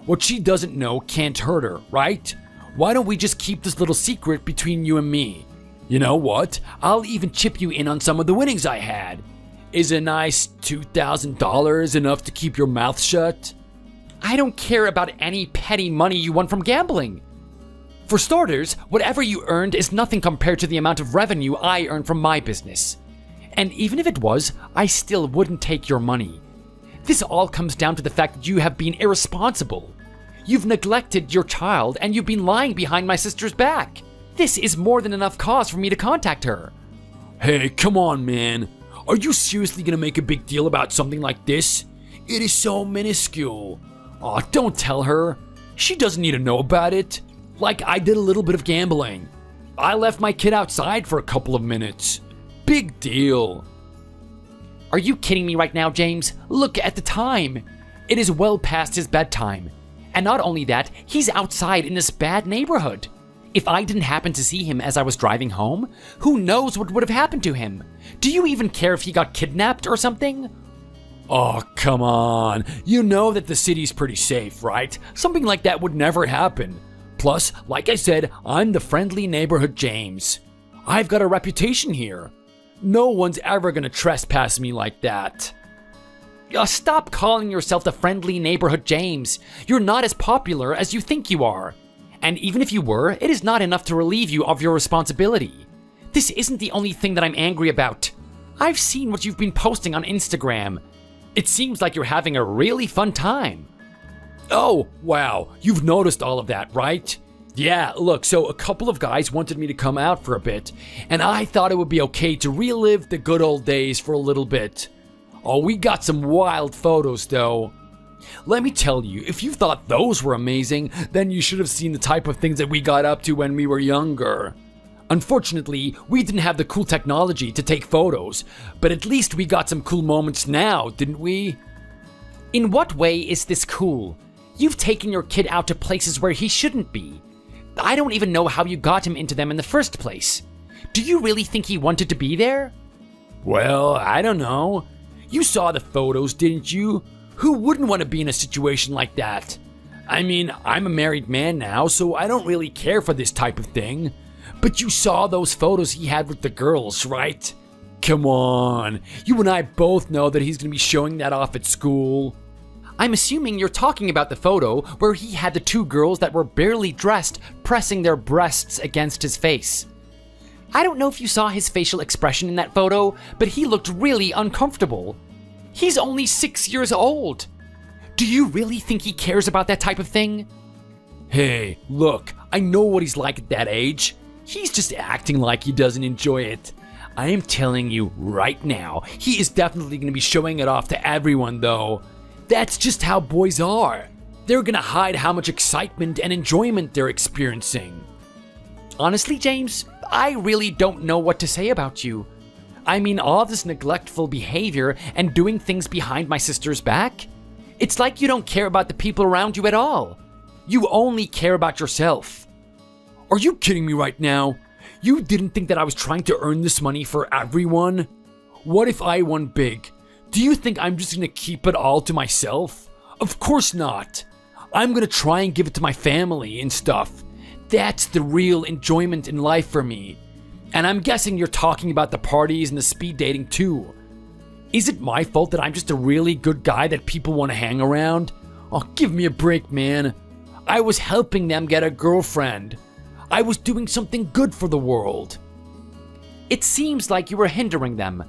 What she doesn't know can't hurt her, right? Why don't we just keep this little secret between you and me? You know what? I'll even chip you in on some of the winnings I had. Is a nice $2,000 enough to keep your mouth shut? I don't care about any petty money you won from gambling. For starters, whatever you earned is nothing compared to the amount of revenue I earn from my business. And even if it was, I still wouldn't take your money. This all comes down to the fact that you have been irresponsible. You've neglected your child and you've been lying behind my sister's back. This is more than enough cause for me to contact her. Hey, come on, man. Are you seriously gonna make a big deal about something like this? It is so minuscule. Aw, don't tell her. She doesn't need to know about it. Like I did a little bit of gambling. I left my kid outside for a couple of minutes. Big deal. Are you kidding me right now, James? Look at the time. It is well past his bedtime. And not only that, he's outside in this bad neighborhood. If I didn't happen to see him as I was driving home, who knows what would have happened to him? Do you even care if he got kidnapped or something? Oh, come on. You know that the city's pretty safe, right? Something like that would never happen. Plus, like I said, I'm the friendly neighborhood James. I've got a reputation here. No one's ever gonna trespass me like that. Stop calling yourself the friendly neighborhood James. You're not as popular as you think you are. And even if you were, it is not enough to relieve you of your responsibility. This isn't the only thing that I'm angry about. I've seen what you've been posting on Instagram. It seems like you're having a really fun time. Oh, wow. You've noticed all of that, right? Yeah, look, so a couple of guys wanted me to come out for a bit, and I thought it would be okay to relive the good old days for a little bit. Oh, we got some wild photos, though. Let me tell you, if you thought those were amazing, then you should have seen the type of things that we got up to when we were younger. Unfortunately, we didn't have the cool technology to take photos, but at least we got some cool moments now, didn't we? In what way is this cool? You've taken your kid out to places where he shouldn't be. I don't even know how you got him into them in the first place. Do you really think he wanted to be there? Well, I don't know. You saw the photos, didn't you? Who wouldn't want to be in a situation like that? I mean, I'm a married man now, so I don't really care for this type of thing. But you saw those photos he had with the girls, right? Come on, you and I both know that he's gonna be showing that off at school. I'm assuming you're talking about the photo where he had the two girls that were barely dressed pressing their breasts against his face. I don't know if you saw his facial expression in that photo, but he looked really uncomfortable. He's only 6 years old. Do you really think he cares about that type of thing? Hey, look, I know what he's like at that age. He's just acting like he doesn't enjoy it. I am telling you right now, he is definitely going to be showing it off to everyone though. That's just how boys are. They're going to hide how much excitement and enjoyment they're experiencing. Honestly, James, I really don't know what to say about you. I mean, all this neglectful behavior and doing things behind my sister's back? It's like you don't care about the people around you at all. You only care about yourself. Are you kidding me right now? You didn't think that I was trying to earn this money for everyone? What if I won big? Do you think I'm just gonna keep it all to myself? Of course not. I'm gonna try and give it to my family and stuff. That's the real enjoyment in life for me. And I'm guessing you're talking about the parties and the speed dating too. Is it my fault that I'm just a really good guy that people want to hang around? Oh, give me a break, man. I was helping them get a girlfriend. I was doing something good for the world. It seems like you were hindering them.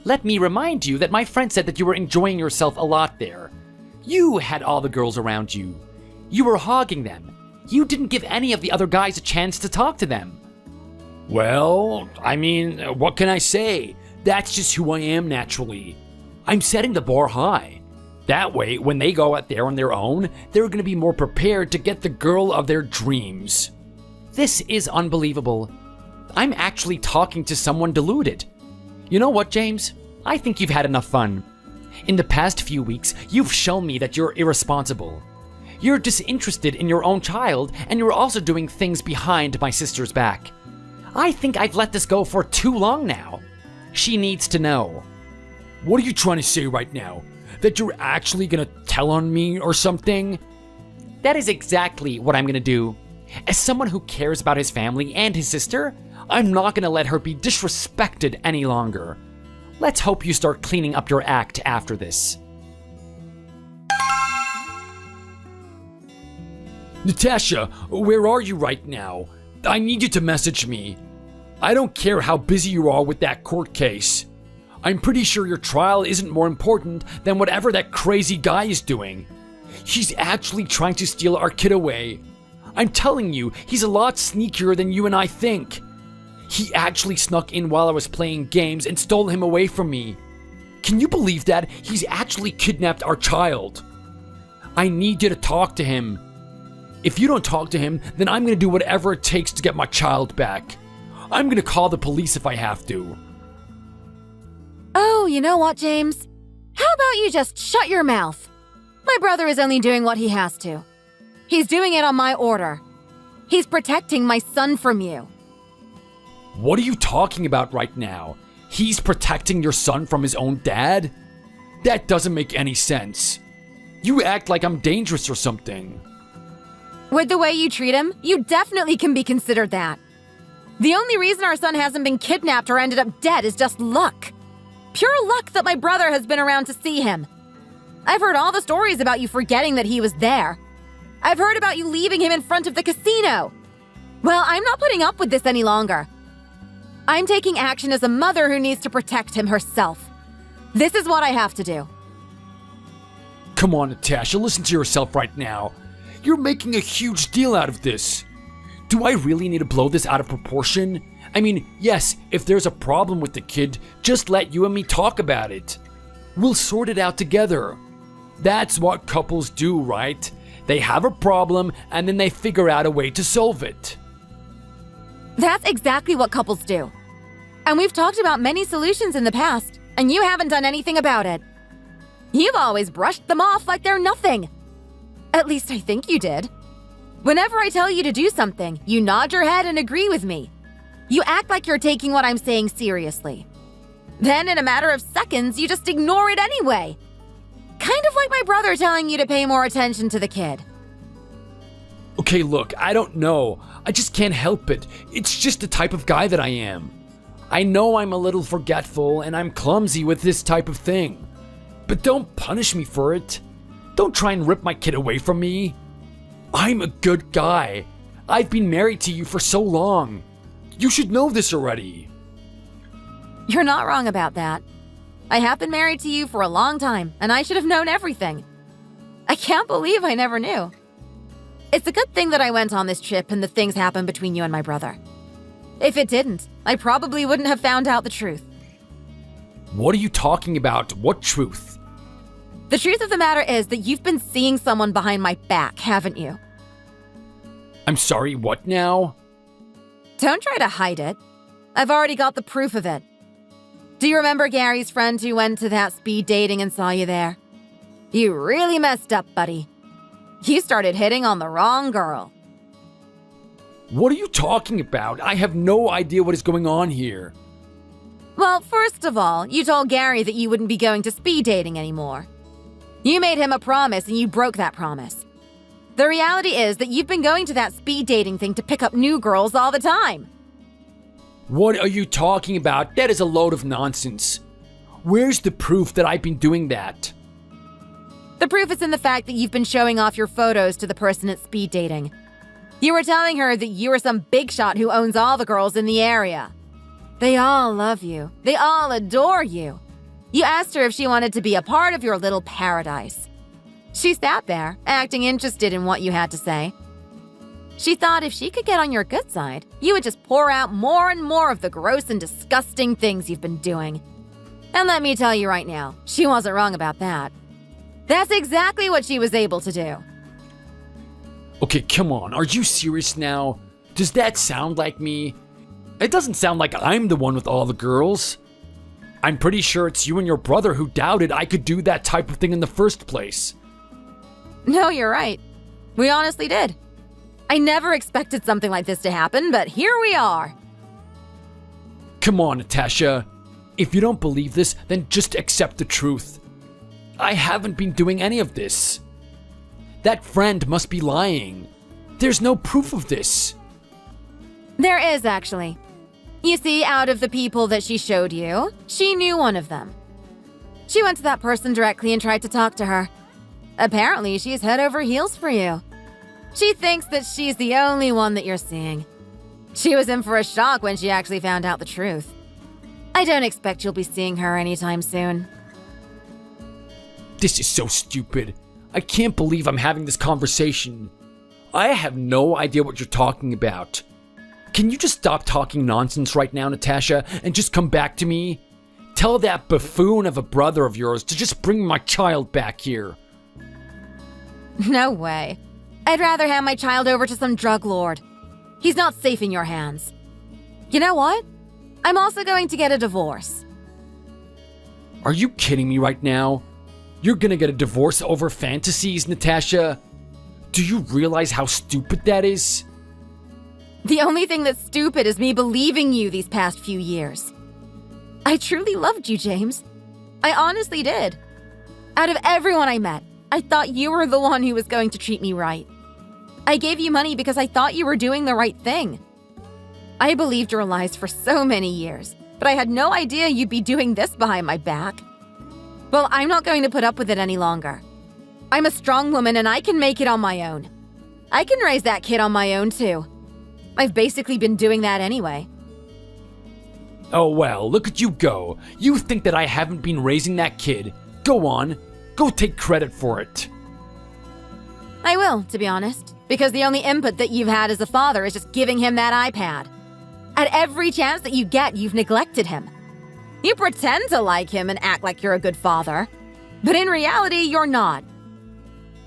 Let me remind you that my friend said that you were enjoying yourself a lot there. You had all the girls around you. You were hogging them. You didn't give any of the other guys a chance to talk to them. Well, I mean, what can I say? That's just who I am naturally. I'm setting the bar high. That way, when they go out there on their own, they're gonna be more prepared to get the girl of their dreams. This is unbelievable. I'm actually talking to someone deluded. You know what, James? I think you've had enough fun. In the past few weeks, you've shown me that you're irresponsible. You're disinterested in your own child, and you're also doing things behind my sister's back. I think I've let this go for too long now. She needs to know. What are you trying to say right now? That you're actually gonna tell on me or something? That is exactly what I'm gonna do. As someone who cares about his family and his sister, I'm not gonna let her be disrespected any longer. Let's hope you start cleaning up your act after this. Natasha, where are you right now? I need you to message me. I don't care how busy you are with that court case. I'm pretty sure your trial isn't more important than whatever that crazy guy is doing. He's actually trying to steal our kid away. I'm telling you, he's a lot sneakier than you and I think. He actually snuck in while I was playing games and stole him away from me. Can you believe that? He's actually kidnapped our child. I need you to talk to him. If you don't talk to him, then I'm gonna do whatever it takes to get my child back. I'm gonna call the police if I have to. Oh, you know what, James? How about you just shut your mouth? My brother is only doing what he has to. He's doing it on my order. He's protecting my son from you. What are you talking about right now? He's protecting your son from his own dad? That doesn't make any sense. You act like I'm dangerous or something. With the way you treat him, you definitely can be considered that. The only reason our son hasn't been kidnapped or ended up dead is just luck. Pure luck that my brother has been around to see him. I've heard all the stories about you forgetting that he was there. I've heard about you leaving him in front of the casino. Well, I'm not putting up with this any longer. I'm taking action as a mother who needs to protect him herself. This is what I have to do. Come on, Natasha, listen to yourself right now. You're making a huge deal out of this. Do I really need to blow this out of proportion? I mean, yes, if there's a problem with the kid, just let you and me talk about it. We'll sort it out together. That's what couples do, right? They have a problem and then they figure out a way to solve it. That's exactly what couples do. And we've talked about many solutions in the past, and you haven't done anything about it. You've always brushed them off like they're nothing. At least I think you did. Whenever I tell you to do something, you nod your head and agree with me. You act like you're taking what I'm saying seriously. Then, in a matter of seconds, you just ignore it anyway. Kind of like my brother telling you to pay more attention to the kid. Okay, look, I don't know. I just can't help it. It's just the type of guy that I am. I know I'm a little forgetful and I'm clumsy with this type of thing. But don't punish me for it. Don't try and rip my kid away from me. I'm a good guy. I've been married to you for so long. You should know this already. You're not wrong about that. I have been married to you for a long time, and I should have known everything. I can't believe I never knew. It's a good thing that I went on this trip and the things happened between you and my brother. If it didn't, I probably wouldn't have found out the truth. What are you talking about? What truth? The truth of the matter is that you've been seeing someone behind my back, haven't you? I'm sorry, what now? Don't try to hide it. I've already got the proof of it. Do you remember Gary's friend who went to that speed dating and saw you there? You really messed up, buddy. You started hitting on the wrong girl. What are you talking about? I have no idea what is going on here. Well, first of all, you told Gary that you wouldn't be going to speed dating anymore. You made him a promise and you broke that promise. The reality is that you've been going to that speed dating thing to pick up new girls all the time. What are you talking about? That is a load of nonsense. Where's the proof that I've been doing that? The proof is in the fact that you've been showing off your photos to the person at speed dating. You were telling her that you are some big shot who owns all the girls in the area. They all love you. They all adore you. You asked her if she wanted to be a part of your little paradise. She sat there, acting interested in what you had to say. She thought if she could get on your good side, you would just pour out more and more of the gross and disgusting things you've been doing. And let me tell you right now, she wasn't wrong about that. That's exactly what she was able to do. Okay, come on. Are you serious now? Does that sound like me? It doesn't sound like I'm the one with all the girls. I'm pretty sure it's you and your brother who doubted I could do that type of thing in the first place. No, you're right. We honestly did. I never expected something like this to happen, but here we are. Come on, Natasha. If you don't believe this, then just accept the truth. I haven't been doing any of this. That friend must be lying. There's no proof of this. There is, actually. You see, out of the people that she showed you, she knew one of them. She went to that person directly and tried to talk to her. Apparently, she's head over heels for you. She thinks that she's the only one that you're seeing. She was in for a shock when she actually found out the truth. I don't expect you'll be seeing her anytime soon. This is so stupid. I can't believe I'm having this conversation. I have no idea what you're talking about. Can you just stop talking nonsense right now, Natasha, and just come back to me? Tell that buffoon of a brother of yours to just bring my child back here. No way. I'd rather hand my child over to some drug lord. He's not safe in your hands. You know what? I'm also going to get a divorce. Are you kidding me right now? You're gonna get a divorce over fantasies, Natasha? Do you realize how stupid that is? The only thing that's stupid is me believing you these past few years. I truly loved you, James. I honestly did. Out of everyone I met, I thought you were the one who was going to treat me right. I gave you money because I thought you were doing the right thing. I believed your lies for so many years, but I had no idea you'd be doing this behind my back. Well, I'm not going to put up with it any longer. I'm a strong woman and I can make it on my own. I can raise that kid on my own too. I've basically been doing that anyway. Oh well, look at you go. You think that I haven't been raising that kid. Go on. Go take credit for it. I will, to be honest, because the only input that you've had as a father is just giving him that iPad. At every chance that you get, you've neglected him. You pretend to like him and act like you're a good father, but in reality, you're not.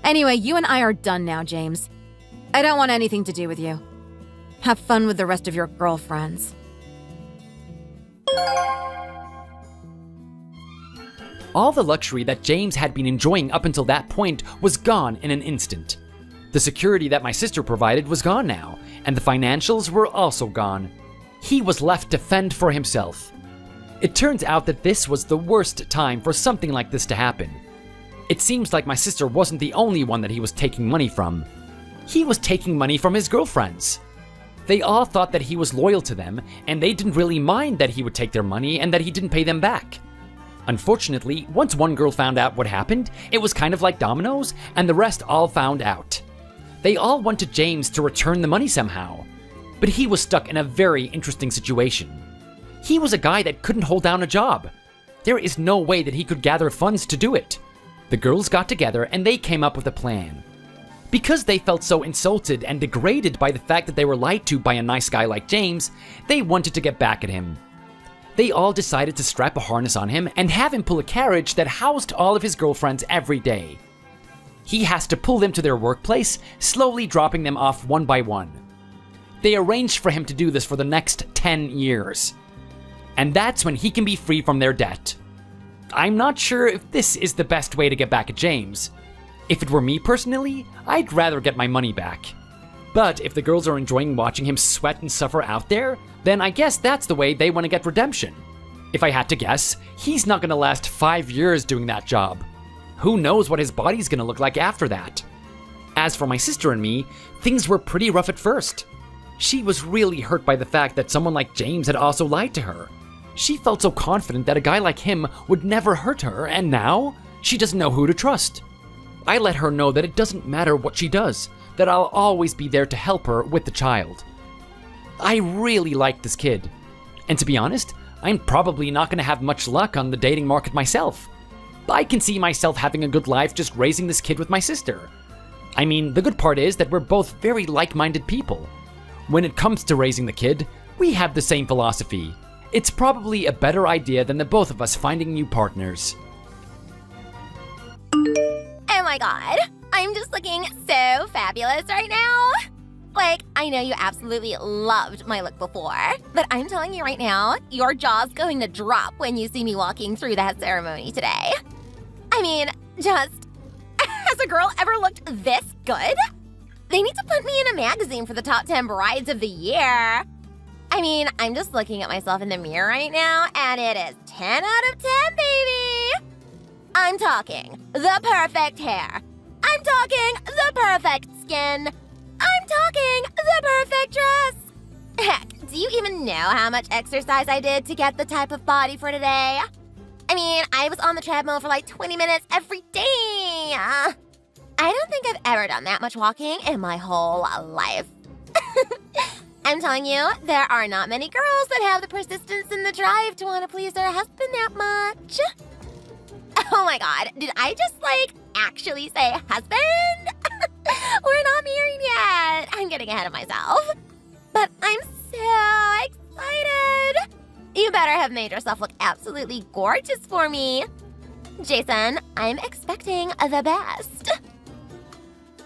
Anyway, you and I are done now, James. I don't want anything to do with you. Have fun with the rest of your girlfriends. All the luxury that James had been enjoying up until that point was gone in an instant. The security that my sister provided was gone now, and the financials were also gone. He was left to fend for himself. It turns out that this was the worst time for something like this to happen. It seems like my sister wasn't the only one that he was taking money from. He was taking money from his girlfriends. They all thought that he was loyal to them, and they didn't really mind that he would take their money and that he didn't pay them back. Unfortunately, once one girl found out what happened, it was kind of like dominoes, and the rest all found out. They all wanted James to return the money somehow, but he was stuck in a very interesting situation. He was a guy that couldn't hold down a job. There is no way that he could gather funds to do it. The girls got together and they came up with a plan. Because they felt so insulted and degraded by the fact that they were lied to by a nice guy like James, they wanted to get back at him. They all decided to strap a harness on him and have him pull a carriage that housed all of his girlfriends every day. He has to pull them to their workplace, slowly dropping them off one by one. They arranged for him to do this for the next 10 years. And that's when he can be free from their debt. I'm not sure if this is the best way to get back at James. If it were me personally, I'd rather get my money back. But if the girls are enjoying watching him sweat and suffer out there, then I guess that's the way they want to get redemption. If I had to guess, he's not going to last 5 years doing that job. Who knows what his body's going to look like after that? As for my sister and me, things were pretty rough at first. She was really hurt by the fact that someone like James had also lied to her. She felt so confident that a guy like him would never hurt her, and now she doesn't know who to trust. I let her know that it doesn't matter what she does, that I'll always be there to help her with the child. I really like this kid. And to be honest, I'm probably not going to have much luck on the dating market myself. I can see myself having a good life just raising this kid with my sister. I mean, the good part is that we're both very like-minded people. When it comes to raising the kid, we have the same philosophy. It's probably a better idea than the both of us finding new partners. Oh my god, I'm just looking so fabulous right now. Like, I know you absolutely loved my look before, but I'm telling you right now, your jaw's going to drop when you see me walking through that ceremony today. I mean, just, has a girl ever looked this good? They need to put me in a magazine for the top 10 brides of the year. I mean, I'm just looking at myself in the mirror right now, and it is 10 out of 10, baby! I'm talking the perfect hair. I'm talking the perfect skin. I'm talking the perfect dress. Heck, do you even know how much exercise I did to get the type of body for today? I mean, I was on the treadmill for like 20 minutes every day. I don't think I've ever done that much walking in my whole life. I'm telling you, there are not many girls that have the persistence and the drive to want to please their husband that much. Oh my god, did I just, actually say husband? We're not married yet. I'm getting ahead of myself. But I'm so excited. You better have made yourself look absolutely gorgeous for me. Jason, I'm expecting the best.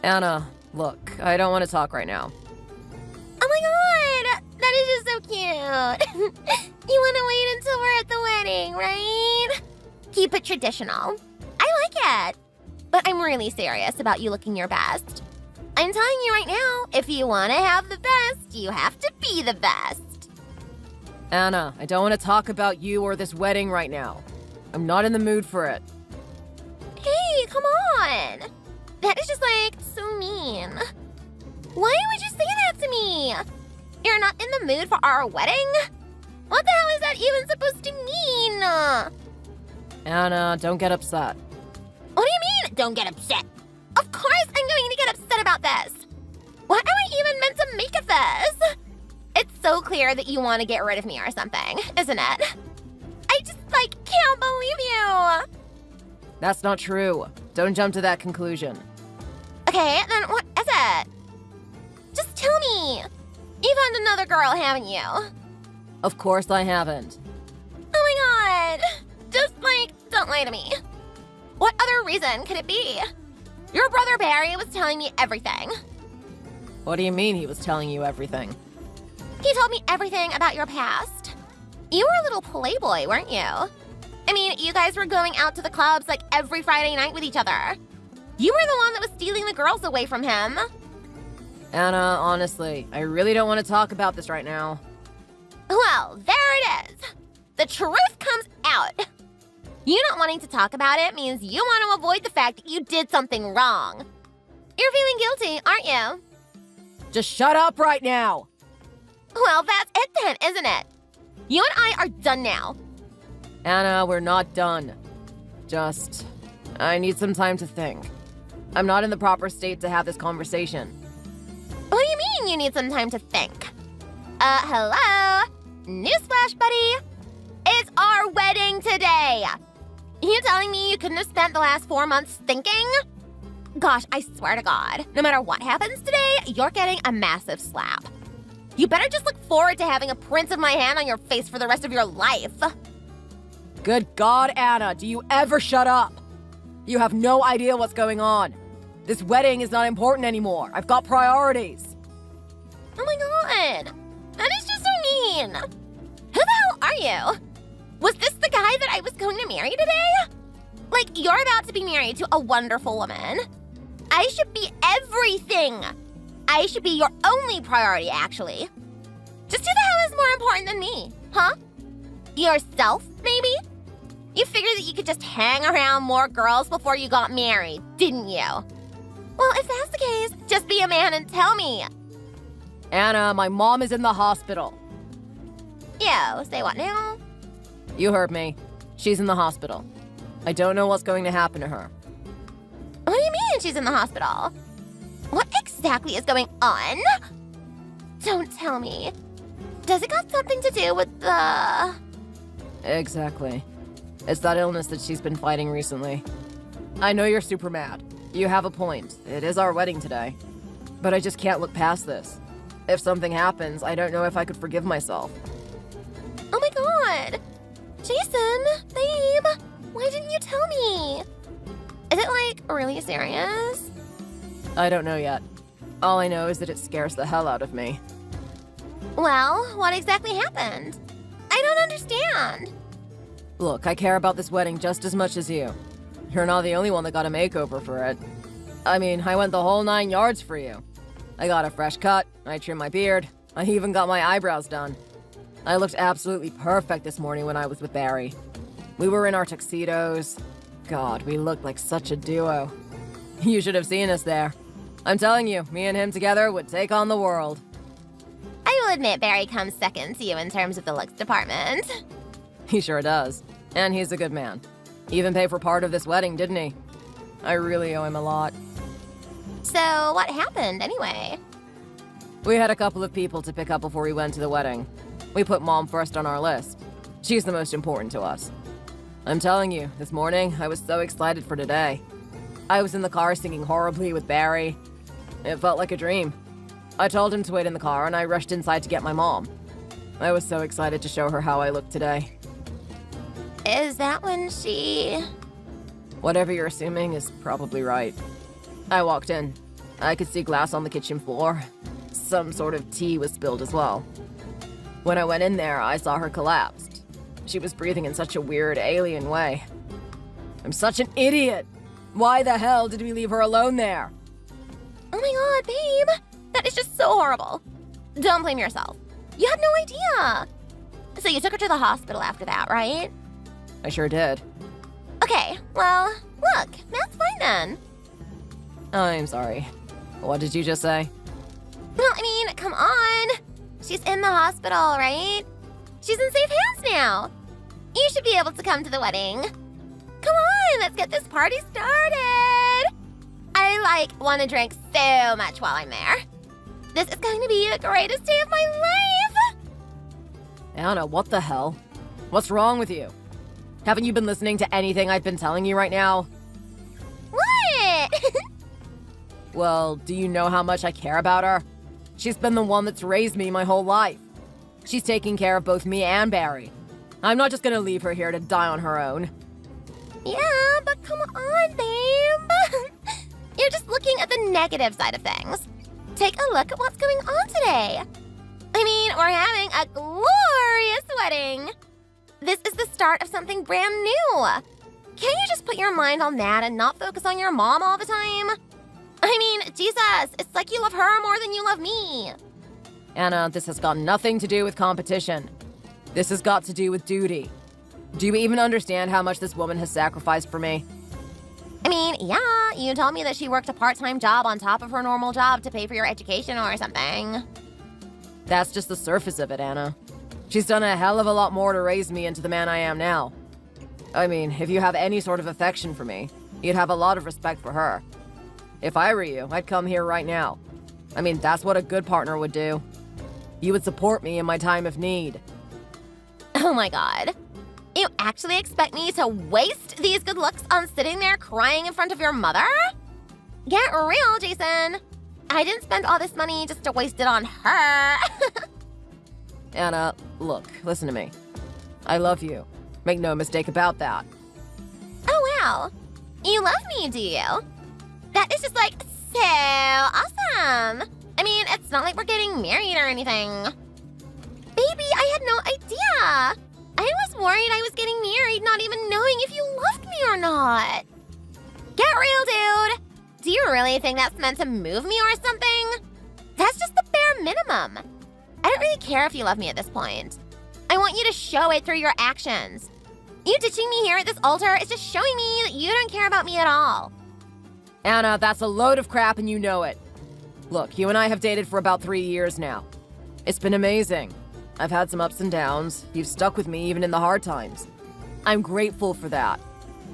Anna, look, I don't want to talk right now. Oh my god, that is just so cute. You want to wait until we're at the wedding, right? Keep it traditional. I like it. But I'm really serious about you looking your best. I'm telling you right now, if you want to have the best, you have to be the best. Anna, I don't want to talk about you or this wedding right now. I'm not in the mood for it. Hey, come on. That is just, so mean. Why would you say that to me? You're not in the mood for our wedding? What the hell is that even supposed to mean? Anna, don't get upset. What do you mean, don't get upset? Of course I'm going to get upset about this. What am I even meant to make of this? It's so clear that you want to get rid of me or something, isn't it? I just, can't believe you. That's not true. Don't jump to that conclusion. Okay, then what is it? Just tell me. You found another girl, haven't you? Of course I haven't. Oh my god. Just, don't lie to me. What other reason could it be? Your brother Barry was telling me everything. What do you mean he was telling you everything? He told me everything about your past. You were a little playboy, weren't you? I mean, you guys were going out to the clubs like every Friday night with each other. You were the one that was stealing the girls away from him. Anna, honestly, I really don't want to talk about this right now. Well, there it is. The truth comes out. You not wanting to talk about it means you want to avoid the fact that you did something wrong. You're feeling guilty, aren't you? Just shut up right now! Well, that's it then, isn't it? You and I are done now. Anna, we're not done. I need some time to think. I'm not in the proper state to have this conversation. What do you mean you need some time to think? Hello? Newsflash, buddy. It's our wedding today. You telling me you couldn't have spent the last 4 months thinking? Gosh, I swear to God, no matter what happens today, you're getting a massive slap. You better just look forward to having a print of my hand on your face for the rest of your life. Good God, Anna, do you ever shut up? You have no idea what's going on. This wedding is not important anymore. I've got priorities. Oh my God, that is just so mean. Who the hell are you? Was this the guy that I was going to marry today? Like, you're about to be married to a wonderful woman. I should be everything. I should be your only priority, actually. Just who the hell is more important than me, huh? Yourself, maybe? You figured that you could just hang around more girls before you got married, didn't you? Well, if that's the case, just be a man and tell me. Anna, my mom is in the hospital. Yo, say what now? You heard me. She's in the hospital. I don't know what's going to happen to her. What do you mean she's in the hospital? What exactly is going on? Don't tell me. Does it got something to do with the... Exactly. It's that illness that she's been fighting recently. I know you're super mad. You have a point. It is our wedding today. But I just can't look past this. If something happens, I don't know if I could forgive myself. Oh my God! Jason, babe, why didn't you tell me? Is it like really serious? I don't know yet. All I know is that it scares the hell out of me. Well, what exactly happened? I don't understand. Look, I care about this wedding just as much as you. You're not the only one that got a makeover for it. I mean, I went the whole 9 yards for you. I got a fresh cut, I trimmed my beard, I even got my eyebrows done. I looked absolutely perfect this morning when I was with Barry. We were in our tuxedos. God, we looked like such a duo. You should have seen us there. I'm telling you, me and him together would take on the world. I will admit Barry comes second to you in terms of the looks department. He sure does. And he's a good man. Even paid for part of this wedding, didn't he? I really owe him a lot. So, what happened anyway? We had a couple of people to pick up before we went to the wedding. We put Mom first on our list. She's the most important to us. I'm telling you, this morning, I was so excited for today. I was in the car singing horribly with Barry. It felt like a dream. I told him to wait in the car and I rushed inside to get my mom. I was so excited to show her how I look today. Is that when she... Whatever you're assuming is probably right. I walked in. I could see glass on the kitchen floor. Some sort of tea was spilled as well. When I went in there, I saw her collapsed. She was breathing in such a weird, alien way. I'm such an idiot! Why the hell did we leave her alone there? Oh my God, babe! That is just so horrible. Don't blame yourself. You had no idea. So you took her to the hospital after that, right? I sure did. Okay, well, look, that's fine then. I'm sorry. What did you just say? Well, I mean, come on. She's in the hospital, right? She's in safe hands now. You should be able to come to the wedding. Come on, let's get this party started. I want to drink so much while I'm there. This is going to be the greatest day of my life. Anna, what the hell? What's wrong with you? Haven't you been listening to anything I've been telling you right now? What? Well, do you know how much I care about her? She's been the one that's raised me my whole life. She's taking care of both me and Barry. I'm not just gonna leave her here to die on her own. Yeah, but come on, babe. You're just looking at the negative side of things. Take a look at what's going on today. I mean, we're having a glorious wedding. This is the start of something brand new. Can't you just put your mind on that and not focus on your mom all the time? I mean, Jesus, it's like you love her more than you love me. Anna, this has got nothing to do with competition. This has got to do with duty. Do you even understand how much this woman has sacrificed for me? I mean, yeah, you told me that she worked a part-time job on top of her normal job to pay for your education or something. That's just the surface of it, Anna. She's done a hell of a lot more to raise me into the man I am now. I mean, if you have any sort of affection for me, you'd have a lot of respect for her. If I were you, I'd come here right now. I mean, that's what a good partner would do. You would support me in my time of need. Oh my god. You actually expect me to waste these good looks on sitting there crying in front of your mother? Get real, Jason. I didn't spend all this money just to waste it on her. Anna, look, listen to me. I love you. Make no mistake about that. Oh wow. You love me, do you? That is just like so awesome. I mean, it's not like we're getting married or anything. Baby, I had no idea. I was worried I was getting married not even knowing if you loved me or not. Get real, dude. Do you really think that's meant to move me or something? That's just the bare minimum. I don't really care if you love me at this point. I want you to show it through your actions. You ditching me here at this altar is just showing me that you don't care about me at all. Anna, that's a load of crap and you know it. Look, you and I have dated for about 3 years now. It's been amazing. I've had some ups and downs. You've stuck with me even in the hard times. I'm grateful for that.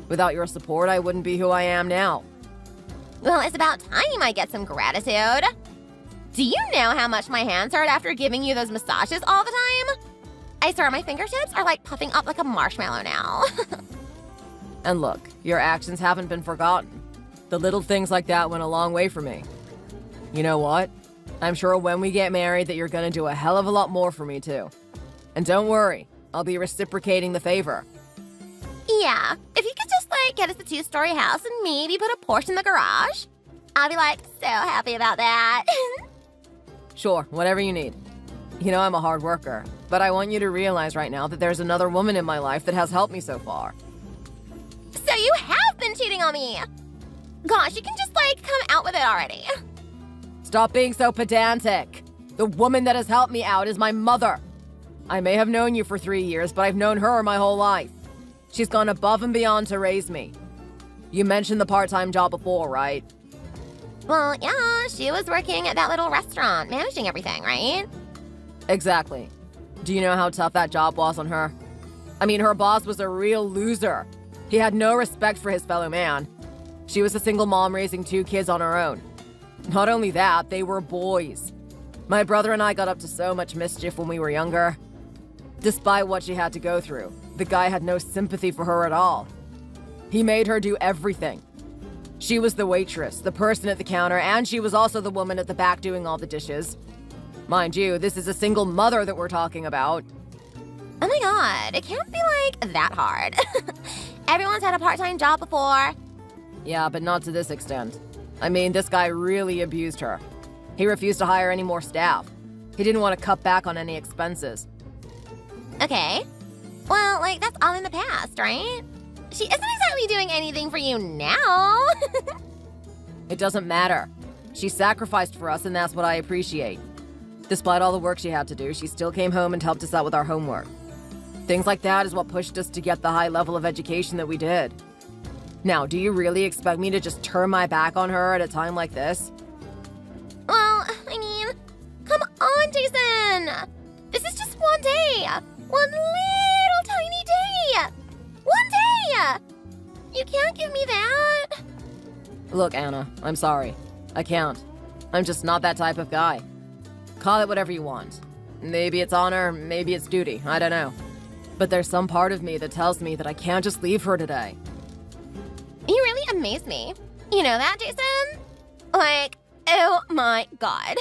Without your support, I wouldn't be who I am now. Well, it's about time I get some gratitude. Do you know how much my hands hurt after giving you those massages all the time? I swear my fingertips are like puffing up like a marshmallow now. And look, your actions haven't been forgotten. The little things like that went a long way for me. You know what? I'm sure when we get married that you're gonna do a hell of a lot more for me too. And don't worry, I'll be reciprocating the favor. Yeah, if you could just like get us a 2-story house and maybe put a Porsche in the garage, I'll be like so happy about that. Sure, whatever you need. You know I'm a hard worker, but I want you to realize right now that there's another woman in my life that has helped me so far. So you have been cheating on me. Gosh, you can just like come out with it already. Stop being so pedantic. The woman that has helped me out is my mother. I may have known you for 3 years, but I've known her my whole life. She's gone above and beyond to raise me. You mentioned the part-time job before, right? Well, yeah, she was working at that little restaurant, managing everything, right? Exactly. Do you know how tough that job was on her? I mean, her boss was a real loser. He had no respect for his fellow man. She was a single mom raising 2 kids on her own. Not only that, they were boys. My brother and I got up to so much mischief when we were younger. Despite what she had to go through, the guy had no sympathy for her at all. He made her do everything. She was the waitress, the person at the counter, and she was also the woman at the back doing all the dishes. Mind you, this is a single mother that we're talking about. Oh my god, it can't be like that hard. Everyone's had a part-time job before. Yeah, but not to this extent. I mean, this guy really abused her. He refused to hire any more staff. He didn't want to cut back on any expenses. Okay. Well, like, that's all in the past, right? She isn't exactly doing anything for you now. It doesn't matter. She sacrificed for us, and that's what I appreciate. Despite all the work she had to do, she still came home and helped us out with our homework. Things like that is what pushed us to get the high level of education that we did. Now, do you really expect me to just turn my back on her at a time like this? Well, I mean, come on, Jason. This is just one day. One little tiny day. One day. You can't give me that. Look, Anna, I'm sorry. I can't. I'm just not that type of guy. Call it whatever you want. Maybe it's honor, maybe it's duty, I don't know. But there's some part of me that tells me that I can't just leave her today. You really amaze me. You know that, Jason? Like, oh my god.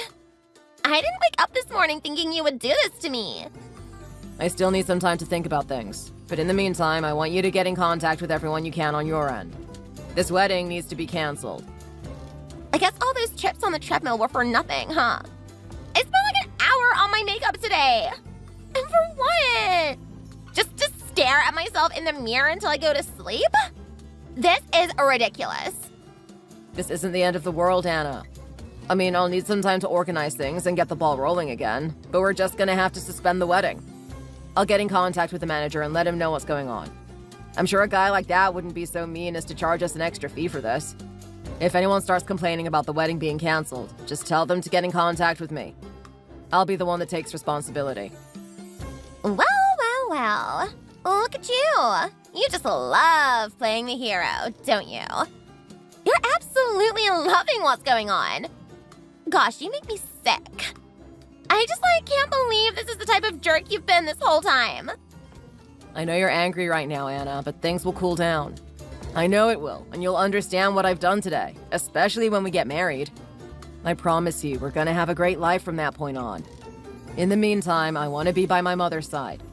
I didn't wake up this morning thinking you would do this to me. I still need some time to think about things. But in the meantime, I want you to get in contact with everyone you can on your end. This wedding needs to be canceled. I guess all those trips on the treadmill were for nothing, huh? I spent like an hour on my my makeup today. And for what? Just to stare at myself in the mirror until I go to sleep? This is ridiculous. This isn't the end of the world, Anna. I mean, I'll need some time to organize things and get the ball rolling again, but we're just gonna have to suspend the wedding. I'll get in contact with the manager and let him know what's going on. I'm sure a guy like that wouldn't be so mean as to charge us an extra fee for this. If anyone starts complaining about the wedding being canceled, just tell them to get in contact with me. I'll be the one that takes responsibility. Well, well, well. Look at you. You just love playing the hero, don't you? You're absolutely loving what's going on. Gosh, you make me sick. I just, can't believe this is the type of jerk you've been this whole time. I know you're angry right now, Anna, but things will cool down. I know it will, and you'll understand what I've done today, especially when we get married. I promise you, we're gonna have a great life from that point on. In the meantime, I want to be by my mother's side.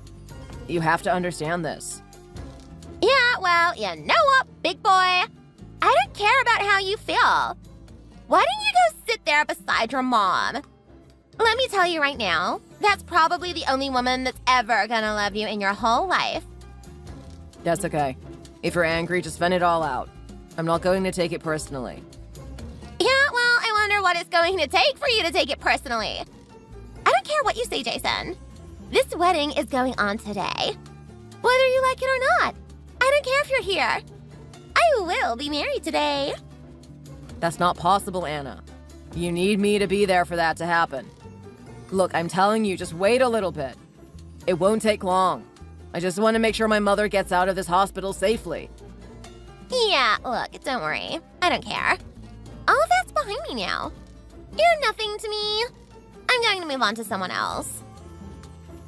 You have to understand this. Yeah, well, you know what, big boy? I don't care about how you feel. Why don't you go sit there beside your mom? Let me tell you right now, that's probably the only woman that's ever gonna love you in your whole life. That's okay. If you're angry, just vent it all out. I'm not going to take it personally. Yeah, well, I wonder what it's going to take for you to take it personally. I don't care what you say, Jason. This wedding is going on today. Whether you like it or not. I don't care if you're here. I will be married today. That's not possible, Anna. You need me to be there for that to happen. Look, I'm telling you, just wait a little bit. It won't take long. I just want to make sure my mother gets out of this hospital safely. Yeah, look, don't worry. I don't care. All of that's behind me now. You're nothing to me. I'm going to move on to someone else.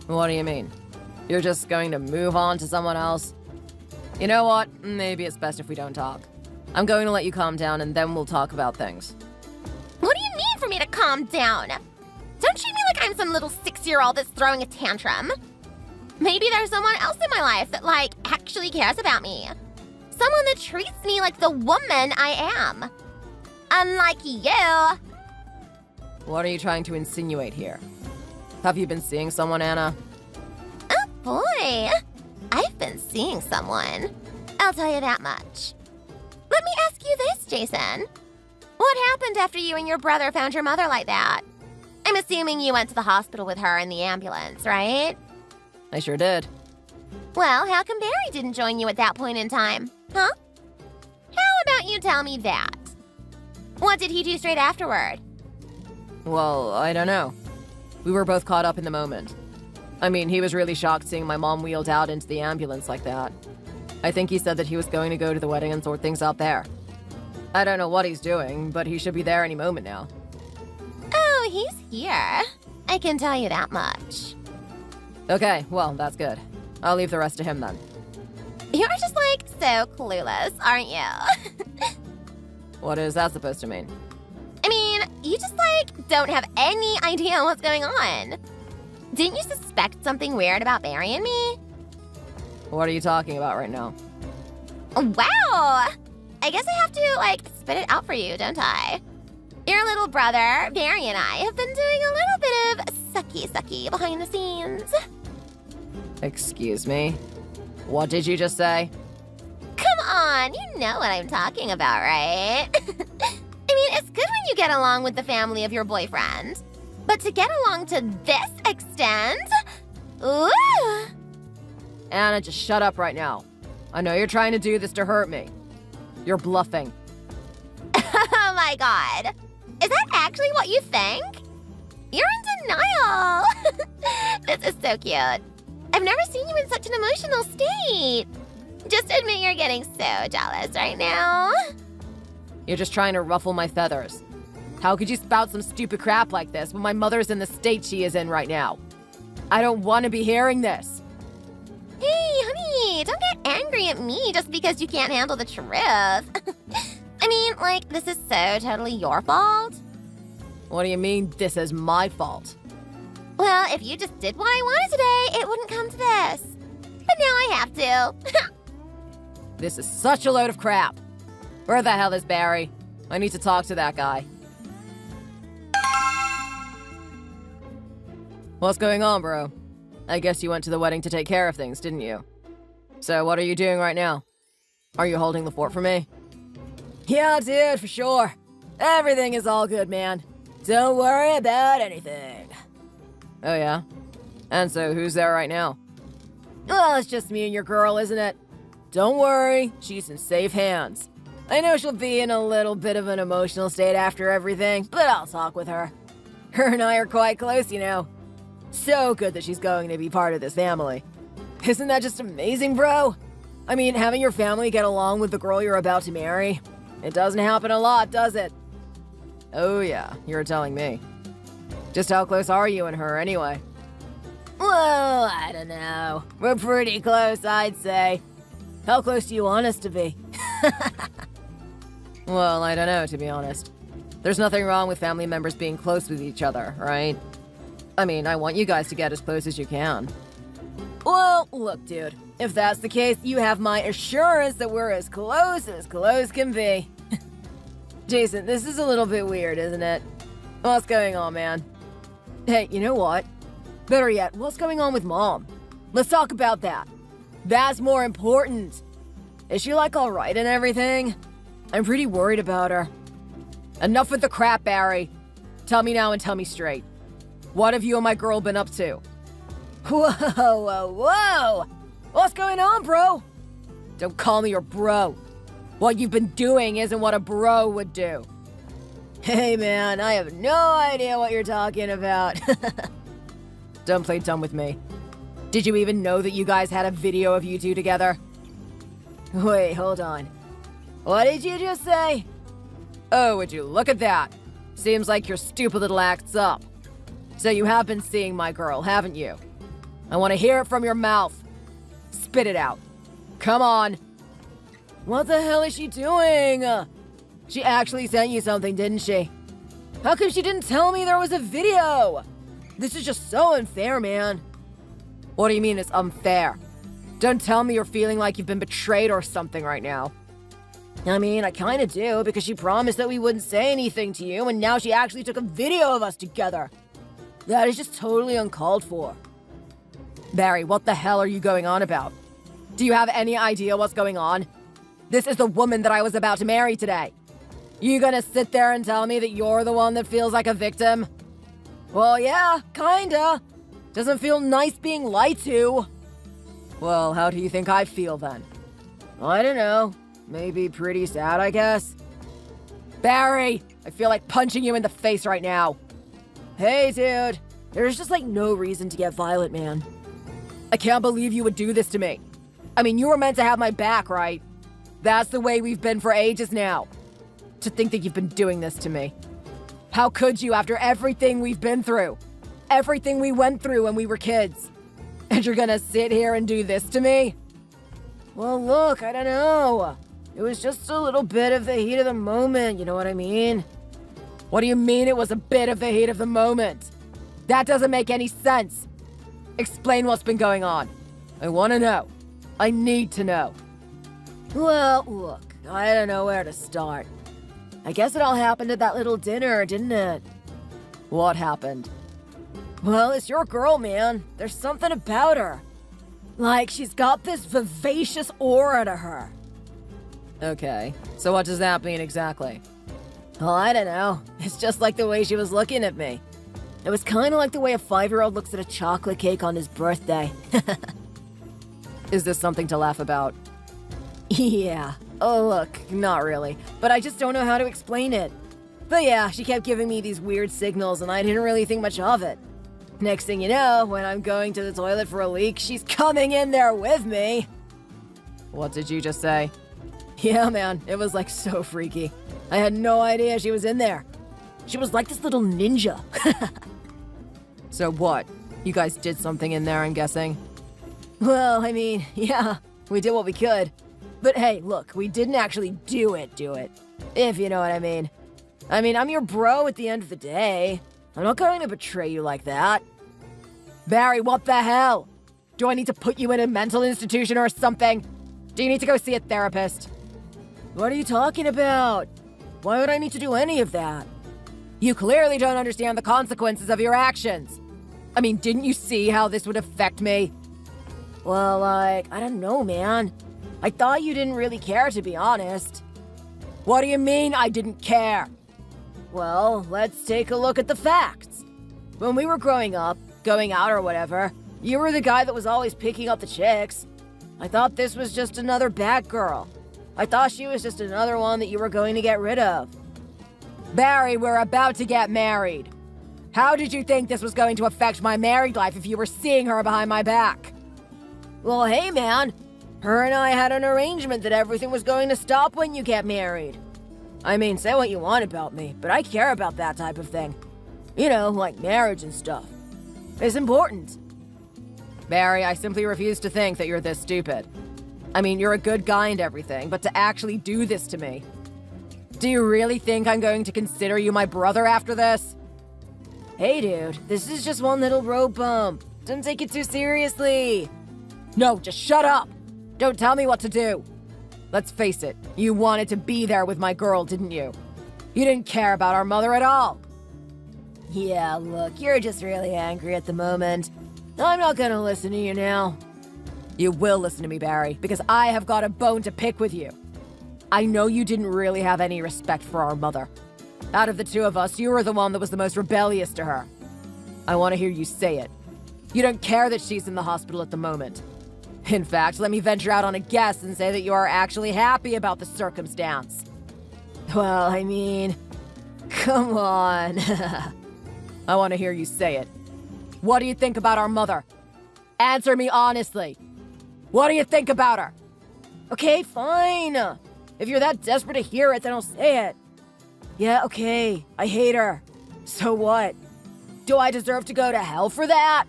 What do you mean? You're just going to move on to someone else? You know what? Maybe it's best if we don't talk. I'm going to let you calm down and then we'll talk about things. What do you mean for me to calm down? Don't treat me like I'm some little 6-year-old that's throwing a tantrum. Maybe there's someone else in my life that, actually cares about me. Someone that treats me like the woman I am. Unlike you. What are you trying to insinuate here? Have you been seeing someone, Anna? Oh boy. I've been seeing someone. I'll tell you that much. Let me ask you this, Jason. What happened after you and your brother found your mother like that? I'm assuming you went to the hospital with her in the ambulance, right? I sure did. Well, how come Barry didn't join you at that point in time? Huh? How about you tell me that? What did he do straight afterward? Well, I don't know. We were both caught up in the moment. I mean, he was really shocked seeing my mom wheeled out into the ambulance like that. I think he said that he was going to go to the wedding and sort things out there. I don't know what he's doing, but he should be there any moment now. Oh, he's here. I can tell you that much. Okay, well, that's good. I'll leave the rest to him then. You're just so clueless, aren't you? What is that supposed to mean? I mean, you just don't have any idea what's going on. Didn't you suspect something weird about Barry and me? What are you talking about right now? Wow! I guess I have to, spit it out for you, don't I? Your little brother, Barry, and I have been doing a little bit of sucky behind the scenes. Excuse me? What did you just say? Come on, you know what I'm talking about, right? I mean, it's good when you get along with the family of your boyfriend. But to get along to this extent? Ooh! Anna, just shut up right now. I know you're trying to do this to hurt me. You're bluffing. Oh my god. Is that actually what you think? You're in denial. This is so cute. I've never seen you in such an emotional state. Just admit you're getting so jealous right now. You're just trying to ruffle my feathers. How could you spout some stupid crap like this when my mother's in the state she is in right now? I don't want to be hearing this. Hey, honey, don't get angry at me just because you can't handle the truth. I mean, this is so totally your fault. What do you mean, this is my fault? Well, if you just did what I wanted today, it wouldn't come to this. But now I have to. This is such a load of crap. Where the hell is Barry? I need to talk to that guy. What's going on, bro? I guess you went to the wedding to take care of things, didn't you? So what are you doing right now? Are you holding the fort for me? Yeah, dude, for sure. Everything is all good, man. Don't worry about anything. Oh, yeah? And so who's there right now? Well, it's just me and your girl, isn't it? Don't worry, she's in safe hands. I know she'll be in a little bit of an emotional state after everything, but I'll talk with her. Her and I are quite close, you know. So good that she's going to be part of this family. Isn't that just amazing, bro? I mean, having your family get along with the girl you're about to marry, it doesn't happen a lot, does it? Oh yeah, you're telling me. Just how close are you and her, anyway? Well, I don't know. We're pretty close, I'd say. How close do you want us to be? Well, I don't know, to be honest. There's nothing wrong with family members being close with each other, right? I mean, I want you guys to get as close as you can. Well, look, dude. If that's the case, you have my assurance that we're as close can be. Jason, this is a little bit weird, isn't it? What's going on, man? Hey, you know what? Better yet, what's going on with Mom? Let's talk about that. That's more important. Is she, like, alright and everything? I'm pretty worried about her. Enough with the crap, Barry. Tell me now and tell me straight. What have you and my girl been up to? Whoa, whoa, whoa! What's going on, bro? Don't call me your bro. What you've been doing isn't what a bro would do. Hey, man, I have no idea what you're talking about. Don't play dumb with me. Did you even know that you guys had a video of you two together? Wait, hold on. What did you just say? Oh, would you look at that? Seems like your stupid little act's up. So you have been seeing my girl, haven't you? I want to hear it from your mouth. Spit it out. Come on. What the hell is she doing? She actually sent you something, didn't she? How come she didn't tell me there was a video? This is just so unfair, man. What do you mean it's unfair? Don't tell me you're feeling like you've been betrayed or something right now. I mean, I kinda do, because she promised that we wouldn't say anything to you, and now she actually took a video of us together. That is just totally uncalled for. Barry, what the hell are you going on about? Do you have any idea what's going on? This is the woman that I was about to marry today. You gonna sit there and tell me that you're the one that feels like a victim? Well, yeah, kinda. Doesn't feel nice being lied to. Well, how do you think I feel then? I don't know. Maybe pretty sad, I guess. Barry, I feel like punching you in the face right now. Hey, dude. There's just like no reason to get violent, man. I can't believe you would do this to me. I mean, you were meant to have my back, right? That's the way we've been for ages now. To think that you've been doing this to me. How could you after everything we've been through? Everything we went through when we were kids. And you're gonna sit here and do this to me? Well, look, I don't know. It was just a little bit of the heat of the moment, you know what I mean? What do you mean it was a bit of the heat of the moment? That doesn't make any sense. Explain what's been going on. I want to know. I need to know. Well, look, I don't know where to start. I guess it all happened at that little dinner, didn't it? What happened? Well, it's your girl, man. There's something about her. Like, she's got this vivacious aura to her. Okay, so what does that mean exactly? Well, I don't know. It's just like the way she was looking at me. It was kind of like the way a 5-year-old looks at a chocolate cake on his birthday. Is this something to laugh about? Yeah. Oh, look, not really. But I just don't know how to explain it. But yeah, she kept giving me these weird signals and I didn't really think much of it. Next thing you know, when I'm going to the toilet for a leak, she's coming in there with me. What did you just say? Yeah, man, it was like so freaky. I had no idea she was in there. She was like this little ninja. So what? You guys did something in there, I'm guessing? Well, I mean, yeah, we did what we could. But hey, look, we didn't actually do it. If you know what I mean. I mean, I'm your bro at the end of the day. I'm not going to betray you like that. Barry, what the hell? Do I need to put you in a mental institution or something? Do you need to go see a therapist? What are you talking about? Why would I need to do any of that? You clearly don't understand the consequences of your actions. I mean, didn't you see how this would affect me? Well, I don't know, man. I thought you didn't really care, to be honest. What do you mean I didn't care? Well, let's take a look at the facts. When we were growing up, going out or whatever, you were the guy that was always picking up the chicks. I thought this was just another bad girl. I thought she was just another one that you were going to get rid of. Barry, we're about to get married. How did you think this was going to affect my married life if you were seeing her behind my back? Well, hey, man. Her and I had an arrangement that everything was going to stop when you get married. I mean, say what you want about me, but I care about that type of thing. You know, like marriage and stuff. It's important. Barry, I simply refuse to think that you're this stupid. I mean, you're a good guy and everything, but to actually do this to me. Do you really think I'm going to consider you my brother after this? Hey, dude, this is just one little road bump. Don't take it too seriously. No, just shut up. Don't tell me what to do. Let's face it, you wanted to be there with my girl, didn't you? You didn't care about our mother at all. Yeah, look, you're just really angry at the moment. I'm not gonna listen to you now. You will listen to me, Barry, because I have got a bone to pick with you. I know you didn't really have any respect for our mother. Out of the two of us, you were the one that was the most rebellious to her. I want to hear you say it. You don't care that she's in the hospital at the moment. In fact, let me venture out on a guess and say that you are actually happy about the circumstance. Well, I mean, come on. I want to hear you say it. What do you think about our mother? Answer me honestly. What do you think about her? Okay, fine. If you're that desperate to hear it, then I'll say it. Yeah, okay, I hate her. So what? Do I deserve to go to hell for that?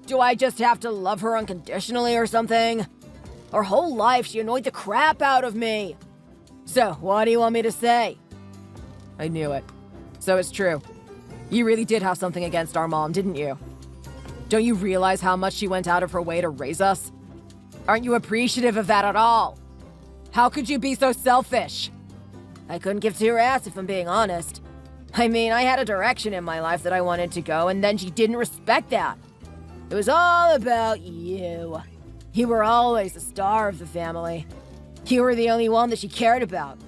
Do I just have to love her unconditionally or something? Her whole life, she annoyed the crap out of me. So, what do you want me to say? I knew it. So it's true. You really did have something against our mom, didn't you? Don't you realize how much she went out of her way to raise us? Aren't you appreciative of that at all? How could you be so selfish? I couldn't give two rats if I'm being honest. I mean, I had a direction in my life that I wanted to go, and then she didn't respect that. It was all about you. You were always the star of the family. You were the only one that she cared about.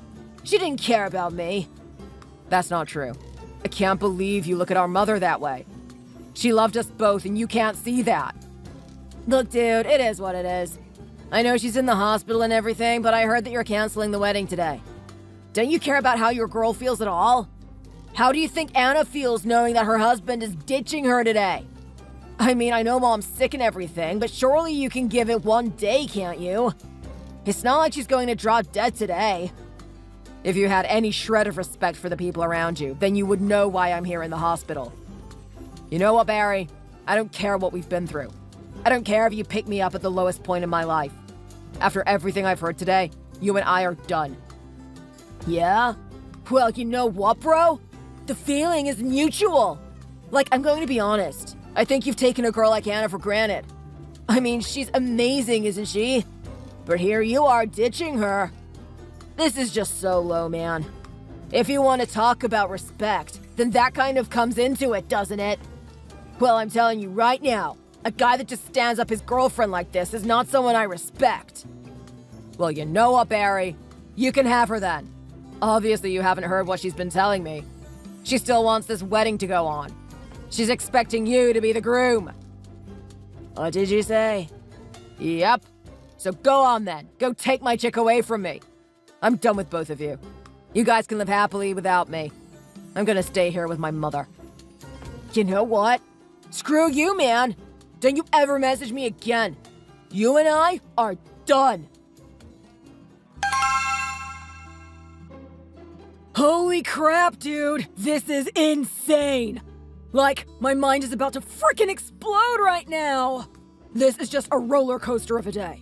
She didn't care about me. That's not true. I can't believe you look at our mother that way. She loved us both, and you can't see that. Look, dude, it is what it is. I know she's in the hospital and everything, but I heard that you're canceling the wedding today. Don't you care about how your girl feels at all? How do you think Anna feels knowing that her husband is ditching her today? I mean, I know Mom's sick and everything, but surely you can give it one day, can't you? It's not like she's going to drop dead today. If you had any shred of respect for the people around you, then you would know why I'm here in the hospital. You know what, Barry? I don't care what we've been through. I don't care if you pick me up at the lowest point in my life. After everything I've heard today, you and I are done. Yeah? Well, you know what, bro? The feeling is mutual. Like, I'm going to be honest. I think you've taken a girl like Anna for granted. I mean, she's amazing, isn't she? But here you are ditching her. This is just so low, man. If you want to talk about respect, then that kind of comes into it, doesn't it? Well, I'm telling you right now, a guy that just stands up his girlfriend like this is not someone I respect. Well, you know what, Barry? You can have her then. Obviously, you haven't heard what she's been telling me. She still wants this wedding to go on. She's expecting you to be the groom. What did you say? Yep. So go on then. Go take my chick away from me. I'm done with both of you. You guys can live happily without me. I'm gonna stay here with my mother. You know what? Screw you, man. Don't you ever message me again. You and I are done. Holy crap, dude. This is insane. Like, my mind is about to freaking explode right now. This is just a roller coaster of a day.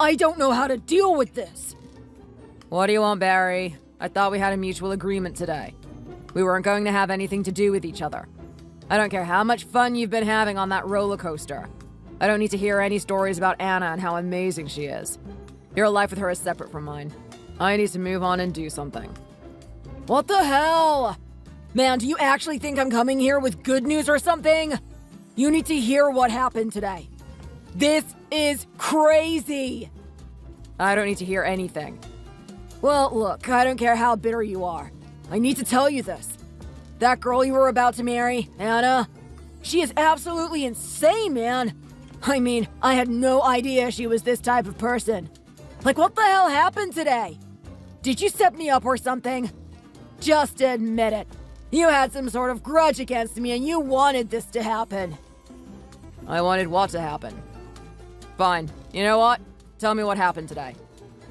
I don't know how to deal with this. What do you want, Barry? I thought we had a mutual agreement today. We weren't going to have anything to do with each other. I don't care how much fun you've been having on that roller coaster. I don't need to hear any stories about Anna and how amazing she is. Your life with her is separate from mine. I need to move on and do something. What the hell? Man, do you actually think I'm coming here with good news or something? You need to hear what happened today. This is crazy! I don't need to hear anything. Well, look, I don't care how bitter you are. I need to tell you this. That girl you were about to marry, Anna, she is absolutely insane, man. I mean, I had no idea she was this type of person. Like, what the hell happened today? Did you set me up or something? Just admit it. You had some sort of grudge against me and you wanted this to happen. I wanted what to happen? Fine. You know what? Tell me what happened today.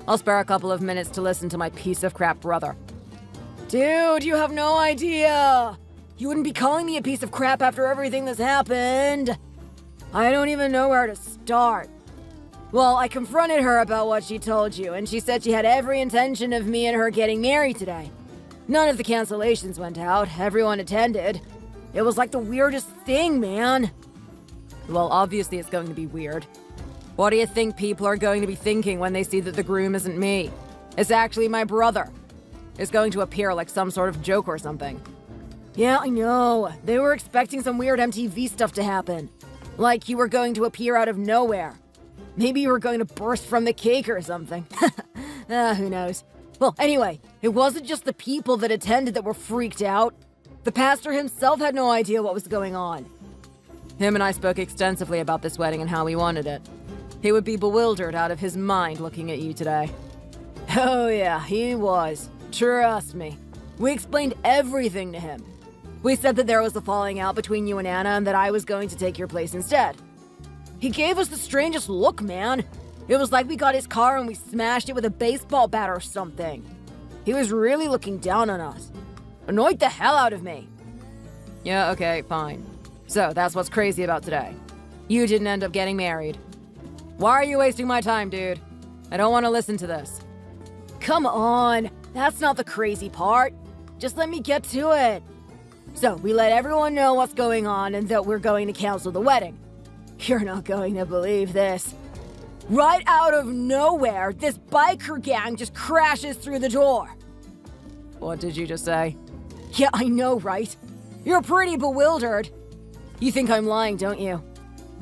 I'll spare a couple of minutes to listen to my piece of crap brother. Dude, you have no idea. You wouldn't be calling me a piece of crap after everything that's happened. I don't even know where to start. Well, I confronted her about what she told you, and she said she had every intention of me and her getting married today. None of the cancellations went out. Everyone attended. It was like the weirdest thing, man. Well, obviously it's going to be weird. What do you think people are going to be thinking when they see that the groom isn't me? It's actually my brother. It's going to appear like some sort of joke or something. Yeah, I know. They were expecting some weird MTV stuff to happen. Like you were going to appear out of nowhere. Maybe you were going to burst from the cake or something. Who knows? Well, anyway, it wasn't just the people that attended that were freaked out. The pastor himself had no idea what was going on. Him and I spoke extensively about this wedding and how we wanted it. He would be bewildered out of his mind looking at you today. Oh yeah, he was. Trust me. We explained everything to him. We said that there was a falling out between you and Anna and that I was going to take your place instead. He gave us the strangest look, man. It was like we got his car and we smashed it with a baseball bat or something. He was really looking down on us. Annoyed the hell out of me. Yeah, okay, fine. So, that's what's crazy about today. You didn't end up getting married. Why are you wasting my time, dude? I don't want to listen to this. Come on, that's not the crazy part. Just let me get to it. So, we let everyone know what's going on and that we're going to cancel the wedding. You're not going to believe this. Right out of nowhere, this biker gang just crashes through the door. What did you just say? Yeah, I know, right? You're pretty bewildered. You think I'm lying, don't you?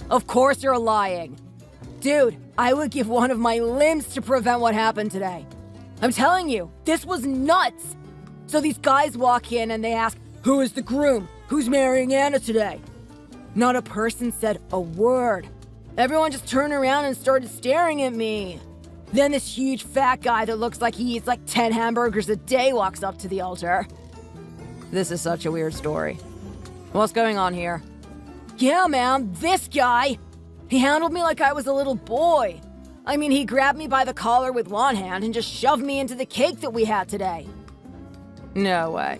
Of course you're lying. Dude, I would give one of my limbs to prevent what happened today. I'm telling you, this was nuts. So these guys walk in and they ask, who is the groom? Who's marrying Anna today? Not a person said a word. Everyone just turned around and started staring at me. Then this huge fat guy that looks like he eats like 10 hamburgers a day walks up to the altar. This is such a weird story. What's going on here? Yeah, man, this guy. He handled me like I was a little boy. I mean, he grabbed me by the collar with one hand and just shoved me into the cake that we had today. No way.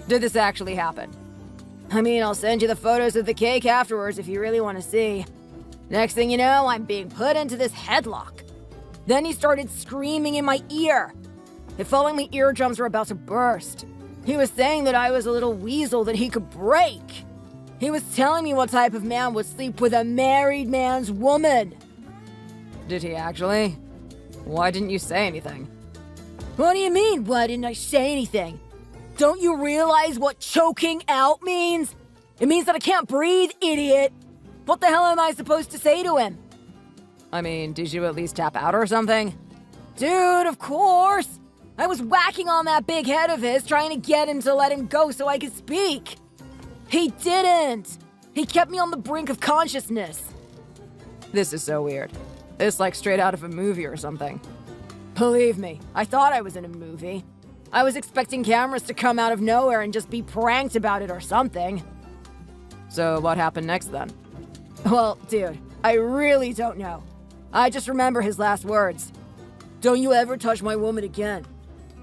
Did this actually happen? I mean, I'll send you the photos of the cake afterwards if you really want to see. Next thing you know, I'm being put into this headlock. Then he started screaming in my ear. It felt like my eardrums were about to burst. He was saying that I was a little weasel that he could break. He was telling me what type of man would sleep with a married man's woman. Did he actually? Why didn't you say anything? What do you mean, why didn't I say anything? Don't you realize what choking out means? It means that I can't breathe, idiot. What the hell am I supposed to say to him? I mean, did you at least tap out or something? Dude, of course. I was whacking on that big head of his, trying to get him to let him go so I could speak. He didn't. He kept me on the brink of consciousness. This is so weird. It's like straight out of a movie or something. Believe me, I thought I was in a movie. I was expecting cameras to come out of nowhere and just be pranked about it or something. So what happened next then? Well, dude, I really don't know. I just remember his last words. Don't you ever touch my woman again.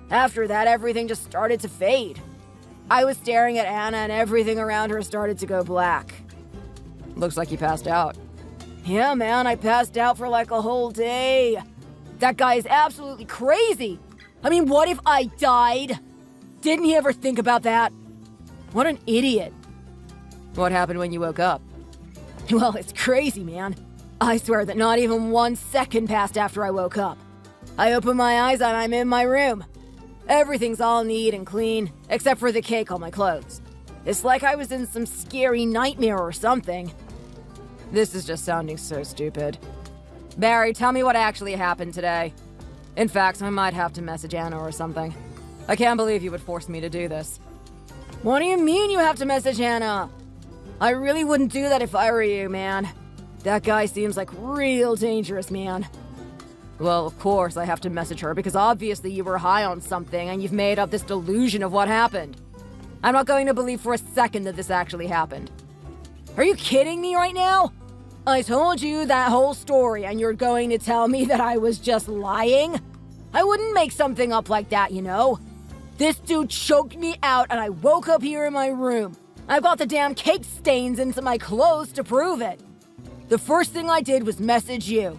After that, everything just started to fade. I was staring at Anna and everything around her started to go black. Looks like you passed out. Yeah, man, I passed out for like a whole day. That guy is absolutely crazy. I mean, what if I died? Didn't he ever think about that? What an idiot. What happened when you woke up? Well, it's crazy, man. I swear that not even 1 second passed after I woke up. I open my eyes and I'm in my room. Everything's all neat and clean, except for the cake on my clothes. It's like I was in some scary nightmare or something. This is just sounding so stupid. Barry, tell me what actually happened today. In fact, I might have to message Anna or something. I can't believe you would force me to do this. What do you mean you have to message Anna? I really wouldn't do that if I were you, man. That guy seems like real dangerous, man. Well, of course I have to message her because obviously you were high on something and you've made up this delusion of what happened. I'm not going to believe for a second that this actually happened. Are you kidding me right now? I told you that whole story and you're going to tell me that I was just lying? I wouldn't make something up like that, you know? This dude choked me out and I woke up here in my room. I've got the damn cake stains into my clothes to prove it. The first thing I did was message you.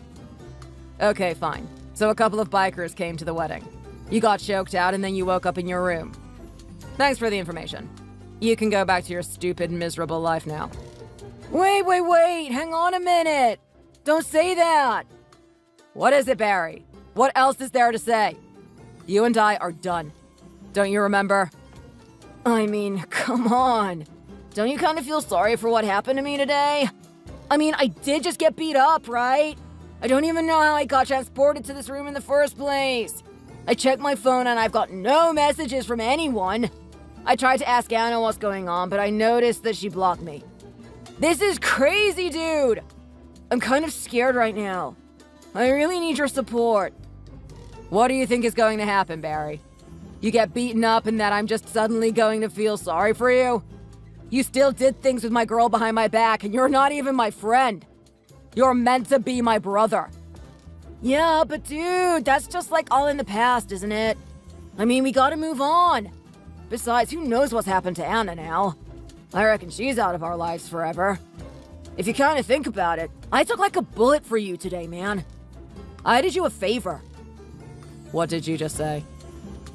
Okay, fine. So a couple of bikers came to the wedding. You got choked out and then you woke up in your room. Thanks for the information. You can go back to your stupid, miserable life now. Wait, hang on a minute. Don't say that. What is it, Barry? What else is there to say? You and I are done. Don't you remember? I mean, come on. Don't you kind of feel sorry for what happened to me today? I mean, I did just get beat up, right? I don't even know how I got transported to this room in the first place. I checked my phone and I've got no messages from anyone. I tried to ask Anna what's going on, but I noticed that she blocked me. This is crazy, dude! I'm kind of scared right now. I really need your support. What do you think is going to happen, Barry? You get beaten up and that I'm just suddenly going to feel sorry for you? You still did things with my girl behind my back and you're not even my friend. You're meant to be my brother. Yeah, but dude, that's just like all in the past, isn't it? I mean, we gotta move on. Besides, who knows what's happened to Anna now? I reckon she's out of our lives forever. If you kind of think about it, I took like a bullet for you today, man. I did you a favor. What did you just say?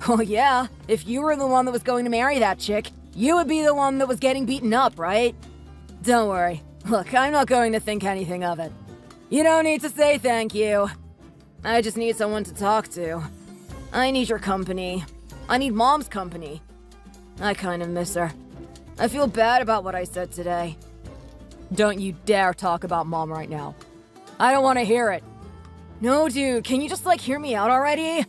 Oh yeah, if you were the one that was going to marry that chick, you would be the one that was getting beaten up, right? Don't worry. Look, I'm not going to think anything of it. You don't need to say thank you. I just need someone to talk to. I need your company. I need Mom's company. I kind of miss her. I feel bad about what I said today. Don't you dare talk about Mom right now. I don't want to hear it. No, dude, can you just hear me out already?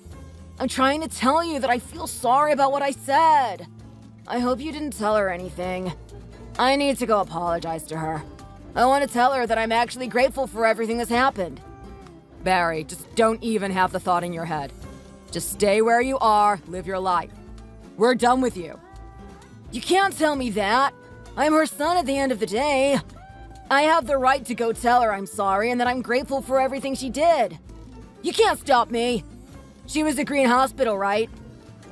I'm trying to tell you that I feel sorry about what I said. I hope you didn't tell her anything. I need to go apologize to her. I want to tell her that I'm actually grateful for everything that's happened. Barry, just don't even have the thought in your head. Just stay where you are, live your life. We're done with you. You can't tell me that. I'm her son at the end of the day. I have the right to go tell her I'm sorry and that I'm grateful for everything she did. You can't stop me. She was at Green Hospital, right?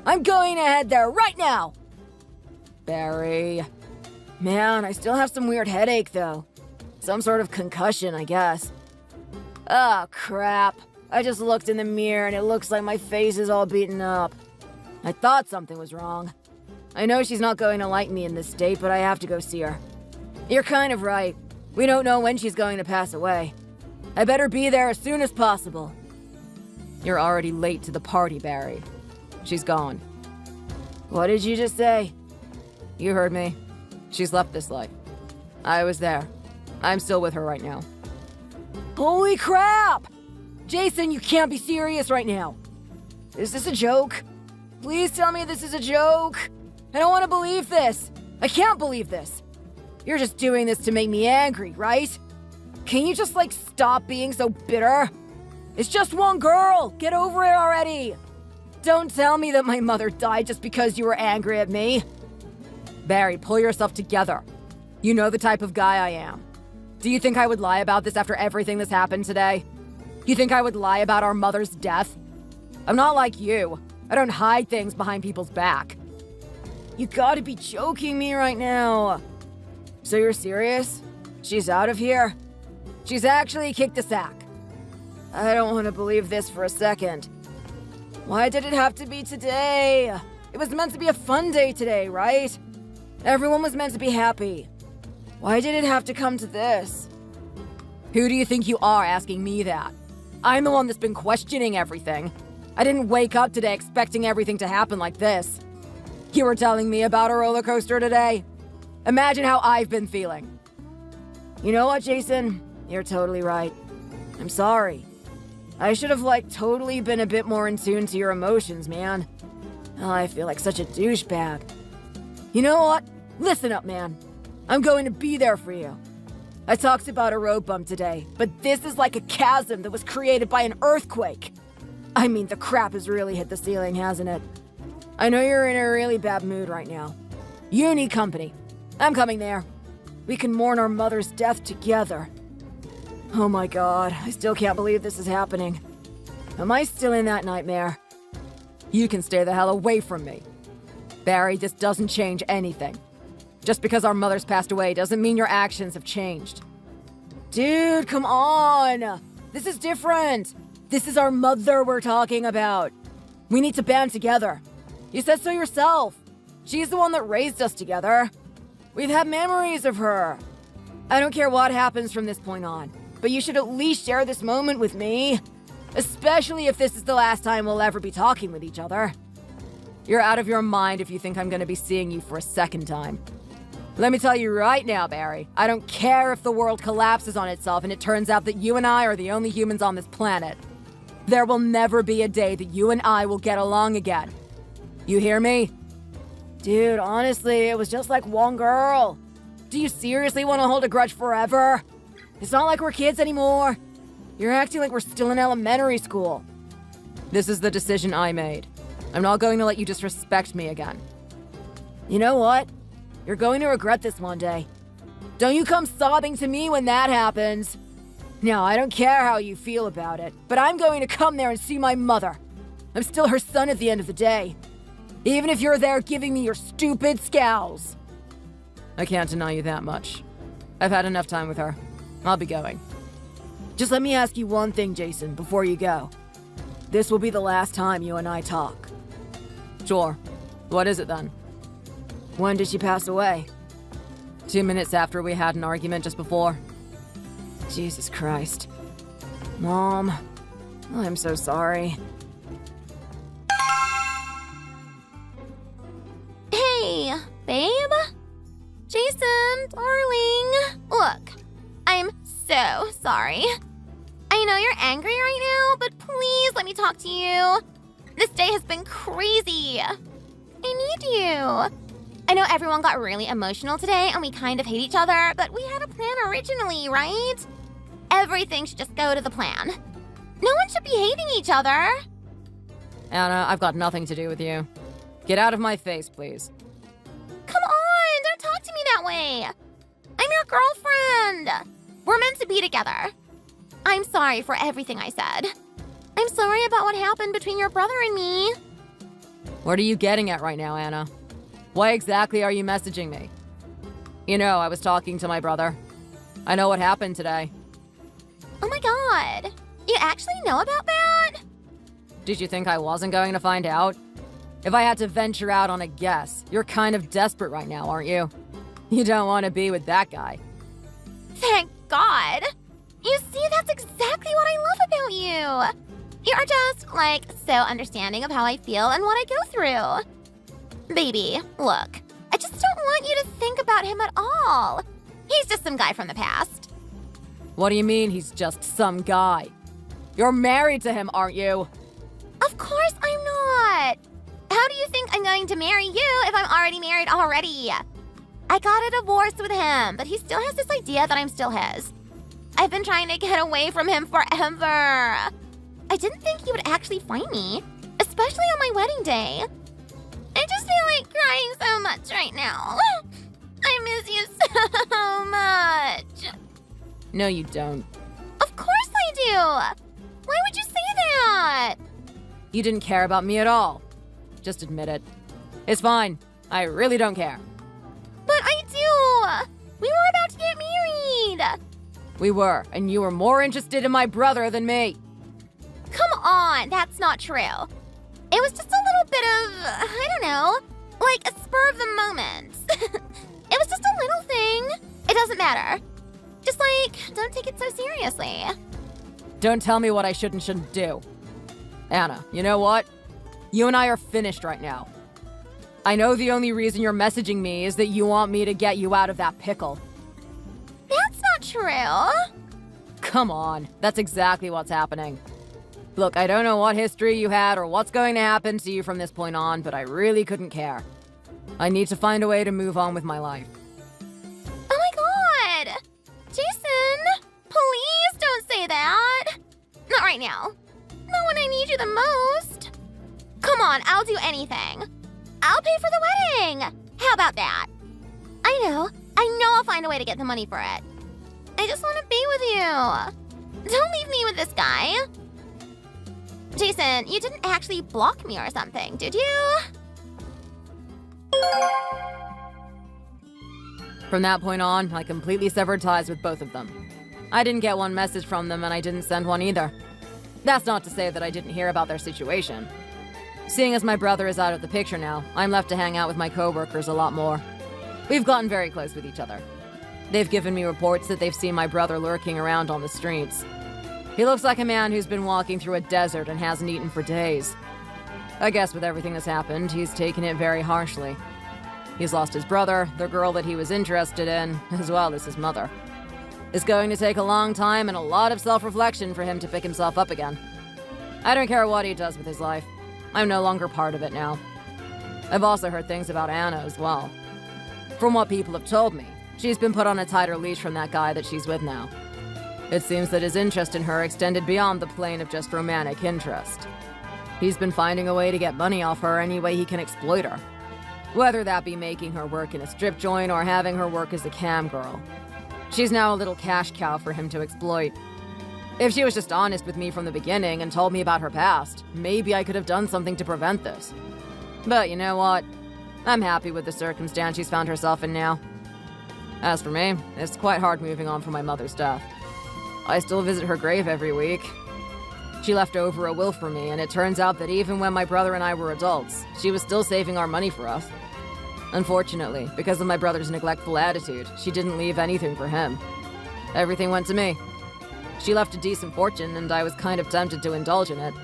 I'm going to head there right now. Barry. Man, I still have some weird headache, though. Some sort of concussion, I guess. Oh, crap. I just looked in the mirror and it looks like my face is all beaten up. I thought something was wrong. I know she's not going to like me in this state, but I have to go see her. You're kind of right. We don't know when she's going to pass away. I better be there as soon as possible. You're already late to the party, Barry. She's gone. What did you just say? You heard me. She's left this life. I was there. I'm still with her right now. Holy crap! Jason, you can't be serious right now. Is this a joke? Please tell me this is a joke. I don't want to believe this. I can't believe this. You're just doing this to make me angry, right? Can you just stop being so bitter? It's just one girl. Get over it already. Don't tell me that my mother died just because you were angry at me. Barry, pull yourself together. You know the type of guy I am. Do you think I would lie about this after everything that's happened today? You think I would lie about our mother's death? I'm not like you. I don't hide things behind people's back. You gotta be joking me right now. So you're serious? She's out of here? She's actually kicked the sack. I don't want to believe this for a second. Why did it have to be today? It was meant to be a fun day today, right? Everyone was meant to be happy. Why did it have to come to this? Who do you think you are asking me that? I'm the one that's been questioning everything. I didn't wake up today expecting everything to happen like this. You were telling me about a roller coaster today? Imagine how I've been feeling. You know what, Jason? You're totally right. I'm sorry. I should have, totally been a bit more in tune to your emotions, man. Oh, I feel like such a douchebag. You know what? Listen up, man. I'm going to be there for you. I talked about a road bump today, but this is like a chasm that was created by an earthquake. I mean, the crap has really hit the ceiling, hasn't it? I know you're in a really bad mood right now. You need company. I'm coming there. We can mourn our mother's death together. Oh my god, I still can't believe this is happening. Am I still in that nightmare? You can stay the hell away from me. Barry, this doesn't change anything. Just because our mothers passed away doesn't mean your actions have changed. Dude, come on! This is different! This is our mother we're talking about. We need to band together. You said so yourself. She's the one that raised us together. We've had memories of her. I don't care what happens from this point on, but you should at least share this moment with me. Especially if this is the last time we'll ever be talking with each other. You're out of your mind if you think I'm gonna be seeing you for a second time. Let me tell you right now, Barry, I don't care if the world collapses on itself and it turns out that you and I are the only humans on this planet. There will never be a day that you and I will get along again. You hear me? Dude, honestly, it was just like one girl. Do you seriously want to hold a grudge forever? It's not like we're kids anymore. You're acting like we're still in elementary school. This is the decision I made. I'm not going to let you disrespect me again. You know what? You're going to regret this one day. Don't you come sobbing to me when that happens. No, I don't care how you feel about it, but I'm going to come there and see my mother. I'm still her son at the end of the day. Even if you're there giving me your stupid scowls. I can't deny you that much. I've had enough time with her. I'll be going. Just let me ask you one thing, Jason, before you go. This will be the last time you and I talk. Sure. What is it then? When did she pass away? 2 minutes after we had an argument just before. Jesus Christ. Mom, I'm so sorry. Hey, babe? Jason, darling. Look, I'm so sorry. I know you're angry right now, but please let me talk to you. This day has been crazy. I need you. I know everyone got really emotional today and we kind of hate each other, but we had a plan originally, right? Everything should just go to the plan. No one should be hating each other. Anna, I've got nothing to do with you. Get out of my face, please. Come on, don't talk to me that way. I'm your girlfriend. We're meant to be together. I'm sorry for everything I said. I'm sorry about what happened between your brother and me. What are you getting at right now, Anna? Why exactly are you messaging me? You know, I was talking to my brother. I know what happened today. Oh my god. You actually know about that? Did you think I wasn't going to find out? If I had to venture out on a guess, you're kind of desperate right now, aren't you? You don't want to be with that guy. Thank God. You see, that's exactly what I love about you. You're just, so understanding of how I feel and what I go through. Baby, look, I just don't want you to think about him at all. He's just some guy from the past. What do you mean he's just some guy? You're married to him, aren't you? Of course I'm not. How do you think I'm going to marry you if I'm already married already? I got a divorce with him, but he still has this idea that I'm still his. I've been trying to get away from him forever. I didn't think he would actually find me, especially on my wedding day. I just feel like crying so much right now. I miss you so much. No, you don't. Of course I do. Why would you say that? You didn't care about me at all. Just admit it. It's fine. I really don't care. But I do. We were about to get married. We were, and you were more interested in my brother than me. Come on, that's not true. It was just a little bit of, I don't know, like a spur of the moment. It was just a little thing. It doesn't matter. Just don't take it so seriously. Don't tell me what I should and shouldn't do. Anna, you know what? You and I are finished right now. I know the only reason you're messaging me is that you want me to get you out of that pickle. That's not true. Come on, that's exactly what's happening. Look, I don't know what history you had or what's going to happen to you from this point on, but I really couldn't care. I need to find a way to move on with my life. Oh my god! Jason, please don't say that. Not right now. Not when I need you the most. Come on, I'll do anything. I'll pay for the wedding. How about that? I know I'll find a way to get the money for it. I just want to be with you. Don't leave me with this guy. Jason, you didn't actually block me or something, did you? From that point on, I completely severed ties with both of them. I didn't get one message from them, and I didn't send one either. That's not to say that I didn't hear about their situation. Seeing as my brother is out of the picture now, I'm left to hang out with my coworkers a lot more. We've gotten very close with each other. They've given me reports that they've seen my brother lurking around on the streets. He looks like a man who's been walking through a desert and hasn't eaten for days. I guess with everything that's happened, he's taken it very harshly. He's lost his brother, the girl that he was interested in, as well as his mother. It's going to take a long time and a lot of self-reflection for him to pick himself up again. I don't care what he does with his life. I'm no longer part of it now. I've also heard things about Anna as well. From what people have told me, she's been put on a tighter leash from that guy that she's with now. It seems that his interest in her extended beyond the plane of just romantic interest. He's been finding a way to get money off her any way he can exploit her. Whether that be making her work in a strip joint or having her work as a cam girl. She's now a little cash cow for him to exploit. If she was just honest with me from the beginning and told me about her past, maybe I could have done something to prevent this. But you know what? I'm happy with the circumstance she's found herself in now. As for me, it's quite hard moving on from my mother's death. I still visit her grave every week. She left over a will for me, and it turns out that even when my brother and I were adults, she was still saving our money for us. Unfortunately, because of my brother's neglectful attitude, she didn't leave anything for him. Everything went to me. She left a decent fortune, and I was kind of tempted to indulge in it.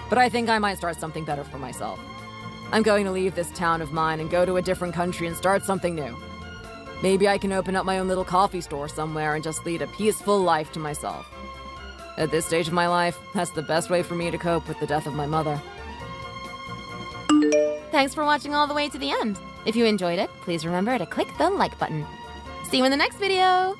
But I think I might start something better for myself. I'm going to leave this town of mine and go to a different country and start something new. Maybe I can open up my own little coffee store somewhere and just lead a peaceful life to myself. At this stage of my life, that's the best way for me to cope with the death of my mother. Thanks for watching all the way to the end. If you enjoyed it, please remember to click the like button. See you in the next video!